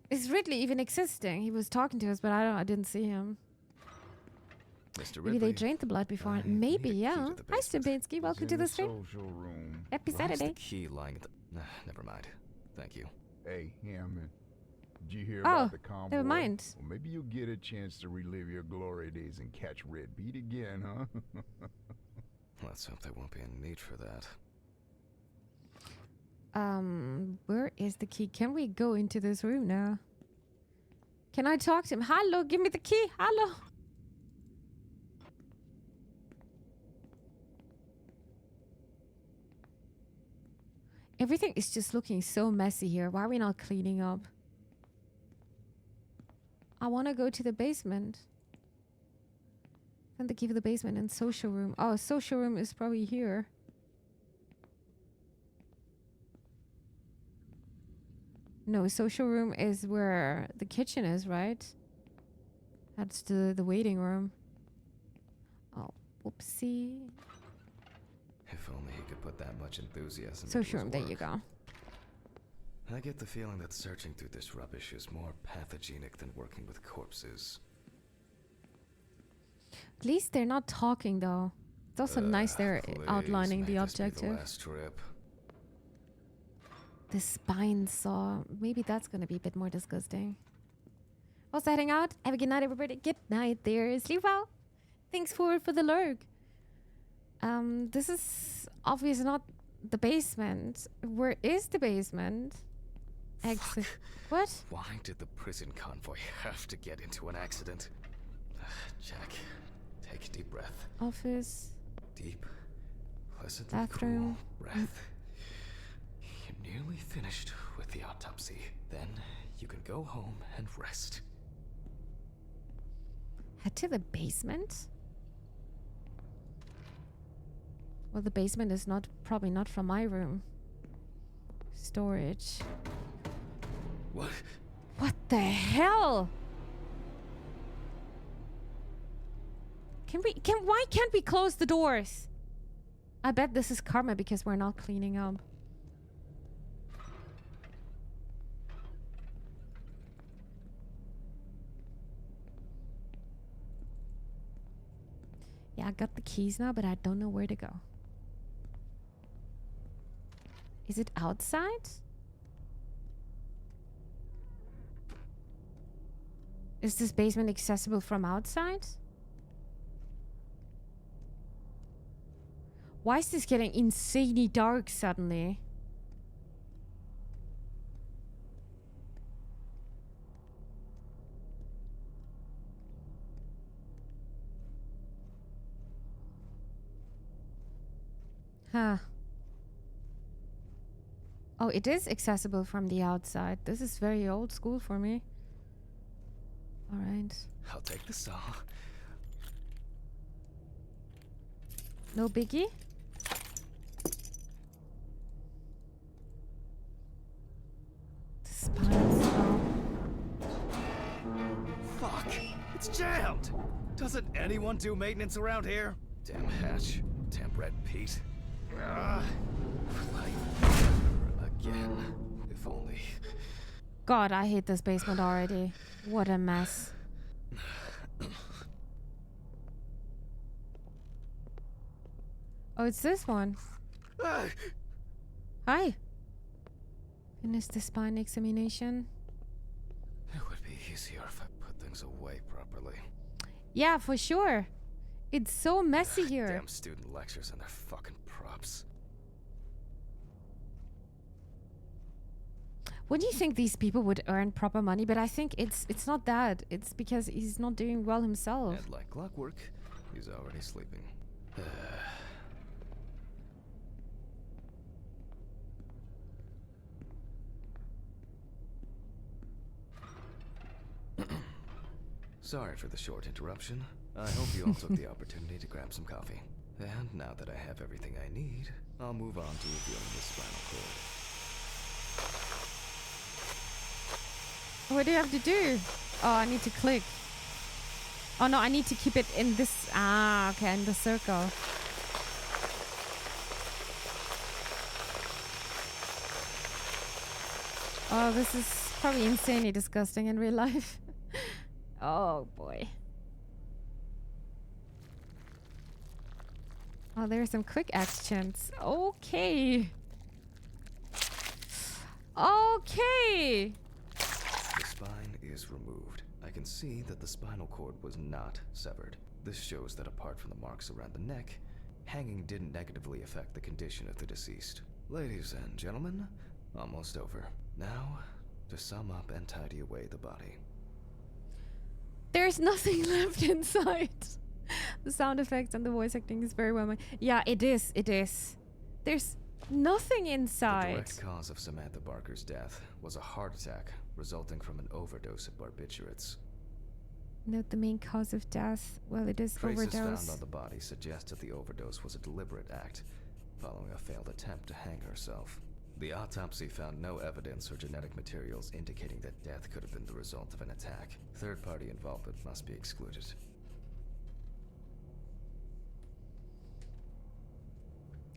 Is Ridley even existing? He was talking to us, but I didn't see him. Mr. Maybe they drained the blood before. Maybe, yeah. Hi, Stimbinsky. Welcome to the stream. Social room. Happy Why is Saturday. the key lying at the... never mind. Thank you. Hey, Hammond. Did you hear Oh, about the convoy? never mind. Well, maybe you'll get a chance to relive your glory days and catch Red Beat again, huh? Let's hope there won't be a need for that. Where is the key? Can we go into this room now? Can I talk to him? Hello, give me the key. Hello. Everything is just looking so messy here. Why are we not cleaning up? I want to go to the basement. Find the key for the basement and social room. Oh, social room is probably here. No, social room is where the kitchen is, right? That's the waiting room. Oh, whoopsie. If only he could put that much enthusiasm Social into his room, there you work. go. I get the feeling that searching through this rubbish is more pathogenic than working with corpses. At least they're not talking, though. It's also nice they're outlining the objective. The last trip. The spine saw. Maybe that's going to be a bit more disgusting. Also heading out. Have a good night, everybody. Good night there. Sleep well. Thanks for the lurk. This is obviously not the basement. Where is the basement? Exit. What? Why did the prison convoy have to get into an accident? Jack, take a deep breath. Office. Deep, pleasantly Bathroom. cool breath. You're nearly finished with the autopsy. Then you can go home and rest. Head to the basement? Well, the basement is probably not from my room. Storage. What? What the hell? Why can't we close the doors? I bet this is karma because we're not cleaning up. Yeah, I got the keys now, but I don't know where to go. Is it outside? Is this basement accessible from outside? Why is this getting insanely dark suddenly? Huh. Oh, it is accessible from the outside. This is very old school for me. Alright. I'll take the saw. No biggie? The spine saw. Fuck! It's jammed! Doesn't anyone do maintenance around here? Damn hatch. Damn red Pete. Again. If only. God, I hate this basement already. What a mess. Oh, it's this one. Hi. Finish the spine examination. It would be easier if I put things away properly. Yeah, for sure. It's so messy here. Damn student lectures and their fucking props. What do you think these people would earn proper money? But I think it's not that. It's because he's not doing well himself. And like clockwork, he's already sleeping. Sorry for the short interruption. I hope you all took the opportunity to grab some coffee. And now that I have everything I need, I'll move on to revealing the spinal cord. What do you have to do? Oh, I need to click. Oh no, I need to keep it in this. Ah, okay, in the circle. Oh, this is probably insanely disgusting in real life. Oh boy. Oh, there's some quick actions. Okay. Okay. The spine is removed. I can see that the spinal cord was not severed. This shows that apart from the marks around the neck, hanging didn't negatively affect the condition of the deceased. Ladies and gentlemen, almost over. Now, to sum up and tidy away the body. There's nothing left inside. The sound effects and the voice acting is very well made. Yeah, it is. It is. There's nothing inside. The direct cause of Samantha Barker's death was a heart attack resulting from an overdose of barbiturates. Note the main cause of death. Well, it is Traces overdose. found on the body suggest that the overdose was a deliberate act, following a failed attempt to hang herself. The autopsy found no evidence or genetic materials indicating that death could have been the result of an attack. Third-party involvement must be excluded.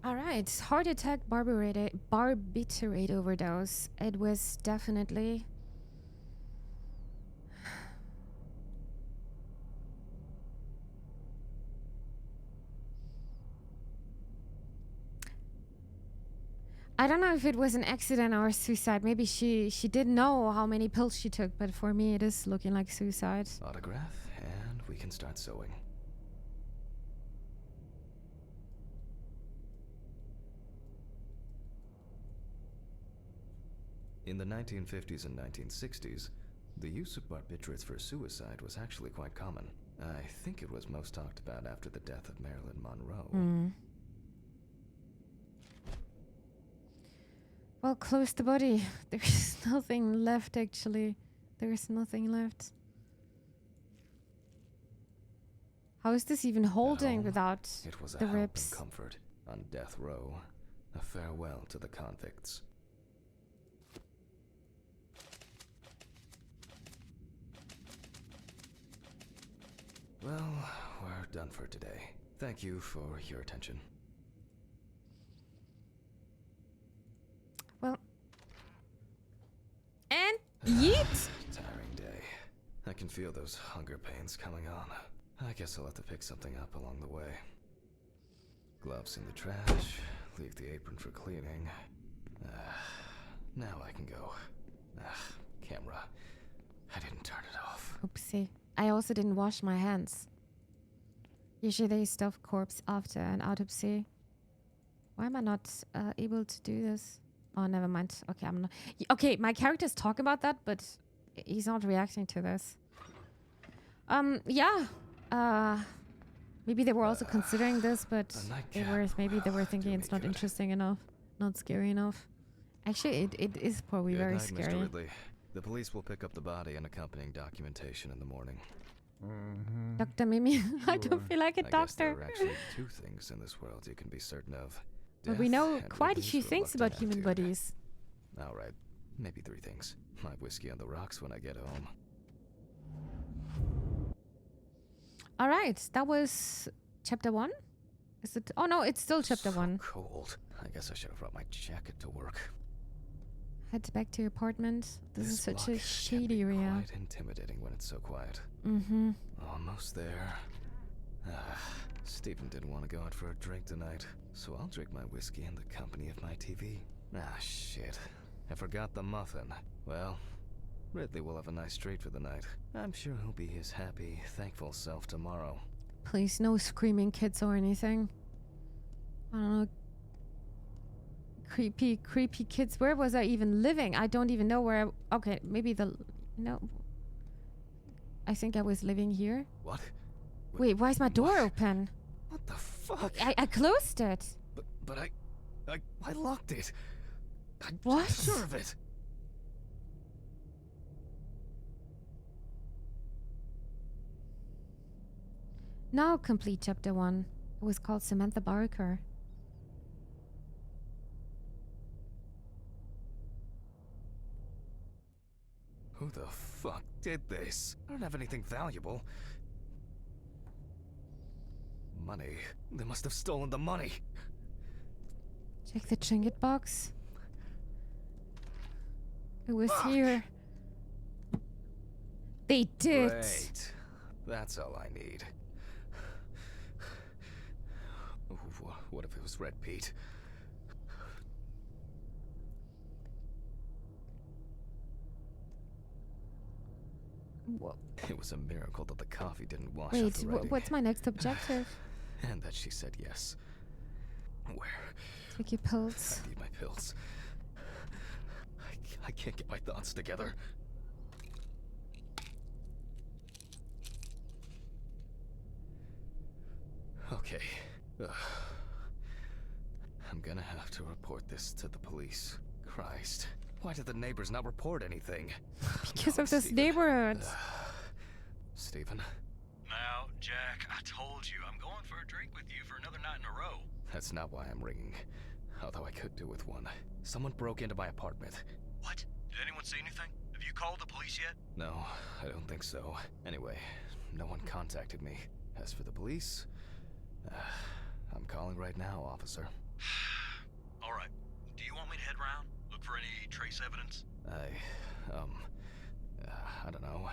All right, heart attack, barbiturate overdose. It was definitely. I don't know if it was an accident or suicide. Maybe she didn't know how many pills she took, but for me it is looking like suicide. Autograph, and we can start sewing. In the 1950s and 1960s, the use of barbiturates for suicide was actually quite common. I think it was most talked about after the death of Marilyn Monroe. Well, close the body. There's nothing left, actually. There's nothing left. How is this even holding without It was a the help ribs? and comfort. on death row, a farewell to the convicts. Well, we're done for today. Thank you for your attention. Well. And yeet! Tiring day. I can feel those hunger pains coming on. I guess I'll have to pick something up along the way. Gloves in the trash. Leave the apron for cleaning. Now I can go. Camera. I didn't turn it off. Oopsie. I also didn't wash my hands. Usually they stuff corpse after an autopsy. Why am I not able to do this? Oh, never mind. Okay, I'm not. Okay, my characters talk about that, but he's not reacting to this. Yeah. Maybe they were also considering this, but maybe they were thinking it's not interesting enough, not scary enough. Actually, it is probably very scary. Mr. Ridley. The police will pick up the body and accompanying documentation in the morning. Dr. Mimi, I don't feel like a I guess doctor. there are actually two things in this world you can be certain of. But we Death know and quite a Ridley's few things reluctant about human attitude. bodies. Alright, maybe 3 things. My whiskey on the rocks when I get home. Alright, that was chapter 1? Is it? Oh no, it's still chapter 1. Cold. I guess I should have brought my jacket to work. Head back to your apartment. This is such block a can shady be area. Quite intimidating when it's so quiet. Mm-hmm. Almost there. Stephen didn't want to go out for a drink tonight, so I'll drink my whiskey in the company of my TV. Shit. I forgot the muffin. Well, Ridley will have a nice treat for the night. I'm sure he'll be his happy, thankful self tomorrow. Please, no screaming kids or anything. I don't know. Creepy kids. Where was I even living? I don't even know where okay, maybe no. I think I was living here. What? Wait, why is my door open? What the fuck? I closed it. But I locked it. I'm What? sure of it. Now complete chapter 1. It was called Samantha Barker. Who the fuck did this? I don't have anything valuable. Money. They must have stolen the money. Check the trinket box. It was Fuck. here. They did. Great. That's all I need. What if it was Red Pete? Whoa. It was a miracle that the coffee didn't wash off Wait, the writing. what's my next objective? And that she said yes. Where? Take your pills. I need my pills. I can't get my thoughts together. Okay. I'm gonna have to report this to the police. Christ. Why did the neighbors not report anything? Because of this Stephen. neighborhood. Stephen, Now, Jack, I told you I'm going for a drink with you for another night in a row. that's not why I'm ringing. Although I could do with one. Someone broke into my apartment. What? Did anyone see anything? Have you called the police yet? No, I don't think so. Anyway, no one contacted me. As for the police, I'm calling right now, officer. All right. Do you want me to head round? Look for any trace evidence? I don't know.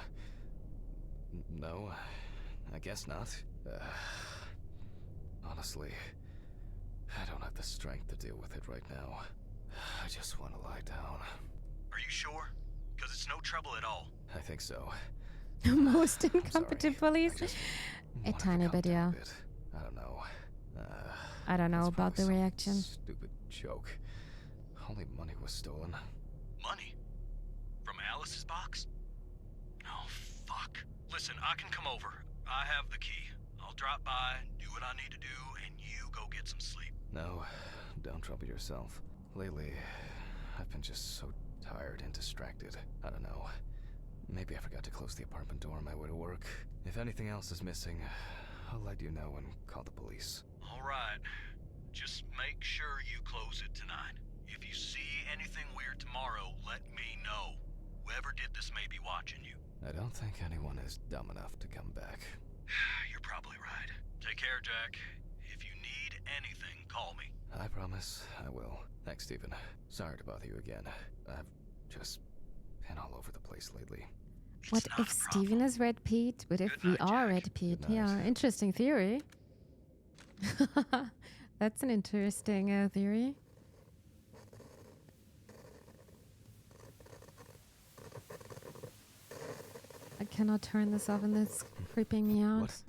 No, I guess not. Honestly, I don't have the strength to deal with it right now. I just want to lie down. Are you sure? Because it's no trouble at all. I think so. Most I'm sorry. incompetent police. I just A wanted to tiny calm bit, down yeah. a bit. I don't know. I don't know It's about the probably some reaction. Stupid joke. Only money was stolen. Money? From Alice's box? Oh, fuck. Listen, I can come over. I have the key. I'll drop by, do what I need to do, and you go get some sleep. No, don't trouble yourself. Lately, I've been just so tired and distracted. I don't know. Maybe I forgot to close the apartment door on my way to work. If anything else is missing, I'll let you know and call the police. All right. Just make sure you close it tonight. If you see anything weird tomorrow, let me know. Whoever did this may be watching you. I don't think anyone is dumb enough to come back. You're probably right. Take care, Jack. If you need anything, call me. I promise I will. Thanks, Stephen. Sorry to bother you again. I've just been all over the place lately. What if Steven is Red Pete? What if we are Red Pete? Yeah, interesting theory. That's an interesting theory. I cannot turn this off and it's creeping me out. What?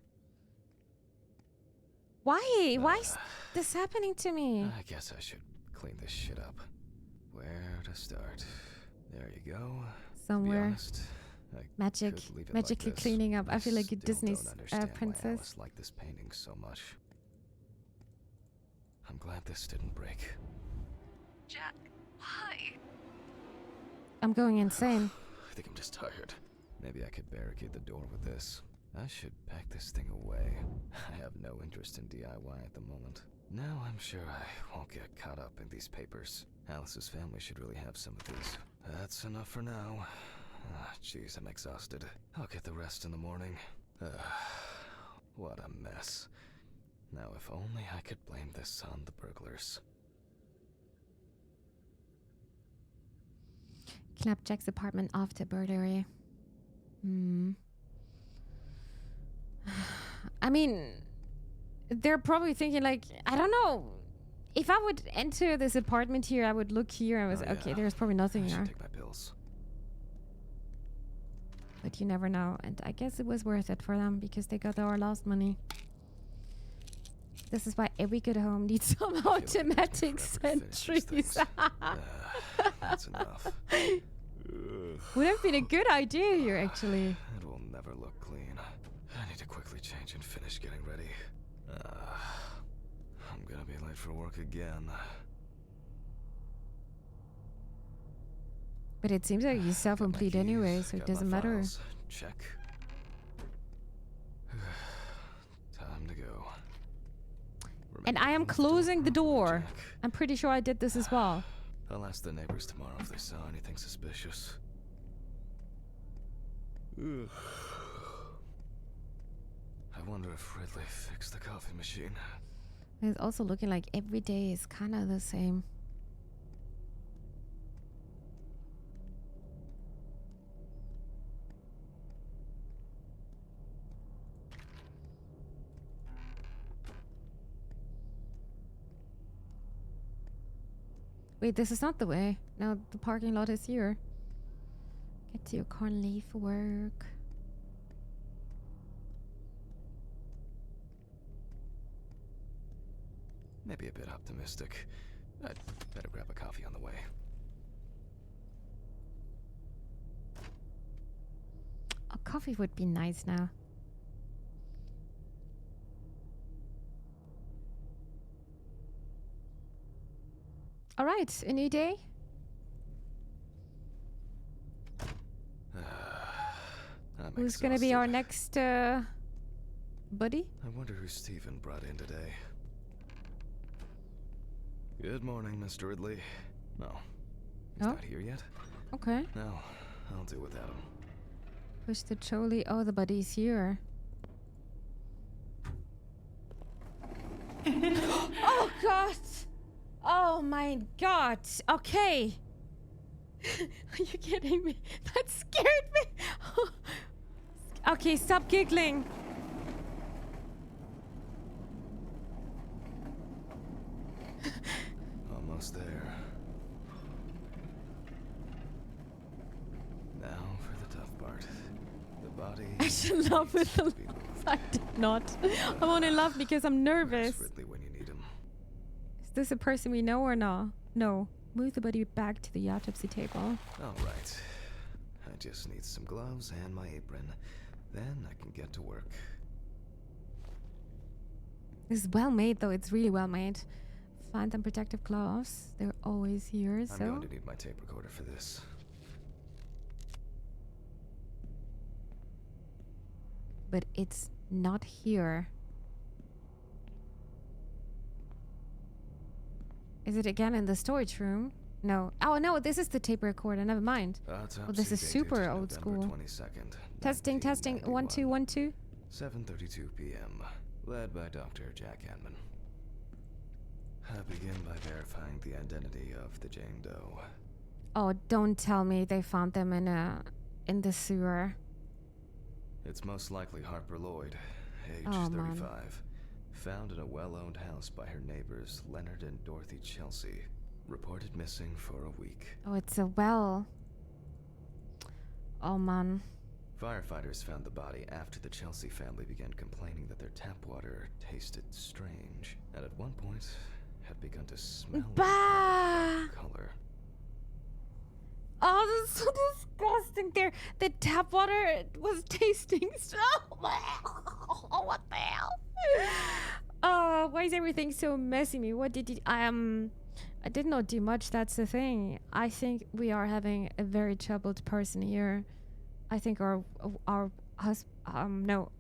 Why? Why is this happening to me? I guess I should clean this shit up. Where to start? There you go. Somewhere. To be honest, I Magic. could leave it Magically like this. cleaning up. I feel like a Still Disney's don't understand why princess. Alice liked this painting so much. I'm glad this didn't break. Jack, why? I'm going insane. I think I'm just tired. Maybe I could barricade the door with this. I should pack this thing away. I have no interest in DIY at the moment. Now I'm sure I won't get caught up in these papers. Alice's family should really have some of these. That's enough for now. Jeez, I'm exhausted. I'll get the rest in the morning. What a mess. Now if only I could blame this on the burglars. Clapjack's apartment after burglary. I mean, they're probably thinking like, I don't know. If I would enter this apartment here, I would look here. I was okay. There's probably nothing I here. should take my pills. But you never know. And I guess it was worth it for them because they got our last money. This is why every good home needs some automatic sentries. That's enough. Would have been a good idea here, actually. It will never look clean. I need to quickly change and finish getting ready. I'm gonna be late for work again. But it seems like he's self-complete anyway, so it doesn't matter. Check. Time to go. And I am closing the door. I'm pretty sure I did this as well. I'll ask the neighbors tomorrow if they saw anything suspicious. I wonder if Ridley fixed the coffee machine. It's also looking like every day is kind of the same. Wait, this is not the way. No, the parking lot is here. Get to your car and leave for work. Maybe a bit optimistic. I'd better grab a coffee on the way. A coffee would be nice now. All right, a new day. Who's gonna be our next buddy? I wonder who Stephen brought in today. Good morning, Mr. Ridley. No, he's not here yet. Okay. No, I'll do without him. Push the trolley. Oh, the buddy's here. Oh God! Oh my God! Okay. Are you kidding me? That scared me. Okay, stop giggling. Almost there. Now for the tough part. The body. I should laugh with the. I did not. I'm only laughing because I'm nervous. Ridley when you need him. Is this a person we know or not? No. Move the body back to the autopsy table. All right. I just need some gloves and my apron. Then I can get to work. This is well made, though. It's really well made. Find them protective gloves. They're always here, so. I'm going to need my tape recorder for this. But it's not here. Is it again in the storage room? No. Oh, no, this is the tape recorder. Never mind. Autopsy Oh, this is dated super old November school. 22nd, Testing, testing. 1, 1991. 2, 1, 2. 7:32 p.m. Led by Dr. Jack Hanman. I begin by verifying the identity of the Jane Doe. Oh, don't tell me they found them in the sewer. It's most likely Harper Lloyd, age Oh, man. 35. Found in a well-owned house by her neighbors Leonard and Dorothy Chelsea. Reported missing for a week. Oh, it's a well. Oh, man. Firefighters found the body after the Chelsea family began complaining that their tap water tasted strange, and at one point had begun to smell like Bah! color. Oh, that's so disgusting. The tap water was tasting so Oh, what the hell? Why is everything so messy? What did you... I did not do much, that's the thing. I think we are having a very troubled person here. I think our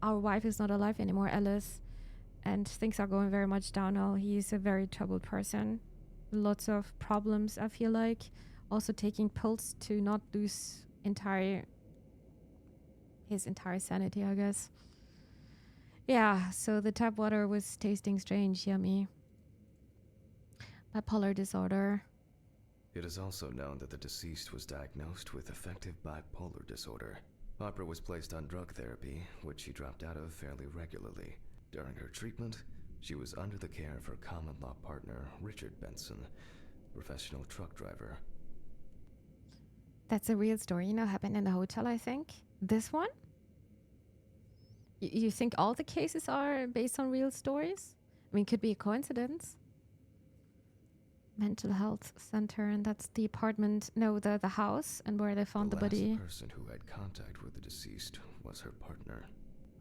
wife is not alive anymore, Alice. And things are going very much downhill. He's a very troubled person. Lots of problems, I feel like. Also taking pills to not lose his entire sanity, I guess. Yeah, so the tap water was tasting strange, yummy. Bipolar disorder. It is also known that the deceased was diagnosed with affective bipolar disorder. Harper was placed on drug therapy, which she dropped out of fairly regularly. During her treatment, she was under the care of her common-law partner, Richard Benson, professional truck driver. That's a real story, happened in the hotel, I think. This one? You think all the cases are based on real stories? I mean, could be a coincidence. Mental health center, and that's the apartment, no, the house, and where they found the body. The last person who had contact with the deceased was her partner.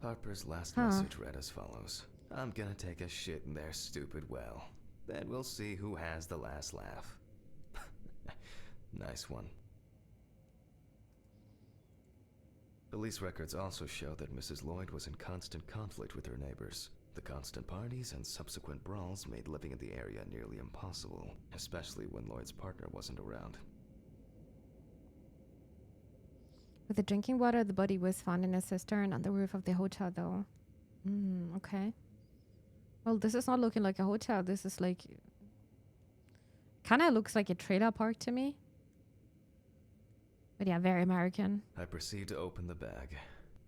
Harper's last message read as follows. I'm gonna take a shit in their stupid well. Then we'll see who has the last laugh. Nice one. Police records also show that Mrs. Lloyd was in constant conflict with her neighbors. The constant parties and subsequent brawls made living in the area nearly impossible, especially when Lloyd's partner wasn't around. With the drinking water, the body was found in a cistern on the roof of the hotel, though. Okay. Well, this is not looking like a hotel. This is like... kind of looks like a trailer park to me. But yeah, very American. I proceed to open the bag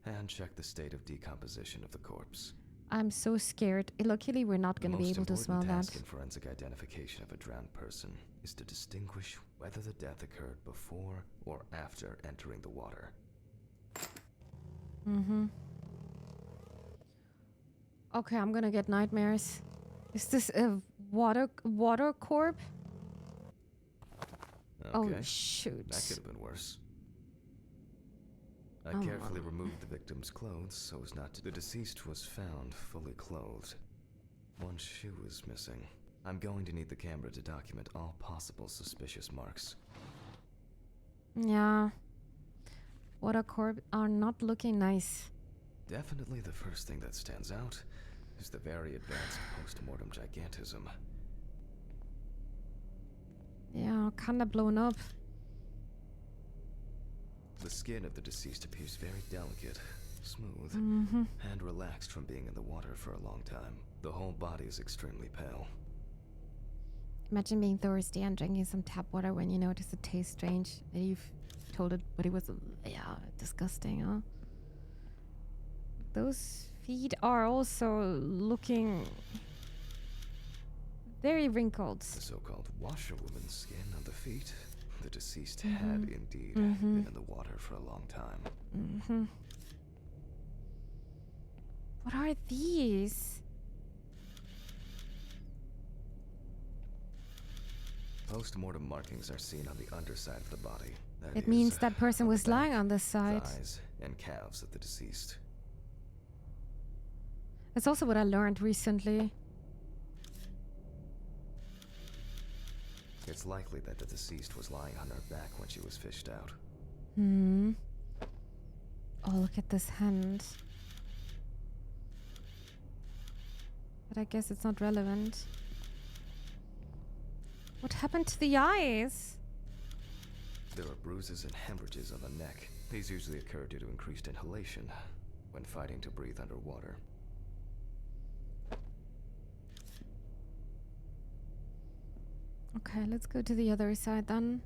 and check the state of decomposition of the corpse. I'm so scared. Luckily, we're not going to be able to smell that. The most that. important task in forensic identification of a drowned person is to distinguish whether the death occurred before or after entering the water. Okay, I'm gonna get nightmares. Is this a water corp? Okay. Oh, shoot. That could have been worse. I Oh, carefully removed the victim's clothes so as not to... The deceased was found fully clothed. One shoe is missing. I'm going to need the camera to document all possible suspicious marks. Yeah. Water corp are not looking nice. Definitely the first thing that stands out is the very advanced post-mortem gigantism. Yeah, kinda blown up. The skin of the deceased appears very delicate, smooth, and relaxed from being in the water for a long time. The whole body is extremely pale. Imagine being thirsty and drinking some tap water when you notice it tastes strange. And you've told it, but it was, disgusting, huh? Those feet are also looking very wrinkled. The so-called washerwoman's skin on the feet. The deceased had indeed been in the water for a long time. What are these? Post-mortem markings are seen on the underside of the body. It means that person was lying on this side. Thighs and calves of the deceased. That's also what I learned recently. It's likely that the deceased was lying on her back when she was fished out. Oh, look at this hand. But I guess it's not relevant. What happened to the eyes? There are bruises and hemorrhages on the neck. These usually occur due to increased inhalation when fighting to breathe underwater. Okay, let's go to the other side then.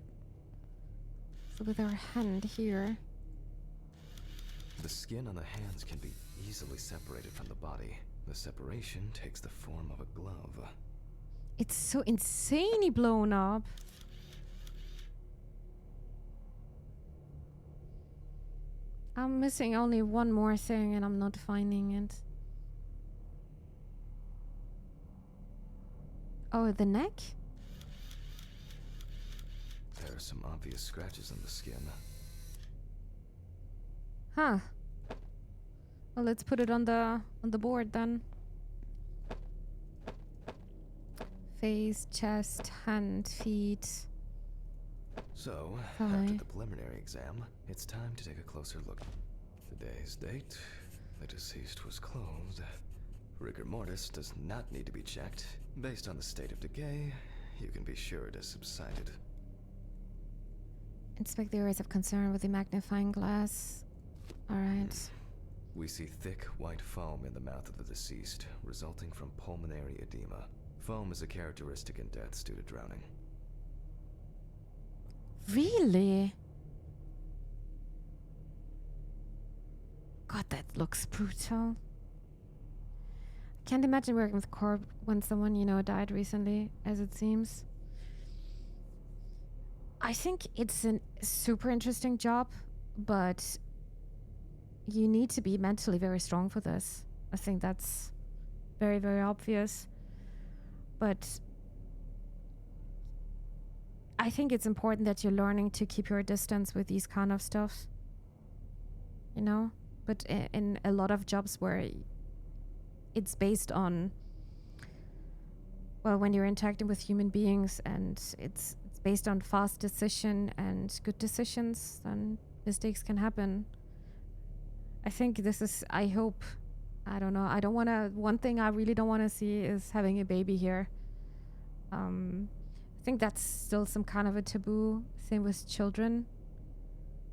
So with our hand here. The skin on the hands can be easily separated from the body. The separation takes the form of a glove. It's so insanely blown up. I'm missing only one more thing and I'm not finding it. Oh, the neck? There are some obvious scratches on the skin. Huh. Well, let's put it on the board then. Face, chest, hand, feet. So, Thigh. after the preliminary exam, it's time to take a closer look. Today's date, the deceased was clothed. Rigor mortis does not need to be checked. Based on the state of decay, you can be sure it has subsided. Inspect the areas of concern with the magnifying glass. Alright. We see thick white foam in the mouth of the deceased, resulting from pulmonary edema. Foam is a characteristic in deaths due to drowning. Really? God, that looks brutal. I can't imagine working with corp when someone, you know, died recently, as it seems. I think it's a super interesting job, but you need to be mentally very strong for this. I think that's very, very obvious. But I think it's important that you're learning to keep your distance with these kind of stuff. You know? But in a lot of jobs where it's based on, well, when you're interacting with human beings and it's based on fast decision and good decisions, then mistakes can happen. I think this is, I hope, I don't know, I don't want to, one thing I really don't want to see is having a baby here. I think that's still some kind of a taboo, same with children.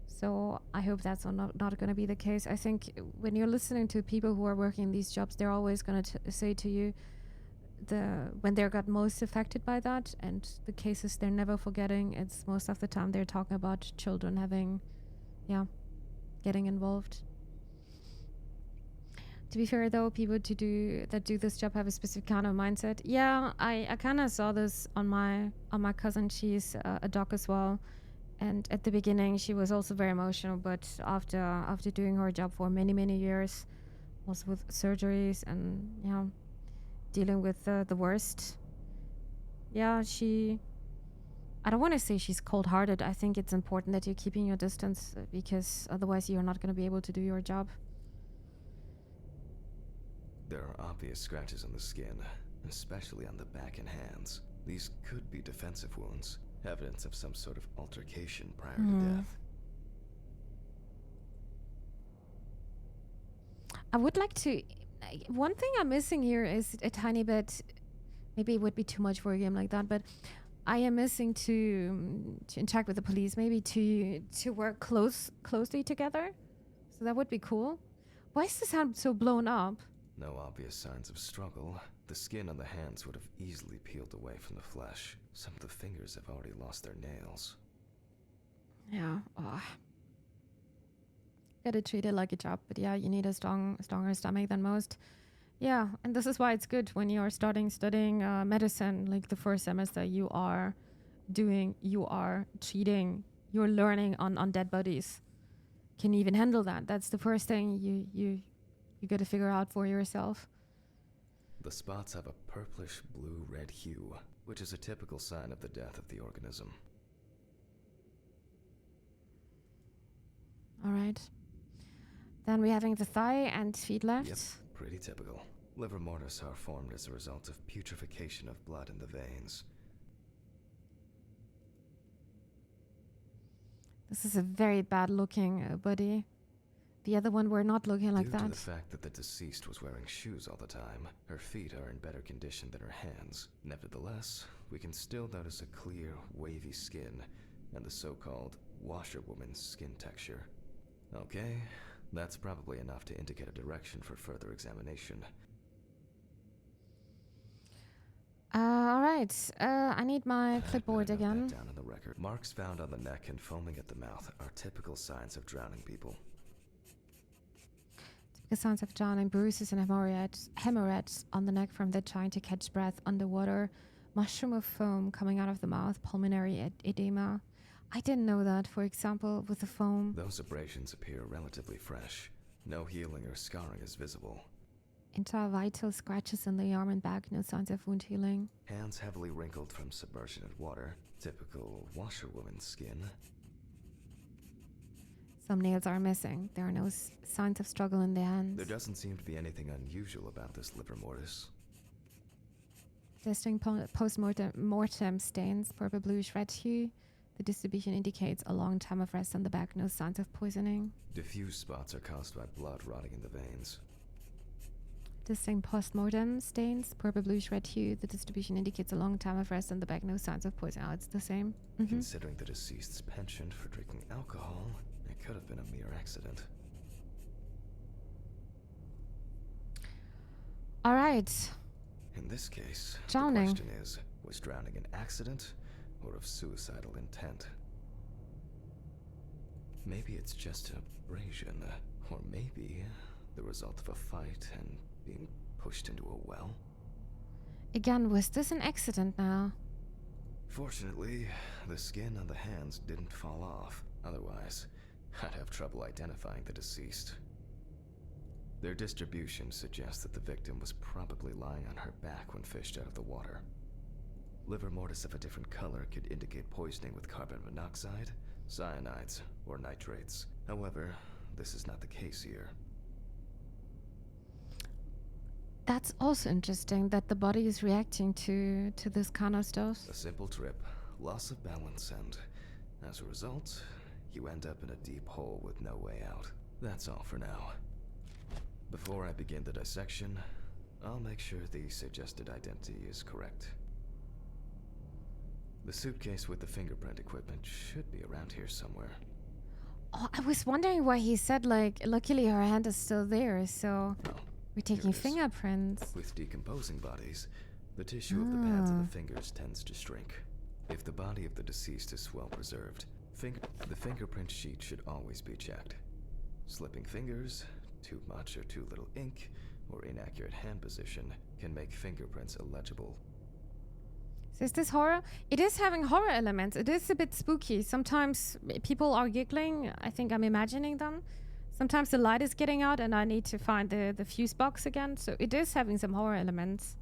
So I hope that's not going to be the case. I think when you're listening to people who are working in these jobs, they're always going to say to you, when they got most affected by that, and the cases they're never forgetting, it's most of the time they're talking about children getting involved. To be fair though, people that do this job have a specific kind of mindset. Yeah, I kind of saw this on my cousin. She's a doc as well, and at the beginning she was also very emotional, but after doing her job for many years, also with surgeries and dealing with the worst. Yeah, I don't want to say she's cold-hearted. I think it's important that you're keeping your distance because otherwise you're not going to be able to do your job. There are obvious scratches on the skin, especially on the back and hands. These could be defensive wounds, evidence of some sort of altercation prior to death. I would like to... One thing I'm missing here is a tiny bit... Maybe it would be too much for a game like that, but I am missing to interact with the police, maybe to work closely together. So that would be cool. Why is this hand so blown up? No obvious signs of struggle. The skin on the hands would have easily peeled away from the flesh. Some of the fingers have already lost their nails. Yeah. Oh. Gotta treat it like a job, but yeah, you need a stronger stomach than most. Yeah, and this is why it's good when you're studying medicine, like the first semester, you are treating, you're learning on dead bodies. Can you even handle that? That's the first thing you got to figure out for yourself. The spots have a purplish blue-red hue, which is a typical sign of the death of the organism. All right. Then we're having the thigh and feet left. Yep, pretty typical. Liver mortis are formed as a result of putrefaction of blood in the veins. This is a very bad looking body. The other one were not looking like Due to that. the fact that the deceased was wearing shoes all the time, her feet are in better condition than her hands. Nevertheless, we can still notice a clear, wavy skin and the so-called washerwoman's skin texture. Okay, that's probably enough to indicate a direction for further examination. Alright, I need my I'd clipboard better note again. that down in the record. Marks found on the neck and foaming at the mouth are typical signs of drowning people. The signs of drowning, bruises and hemorrhages on the neck from the trying to catch breath underwater, mushroom of foam coming out of the mouth, pulmonary edema. I didn't know that, for example, with the foam. Those abrasions appear relatively fresh. No healing or scarring is visible. Intravital scratches in the arm and back, no signs of wound healing. Hands heavily wrinkled from submersion in water. Typical washerwoman's skin. Some nails are missing. There are no signs of struggle in the hands. There doesn't seem to be anything unusual about this liver mortis. Testing post-mortem stains, purple bluish red hue. The distribution indicates a long time of rest on the back, no signs of poisoning. Diffuse spots are caused by blood rotting in the veins. Distinct post-mortem stains, purple bluish red hue. The distribution indicates a long time of rest on the back, no signs of poison. Oh, it's the same. Considering the deceased's penchant for drinking alcohol, it could have been a mere accident. All right. In this case, Drowning. the question is, was drowning an accident or of suicidal intent? Maybe it's just abrasion, or maybe the result of a fight and being pushed into a well. Again, was this an accident now? Fortunately, the skin on the hands didn't fall off. Otherwise, I'd have trouble identifying the deceased. Their distribution suggests that the victim was probably lying on her back when fished out of the water. Liver mortis of a different color could indicate poisoning with carbon monoxide, cyanides, or nitrates. However, this is not the case here. That's also interesting that the body is reacting to this kind of stuff. A simple trip, loss of balance, and as a result, you end up in a deep hole with no way out. That's all for now. Before I begin the dissection, I'll make sure the suggested identity is correct. The suitcase with the fingerprint equipment should be around here somewhere. Oh, I was wondering why he said, like, luckily her hand is still there, so Oh, we're taking it is. fingerprints. With decomposing bodies, the tissue of the pads of the fingers tends to shrink. If the body of the deceased is well preserved, the fingerprint sheet should always be checked. Slipping fingers, too much or too little ink, or inaccurate hand position can make fingerprints illegible. So is this horror? It is having horror elements. It is a bit spooky. Sometimes people are giggling. I think I'm imagining them. Sometimes the light is getting out and I need to find the fuse box again. So it is having some horror elements.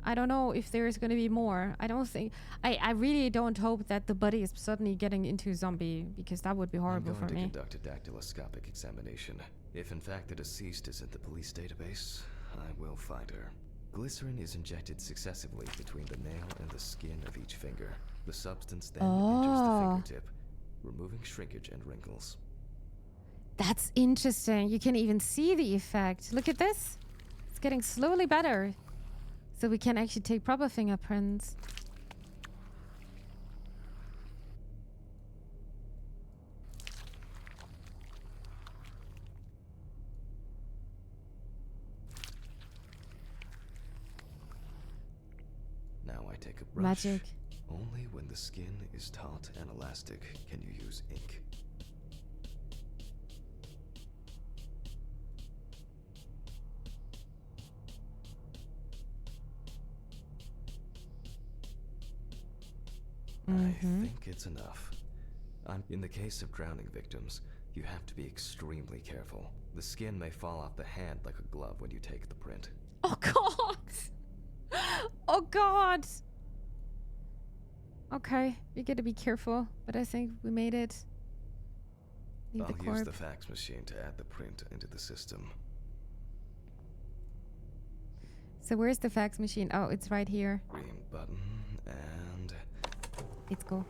I don't know if there's going to be more. I don't think... I really don't hope that the body is suddenly getting into zombie, because that would be horrible for me. I'm going to conduct a dactyloscopic examination. If in fact the deceased is in the police database, I will find her. Glycerin is injected successively between the nail and the skin of each finger. The substance then enters the fingertip, removing shrinkage and wrinkles. That's interesting. You can even see the effect. Look at this. It's getting slowly better. So we can actually take proper fingerprints. Now I take a brush. Magic. Only when the skin is taut and elastic can you use ink. I think it's enough. In the case of drowning victims, you have to be extremely careful. The skin may fall off the hand like a glove when you take the print. Oh god! Oh god! Okay, we gotta be careful, but I think we made it. Leave the I'll use corpse. the fax machine to add the print into the system. So where's the fax machine? Oh, it's right here. Green button, and... Let's go.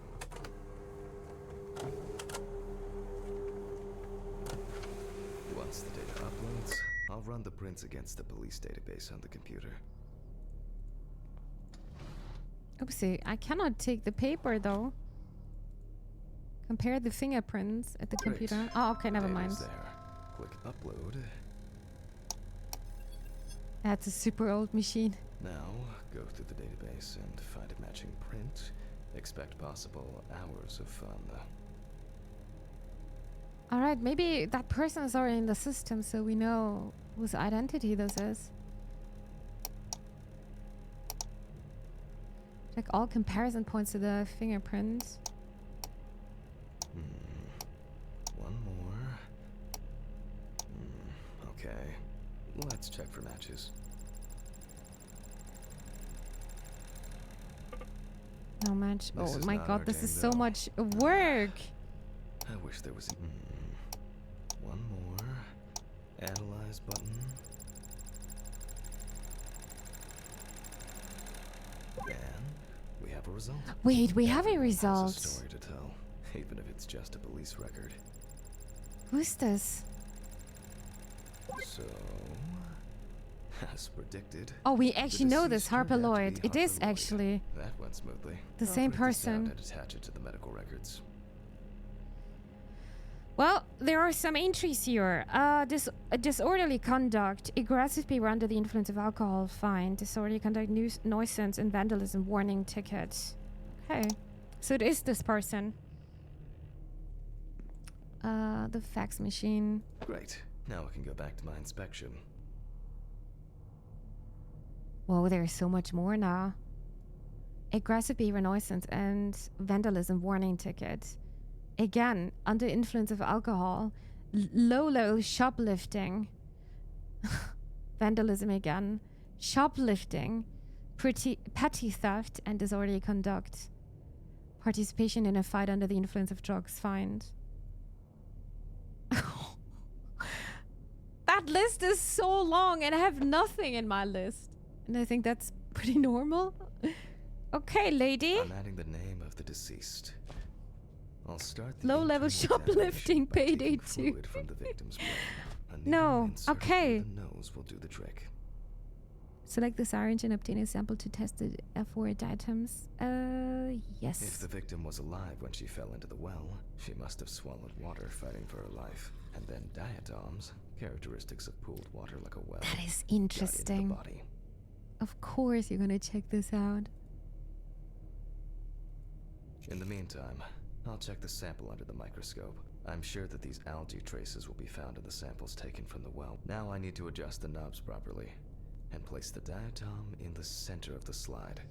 run the prints against the police database on the computer. Oopsie, I cannot take the paper though. Compare the fingerprints at the Great. computer. Oh, okay, never Data's mind. there. Click upload. That's a super old machine. Now, go through the database and find a matching print. Expect possible hours of fun. Alright, maybe that person is already in the system so we know whose identity this is. Check all comparison points to the fingerprints. One more. Okay. Let's check for matches. No match. This Oh is my not god, our this game, is so though. much work. I wish there was one more. Analyze button. And we have a result. Wait, we have a Everyone has result. a story to tell, even if it's just a police record. Who's this? So, as predicted. Oh, we the actually know deceased this, Harper turned out to Lloyd. be It is Harper Lloyd. actually That went smoothly. the same I'll print this out person. and attach it to the medical records. Well, there are some entries here. Disorderly conduct, aggressive behavior under the influence of alcohol, fine. Disorderly conduct, nuisance, and vandalism, warning ticket. Okay, so it is this person. The fax machine. Great. Now I can go back to my inspection. Whoa, there's so much more now. Aggressive behavior, nuisance, and vandalism, warning ticket. Again, under influence of alcohol. Low shoplifting. Vandalism again. Shoplifting. Petty theft and disorderly conduct. Participation in a fight under the influence of drugs, fined. That list is so long and I have nothing in my list. And I think that's pretty normal. Okay, lady. I'm adding the name of the deceased. I'll start the Low-level internal shoplifting, examination by payday taking 2. fluid from the victim's brain. A needle No, inserted okay. through the nose will do the trick. Select the syringe and obtain a sample to test the for items. Yes. If the victim was alive when she fell into the well, she must have swallowed water fighting for her life. And then diatoms, characteristics of pooled water like a well, That is got into interesting. the body. Of course you're gonna check this out. In the meantime, I'll check the sample under the microscope. I'm sure that these algae traces will be found in the samples taken from the well. Now I need to adjust the knobs properly and place the diatom in the center of the slide.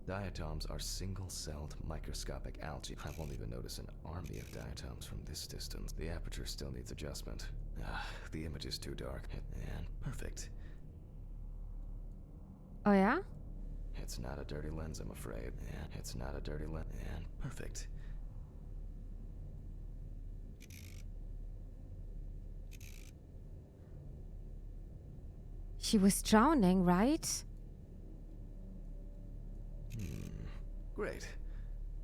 Diatoms are single-celled microscopic algae. I won't even notice an army of diatoms from this distance. The aperture still needs adjustment. The image is too dark. And perfect. Oh yeah? It's not a dirty lens, I'm afraid. And it's not a dirty lens. And perfect. She was drowning, right? Great.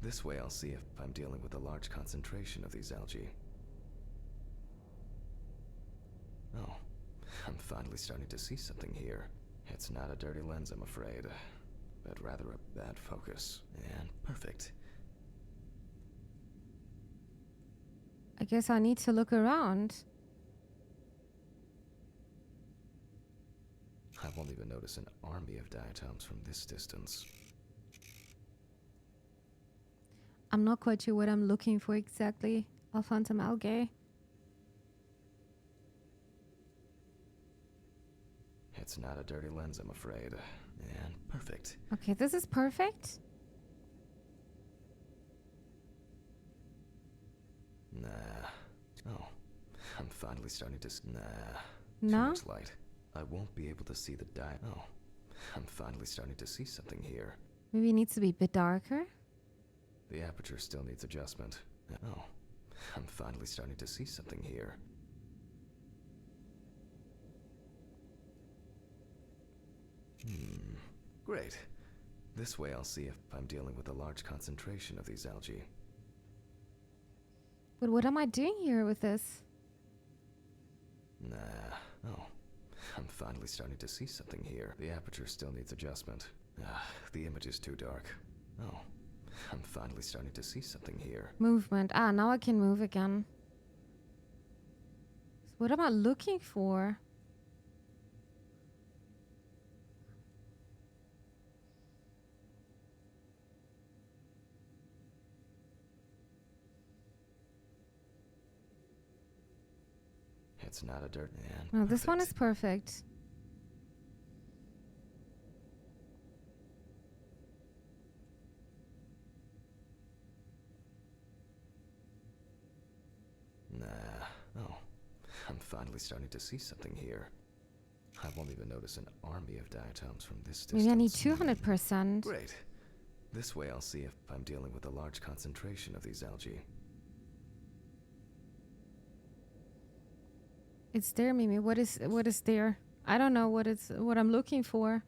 This way I'll see if I'm dealing with a large concentration of these algae. Oh, I'm finally starting to see something here. It's not a dirty lens, I'm afraid, but rather a bad focus. And perfect. I guess I need to look around. I won't even notice an army of diatoms from this distance. I'm not quite sure what I'm looking for exactly. I'll find some algae. It's not a dirty lens, I'm afraid. And perfect. Okay, this is perfect. Nah. Oh, I'm finally starting to Nah. No? Too much light. I won't be able to see the Oh, I'm finally starting to see something here. Maybe it needs to be a bit darker. The aperture still needs adjustment. Oh, I'm finally starting to see something here. Great. This way I'll see if I'm dealing with a large concentration of these algae. But what am I doing here with this? Nah. Oh, I'm finally starting to see something here. The aperture still needs adjustment. The image is too dark. Oh, I'm finally starting to see something here. Movement. Ah, now I can move again. So what am I looking for? It's not a dirt man. No, this one is perfect. Nah. Oh, I'm finally starting to see something here. I won't even notice an army of diatoms from this distance. Maybe I need 200%. Great. This way I'll see if I'm dealing with a large concentration of these algae. It's there, Mimi. What is there? I don't know what I'm looking for.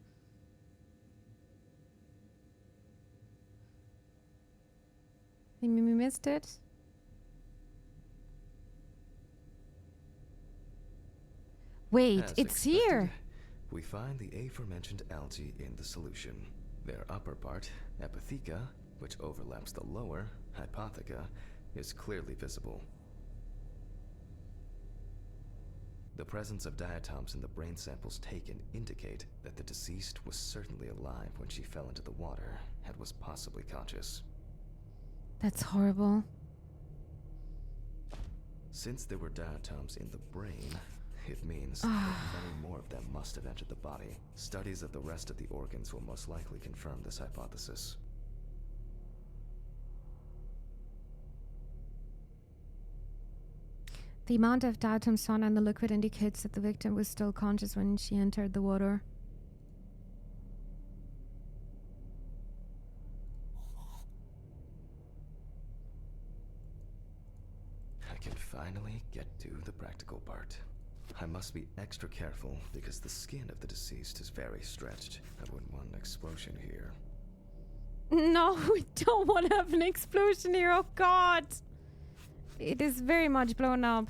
Think Mimi missed it? Wait, As it's expected, here. We find the aforementioned algae in the solution. Their upper part, Epitheka, which overlaps the lower, Hypotheca, is clearly visible. The presence of diatoms in the brain samples taken indicate that the deceased was certainly alive when she fell into the water and was possibly conscious. That's horrible. Since there were diatoms in the brain, it means that many more of them must have entered the body. Studies of the rest of the organs will most likely confirm this hypothesis. The amount of diatoms found in the liquid indicates that the victim was still conscious when she entered the water. I can finally get to the practical part. I must be extra careful because the skin of the deceased is very stretched. I wouldn't want an explosion here. No, we don't want to have an explosion here. Oh God. It is very much blown up.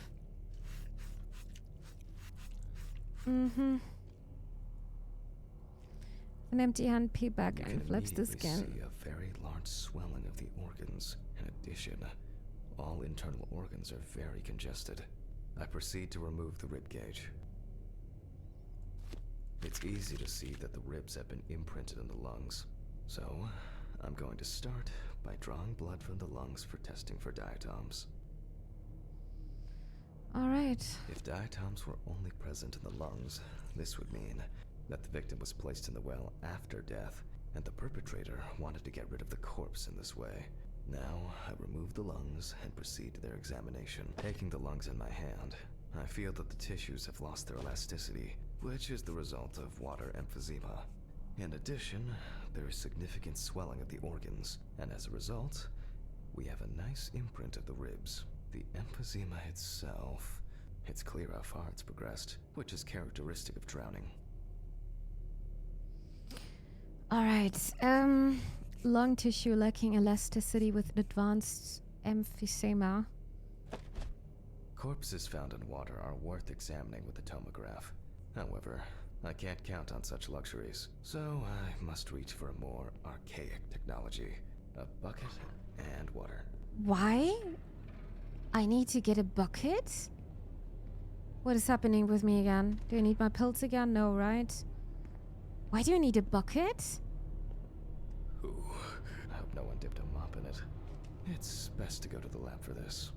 An empty hand peek back and flips the skin. See a very large swelling of the organs. In addition, all internal organs are very congested. I proceed to remove the rib cage. It's easy to see that the ribs have been imprinted in the lungs. So, I'm going to start by drawing blood from the lungs for testing for diatoms. Alright. If diatoms were only present in the lungs, this would mean that the victim was placed in the well after death, and the perpetrator wanted to get rid of the corpse in this way. Now, I remove the lungs and proceed to their examination. Taking the lungs in my hand, I feel that the tissues have lost their elasticity, which is the result of water emphysema. In addition, there is significant swelling of the organs, and as a result, we have a nice imprint of the ribs. The emphysema itself, it's clear how far it's progressed, which is characteristic of drowning. Alright, lung tissue lacking elasticity with advanced emphysema. Corpses found in water are worth examining with a tomograph. However, I can't count on such luxuries, so I must reach for a more archaic technology. A bucket and water. Why? I need to get a bucket? What is happening with me again? Do I need my pills again? No, right? Why do I need a bucket? Ooh, I hope no one dipped a mop in it. It's best to go to the lab for this.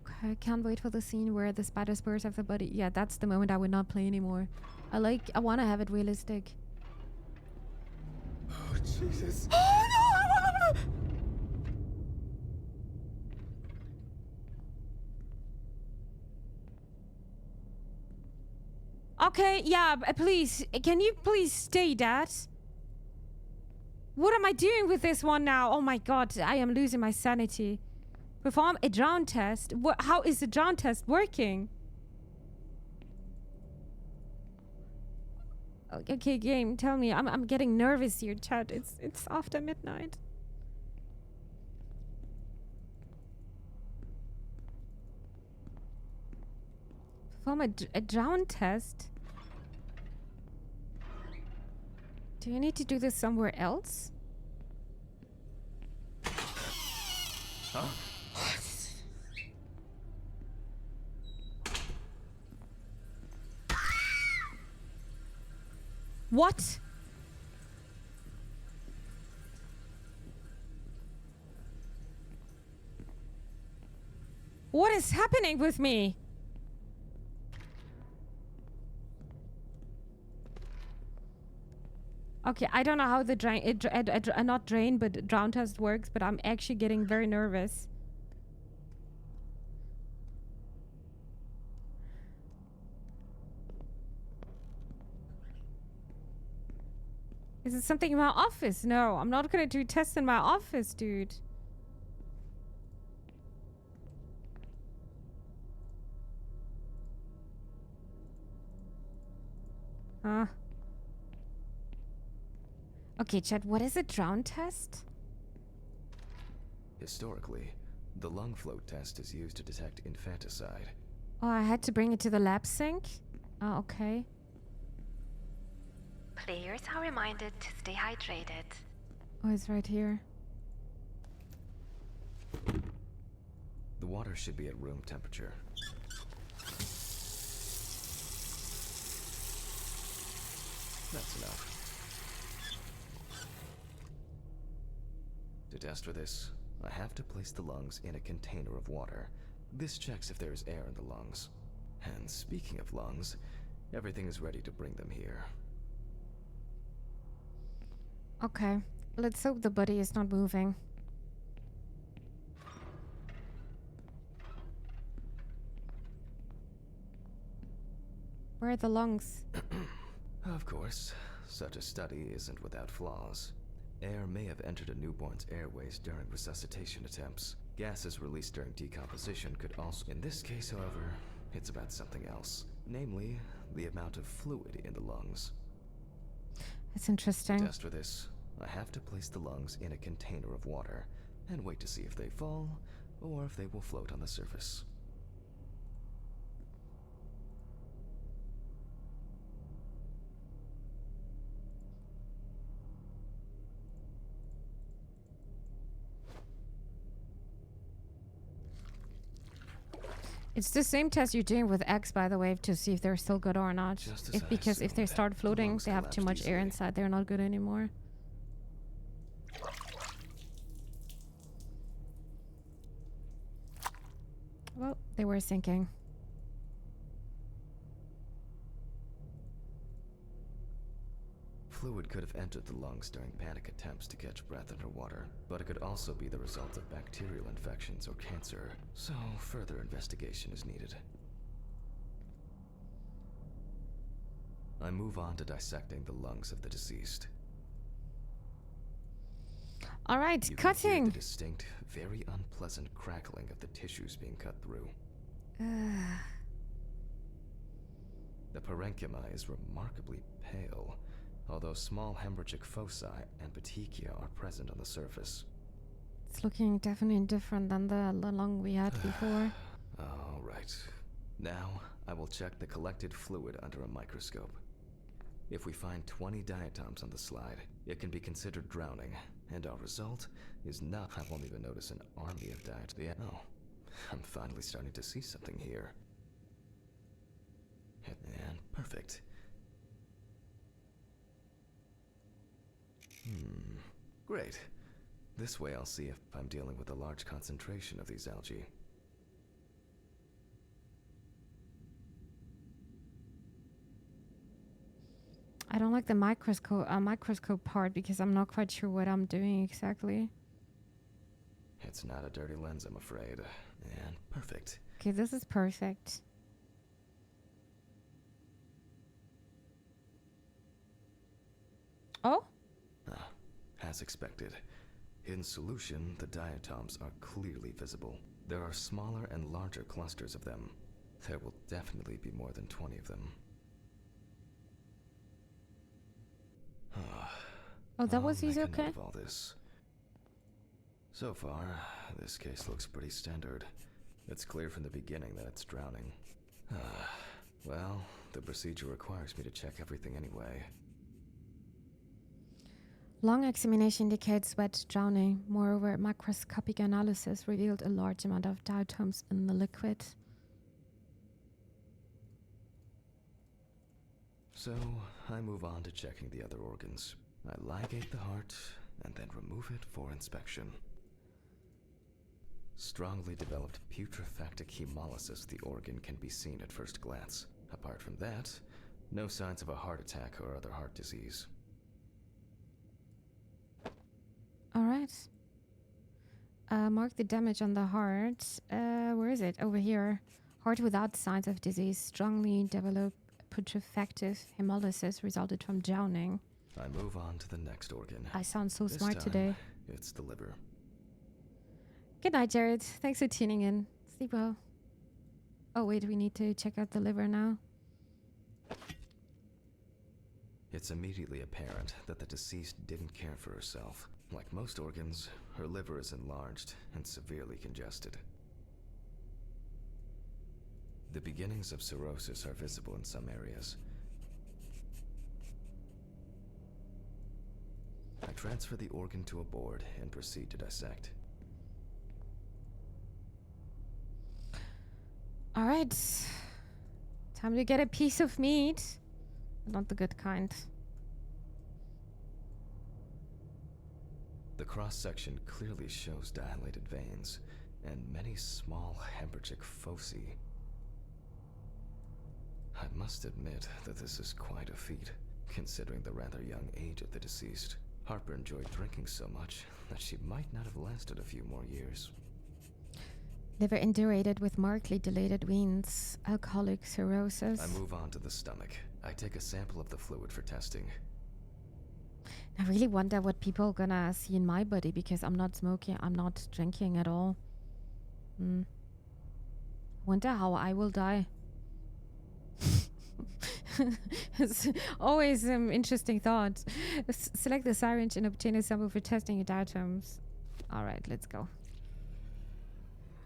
Okay, I can't wait for the scene where the spider spurs have the body. Yeah, that's the moment I would not play anymore. I want to have it realistic. Oh, Jesus. Oh no! Okay, yeah, please. Can you please stay, Dad? What am I doing with this one now? Oh my God, I am losing my sanity. Perform a drown test. How is the drown test working? Okay, game, tell me. I'm getting nervous here, chat. It's after midnight. Perform a drown test. Do you need to do this somewhere else? Huh? What? What is happening with me? Okay, I don't know how the not drain, but drown test works, but I'm actually getting very nervous. Is it something in my office? No, I'm not gonna do tests in my office, dude. Huh? Okay, Chad, what is a drown test? Historically, the lung float test is used to detect infanticide. Oh, I had to bring it to the lab sink? Oh, okay. Players are reminded to stay hydrated. Oh, it's right here. The water should be at room temperature. That's enough. To test for this, I have to place the lungs in a container of water. This checks if there is air in the lungs. And speaking of lungs, everything is ready to bring them here. Okay. Let's hope the body is not moving. Where are the lungs? Of course, such a study isn't without flaws. Air may have entered a newborn's airways during resuscitation attempts. Gases released during decomposition could also... In this case, however, it's about something else. Namely, the amount of fluid in the lungs. That's To interesting. test for this, I have to place the lungs in a container of water and wait to see if they fall or if they will float on the surface. It's the same test you're doing with eggs, by the way, to see if they're still good or not. Just as I Because if they assumed, start the floating, lungs they have too much collapsed air easily. inside. They're not good anymore. Well, they were sinking. Fluid could have entered the lungs during panic attempts to catch breath underwater, but it could also be the result of bacterial infections or cancer, so further investigation is needed. I move on to dissecting the lungs of the deceased. All right, You can hear cutting. the distinct, very unpleasant crackling of the tissues being cut through. The parenchyma is remarkably pale, although small hemorrhagic foci and petechia are present on the surface. It's looking definitely different than the lung we had before. All right. Now, I will check the collected fluid under a microscope. If we find 20 diatoms on the slide, it can be considered drowning, and our result is not... I won't even notice an army of diatoms. Oh, I'm finally starting to see something here. And perfect. Great. This way I'll see if I'm dealing with a large concentration of these algae. I don't like the microscope part because I'm not quite sure what I'm doing exactly. It's not a dirty lens, I'm afraid. And perfect. Okay, this is perfect. Oh? As expected. In solution, the diatoms are clearly visible. There are smaller and larger clusters of them. There will definitely be more than 20 of them. Oh, that I'll was easy, make a note okay? of all this. So far, this case looks pretty standard. It's clear from the beginning that it's drowning. Well, the procedure requires me to check everything anyway. Long examination indicates wet drowning. Moreover, macroscopic analysis revealed a large amount of diatoms in the liquid. So, I move on to checking the other organs. I ligate the heart, and then remove it for inspection. Strongly developed putrefactic hemolysis, the organ can be seen at first glance. Apart from that, no signs of a heart attack or other heart disease. Alright. Mark the damage on the heart. Where is it? Over here. Heart without signs of disease. Strongly developed putrefactive hemolysis resulted from drowning. I move on to the next organ. I sound so This smart time, today. It's the liver. Good night, Jared. Thanks for tuning in. Sleep well. Oh, wait, we need to check out the liver now. It's immediately apparent that the deceased didn't care for herself. Like most organs, her liver is enlarged and severely congested. The beginnings of cirrhosis are visible in some areas. I transfer the organ to a board and proceed to dissect. Alright. Time to get a piece of meat. Not the good kind. The cross-section clearly shows dilated veins and many small hemorrhagic foci. I must admit that this is quite a feat, considering the rather young age of the deceased. Harper enjoyed drinking so much that she might not have lasted a few more years. Liver indurated with markedly dilated veins. Alcoholic cirrhosis. I move on to the stomach. I take a sample of the fluid for testing. I really wonder what people are gonna see in my body because I'm not smoking, I'm not drinking at all. Wonder how I will die. It's always an interesting thought. Select the syringe and obtain a sample for testing diatoms. Alright, let's go.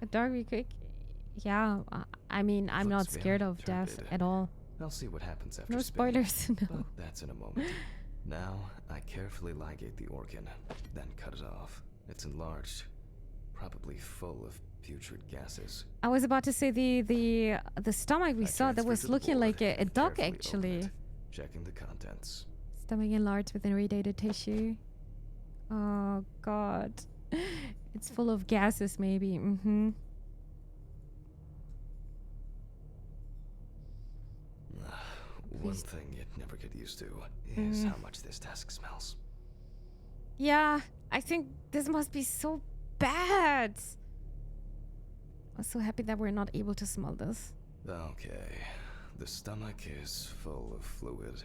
A dark quick. Yeah, I mean, I'm not Looks scared very of death turbid. at all. I'll see what happens after No spinning, spoilers, no. but that's in a moment. Now, I carefully ligate the organ, then cut it off. It's enlarged, probably full of putrid gases. I was about to say the stomach we I saw that transfer was to the looking board like a and duck carefully open actually. it, checking the contents. Stomach enlarged with irradiated tissue. Oh god. It's full of gases maybe. One thing you'd never get used to is how much this desk smells. Yeah, I think this must be so bad. I'm so happy that we're not able to smell this. Okay, the stomach is full of fluid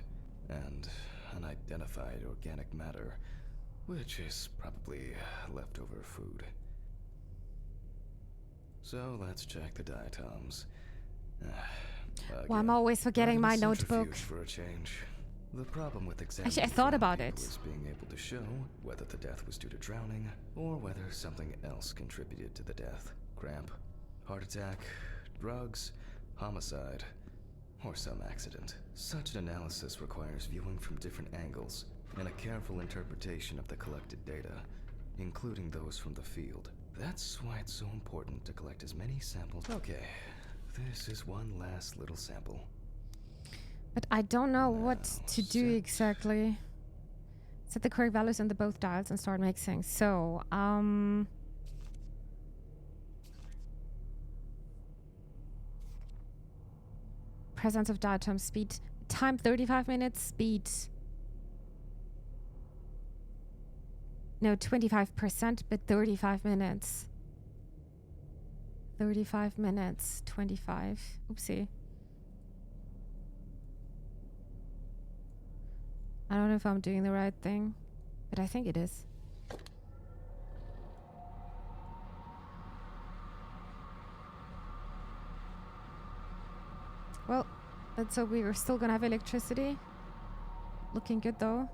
and unidentified organic matter, which is probably leftover food. So let's check the diatoms. Well, I'm always forgetting my notebook. For a change. The problem with examining Actually, I thought about people it. is being able to show whether the death was due to drowning or whether something else contributed to the death. Cramp, heart attack, drugs, homicide, or some accident. Such an analysis requires viewing from different angles and a careful interpretation of the collected data, including those from the field. That's why it's so important to collect as many samples. Okay, this is one last little sample. But I don't know what Now to do set. exactly. Set the correct values on the both dials and start mixing. So, presence of diatom, speed, time 35 minutes, speed. No, 25%, but 35 minutes. 35 minutes, 25. Oopsie. I don't know if I'm doing the right thing, but I think it is. Well, let's hope we are still gonna have electricity. Looking good though.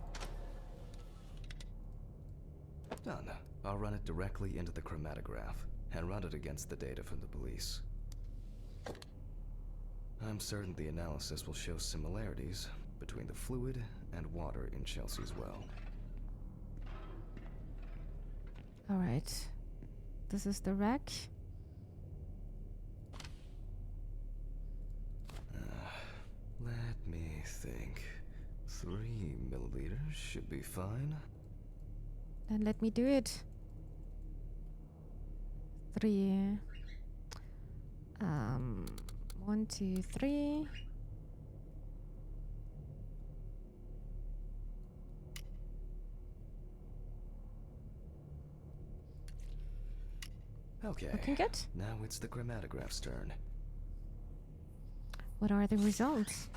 Done. I'll run it directly into the chromatograph and run it against the data from the police. I'm certain the analysis will show similarities between the fluid and water in Chelsea's well. Alright. This is the wreck. Let me think. 3 milliliters should be fine. Then let me do it. 3. 1, 2, 3. Okay. Looking good. Now it's the chromatograph's turn. What are the results?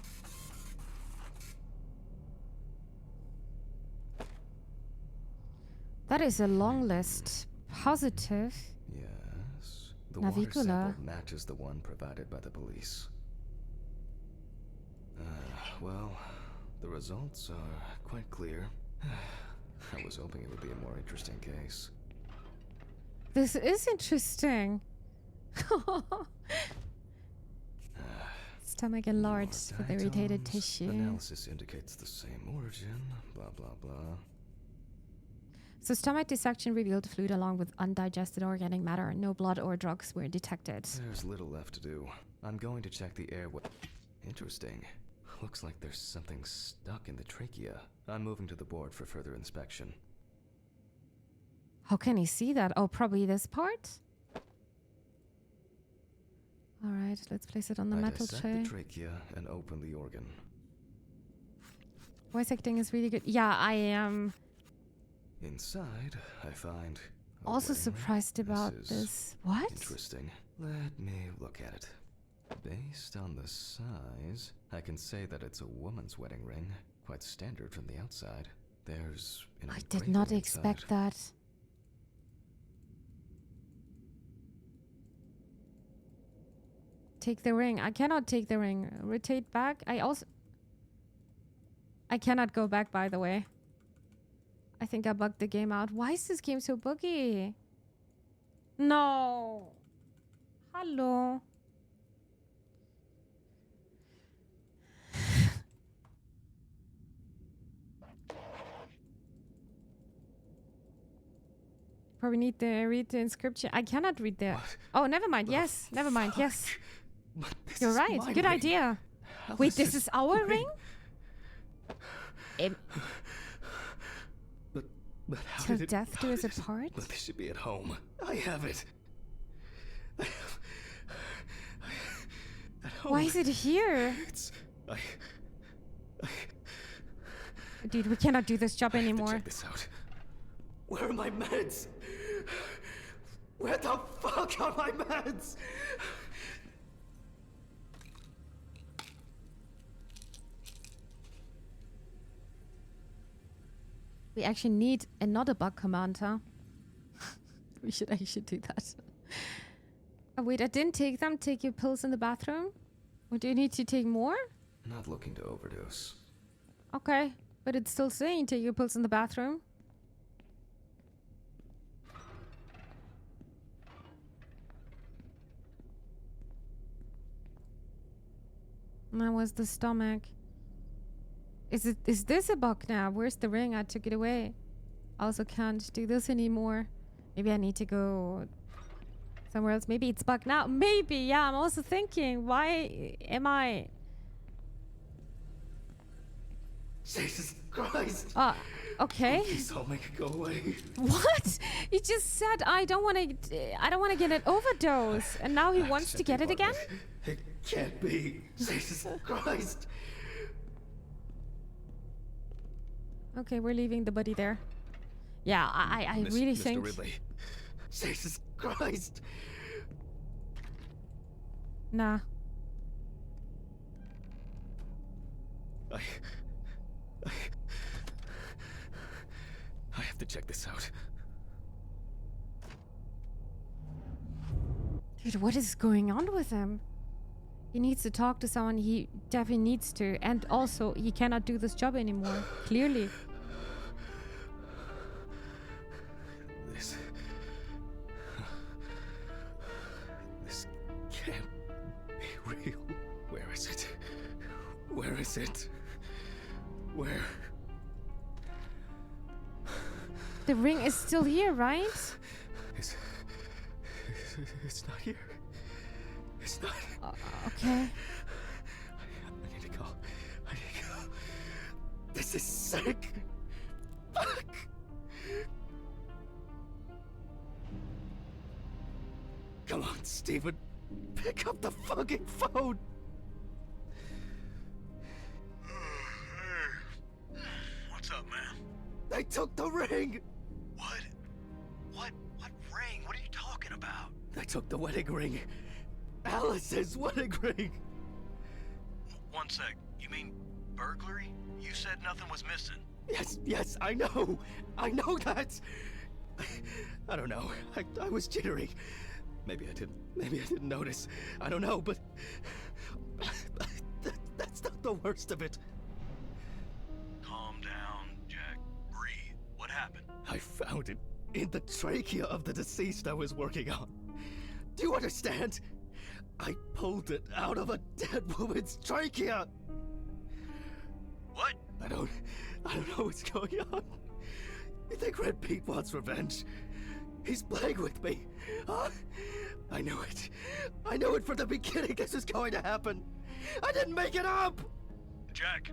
That is a long list. Positive. Yes. The Navicular. water sample matches the one provided by the police. Well, the results are quite clear. I was hoping it would be a more interesting case. This is interesting. Stomach enlarged with irritated tissue. Analysis indicates the same origin. Blah blah blah. So stomach dissection revealed fluid along with undigested organic matter. No blood or drugs were detected. There's little left to do. I'm going to check the airway. Interesting. Looks like there's something stuck in the trachea. I'm moving to the board for further inspection. How can he see that? Oh, probably this part? Alright, let's place it on the metal dissect tray. the trachea and open the organ. Voice acting is really good. Yeah, I am Inside, I find a also wedding ring. surprised about is this. What? Interesting. Let me look at it. Based on the size, I can say that it's a woman's wedding ring. Quite standard from the outside. There's an I did not engraving expect inside. that. Take the ring. I cannot take the ring. Rotate back. I cannot go back, by the way. I think I bugged the game out. Why is this game so buggy? No. Hello. Probably need to read the inscription. I cannot read the... What? Oh, never mind. Yes. Never mind. Yes. But this You're is right. my Good ring. idea. How Wait, is this is our ring? ring? But how Till did it... death do how us did it- apart? But this should be at home. I have it. At home. Why is it here? It's... Dude, we cannot do this job I have to anymore. check this out. Where are my meds? Where the fuck are my meds? We actually need another bug command, huh? We should actually do that. Oh, wait, I didn't take them. Take your pills in the bathroom? Or do you need to take more? Not looking to overdose. Okay, but it's still saying take your pills in the bathroom. And that was the stomach. Is this a bug now? Where's the ring? I took it away. Also can't do this anymore. Maybe I need to go somewhere else. Maybe it's bugged now. Maybe, yeah. I'm also thinking, why am I... Jesus Christ! Okay. Please don't make it go away. What? You just said I don't want to get an overdose, and now he wants to get it again? It can't be. Jesus Christ! Okay, we're leaving the buddy there. Yeah, I really Mr. think... Ridley. Jesus Christ! Nah. I have to check this out. Dude, what is going on with him? He needs to talk to someone. He definitely needs to. And also, he cannot do this job anymore. Clearly. This can't be real. Where is it? Where? The ring is still here, right? It's not here. It's not. Okay. I need to go. I need to go. This is sick. Fuck. Come on, Steven. Pick up the fucking phone. What's up, man? They took the ring. What? What ring? What are you talking about? They took the wedding ring. Alice's wedding ring. One sec. You mean burglary? You said nothing was missing. Yes, I know. I know that. I don't know. I was jittery. Maybe I didn't notice. I don't know, but that's not the worst of it. Calm down, Jack. Breathe. What happened? I found it in the trachea of the deceased I was working on. Do you understand? I pulled it out of a dead woman's trachea. What? I don't know what's going on. You think Red Pete wants revenge? He's playing with me. Huh? I knew it. I knew it from the beginning this was going to happen. I didn't make it up! Jack,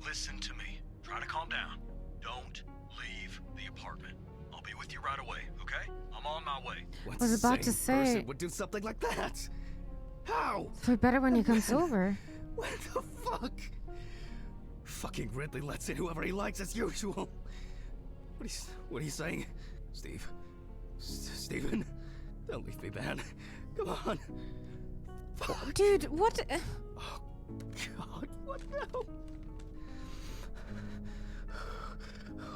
listen to me. Try to calm down. Don't leave the apartment. I'll be with you right away, okay? I'm on my way. What Was about to sane say- person would do something like that? How? So better when he comes over. What the fuck? Fucking Ridley lets in whoever he likes as usual. What are you saying? Steven? Don't leave me, man. Come on. Fuck. Dude, what? Oh, God, what now?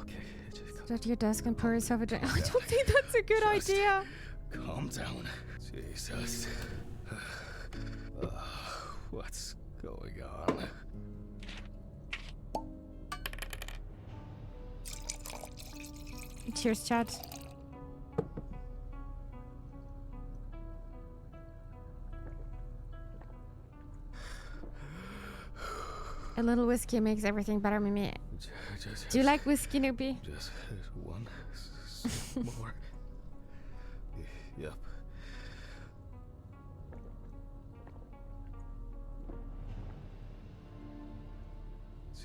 Okay, just Sit at your desk and pour yourself a drink. I don't think that's a good Just- idea. calm down. Jesus. What's going on? Cheers, chat. A little whiskey makes everything better, Mimi. Do you like whiskey, Noopy? Just one more. Yep.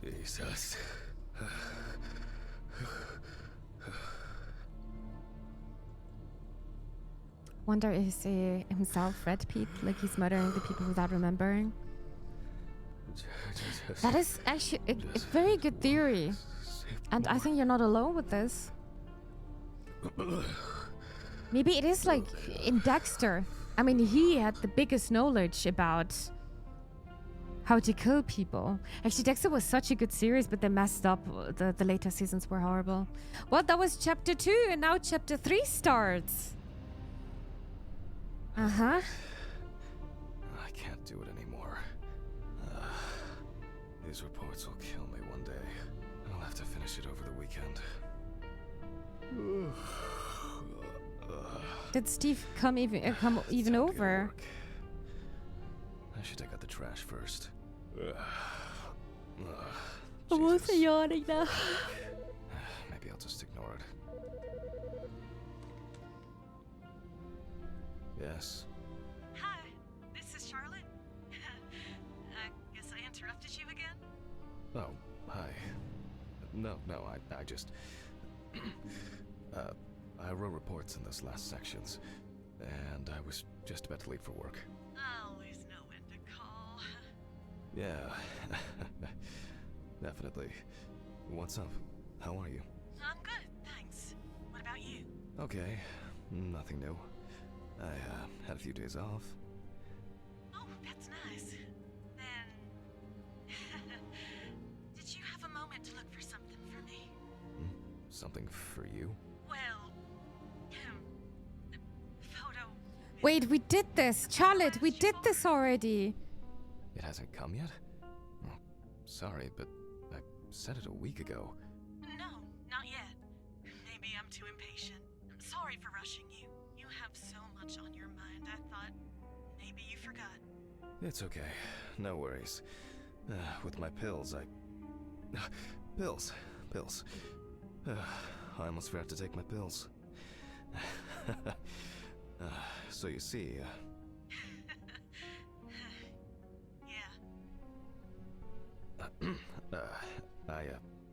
Jesus. Wonder is he himself Red Pete, like he's murdering the people without remembering? That is actually a very good theory. And I think you're not alone with this. Maybe it is like in Dexter. I mean, he had the biggest knowledge about how to kill people. Actually, Dexter was such a good series, but they messed up. The later seasons were horrible. Well, that was chapter 2, and now chapter 3 starts. Uh-huh. I can't do it anymore. These reports will kill me one day. I'll have to finish it over the weekend. Did Steve come even over? I should take out the trash first. I'm also yawning now. Maybe I'll just ignore it. Yes. Hi, this is Charlotte. I guess I interrupted you again? Oh, hi. No, I just... I wrote reports in those last sections, and I was just about to leave for work. I always know when to call. Yeah, definitely. What's up? How are you? I'm good, thanks. What about you? Okay, nothing new. I had a few days off. Oh, that's nice. Then... Did you have a moment to look for something for me? Something for you? Well... the photo... Wait, we did this. Charlotte, we did this already. It hasn't come yet? Oh, sorry, but I said it a week ago. No, not yet. Maybe I'm too impatient. I'm sorry for rushing you. You have so much on your mind, I thought maybe you forgot. It's okay. No worries. With my pills, Pills. I almost forgot to take my pills. So you see, Yeah. I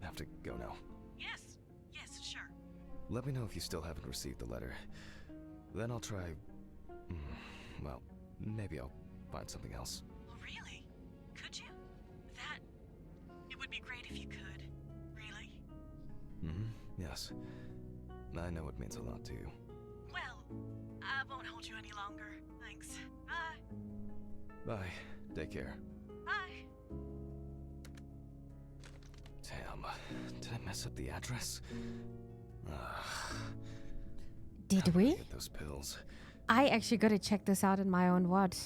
have to go now. Yes, sure. Let me know if you still haven't received the letter. Then I'll try... well, maybe I'll find something else. Well, really? Could you? It would be great if you could. Really? Yes. I know it means a lot to you. Well, I won't hold you any longer. Thanks. Bye. Bye. Take care. Bye. Damn. Did I mess up the address? Did How did I we? get those pills? I actually gotta check this out in my own watch.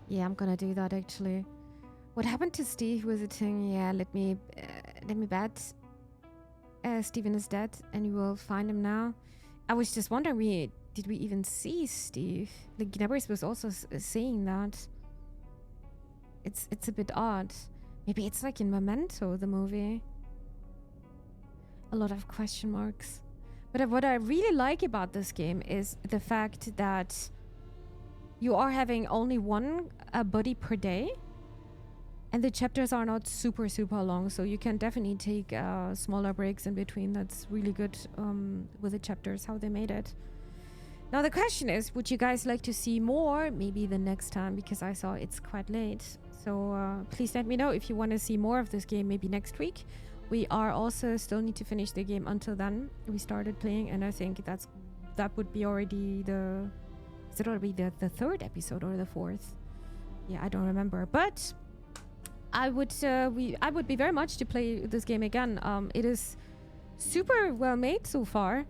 Yeah, I'm gonna do that actually. What happened to Steve was a thing. Yeah, let me bet. Steven is dead, and you will find him now. I was just wondering, did we even see Steve? Like Gnebris was also saying that. It's a bit odd. Maybe it's like in Memento, the movie. A lot of question marks. But what I really like about this game is the fact that you are having only one buddy per day. And the chapters are not super long, so you can definitely take smaller breaks in between. That's really good with the chapters, how they made it. Now the question is, would you guys like to see more? Maybe the next time, because I saw it's quite late. So please let me know if you want to see more of this game, maybe next week. We are also still need to finish the game until then. We started playing, and I think that would be already the... Is it already the third episode or the fourth? Yeah, I don't remember. But I would be very much to play this game again. It is super well made so far.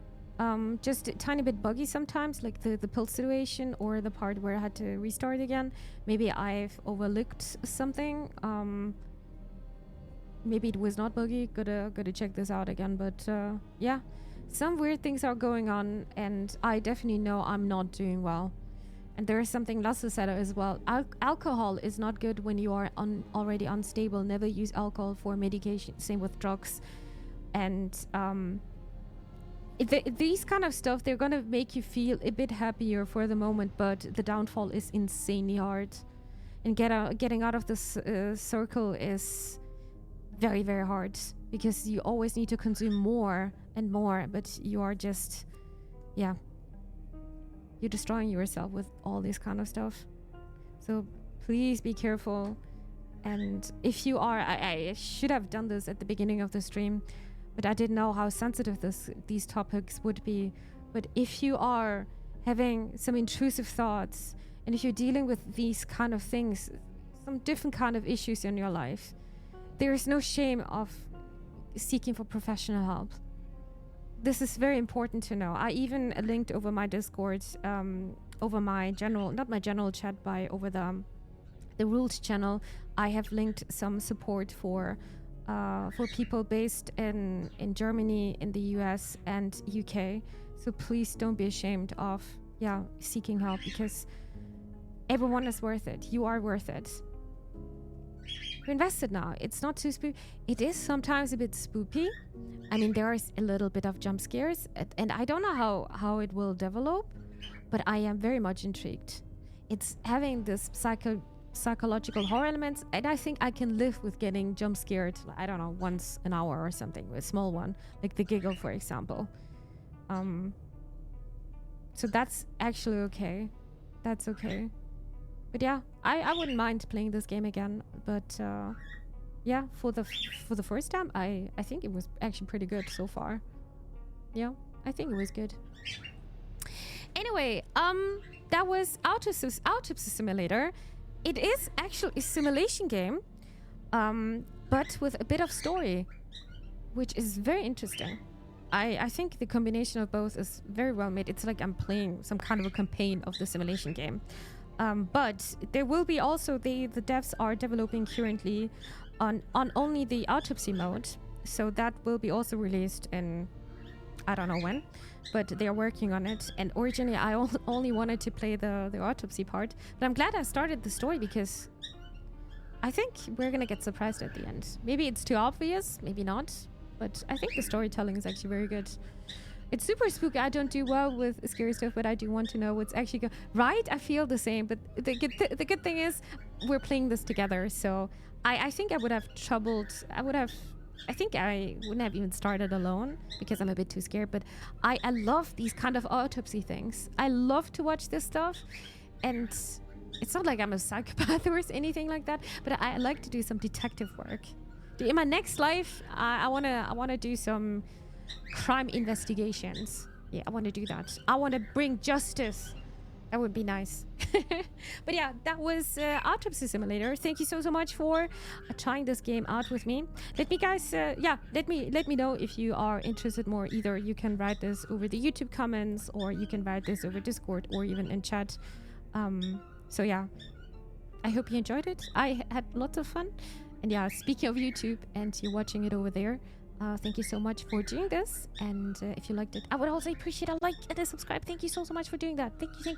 Just a tiny bit buggy sometimes, like the pill situation or the part where I had to restart again. Maybe I've overlooked something. Maybe it was not buggy. Gotta check this out again. But yeah, some weird things are going on, and I definitely know I'm not doing well. And there is something Lasse said as well. Alcohol is not good when you are already unstable. Never use alcohol for medication. Same with drugs. And these kind of stuff, they're gonna make you feel a bit happier for the moment, but the downfall is insanely hard. And getting out of this circle is very, very hard, because you always need to consume more and more, but you are just, yeah, you're destroying yourself with all this kind of stuff. So please be careful. And if you are, I should have done this at the beginning of the stream, but I didn't know how sensitive these topics would be. But if you are having some intrusive thoughts, and if you're dealing with these kind of things, some different kind of issues in your life, there is no shame of seeking for professional help. This is very important to know. I even linked over my Discord, over my general, not my general chat, over the rules channel. I have linked some support for people based in Germany, in the US and UK. So please don't be ashamed of seeking help, because everyone is worth it. You are worth it. You're invested now. It's not too spooky. It is sometimes a bit spooky. I mean, there is a little bit of jump scares, and I don't know how it will develop, but I am very much intrigued. It's having this psychological horror elements, and I think I can live with getting jump scared, I don't know, once an hour or something, a small one, like the giggle, for example. So that's actually okay. That's okay. But yeah, I wouldn't mind playing this game again. But yeah, for the first time, I think it was actually pretty good so far. Yeah, I think it was good. Anyway, that was Autopsy Simulator. It is actually a simulation game, but with a bit of story, which is very interesting. I think the combination of both is very well made. It's like I'm playing some kind of a campaign of the simulation game. But there will be also, the devs are developing currently on only the autopsy mode. So that will be also released in, I don't know when, but they are working on it. And originally I only wanted to play the autopsy part, but I'm glad I started the story, because I think we're gonna get surprised at the end. Maybe it's too obvious, maybe not. But I think the storytelling is actually very good. It's super spooky. I don't do well with scary stuff, but I do want to know what's actually going. Right? I feel the same. But the good thing is we're playing this together. So I think I would have troubled. I think I wouldn't have even started alone because I'm a bit too scared. But I love these kind of autopsy things. I love to watch this stuff. And it's not like I'm a psychopath or anything like that. But I like to do some detective work. In my next life, I wanna do some crime investigations. Yeah, I want to do that. I want to bring justice. That would be nice. But yeah, that was Autopsy Simulator. Thank you so much for trying this game out with me. Let me guys, let me know if you are interested more. Either you can write this over the YouTube comments, or you can write this over Discord, or even in chat. So yeah, I hope you enjoyed it. I had lots of fun. And yeah, speaking of YouTube and you're watching it over there, thank you so much for doing this. And if you liked it, I would also appreciate a like and a subscribe. Thank you so much for doing that. Thank you.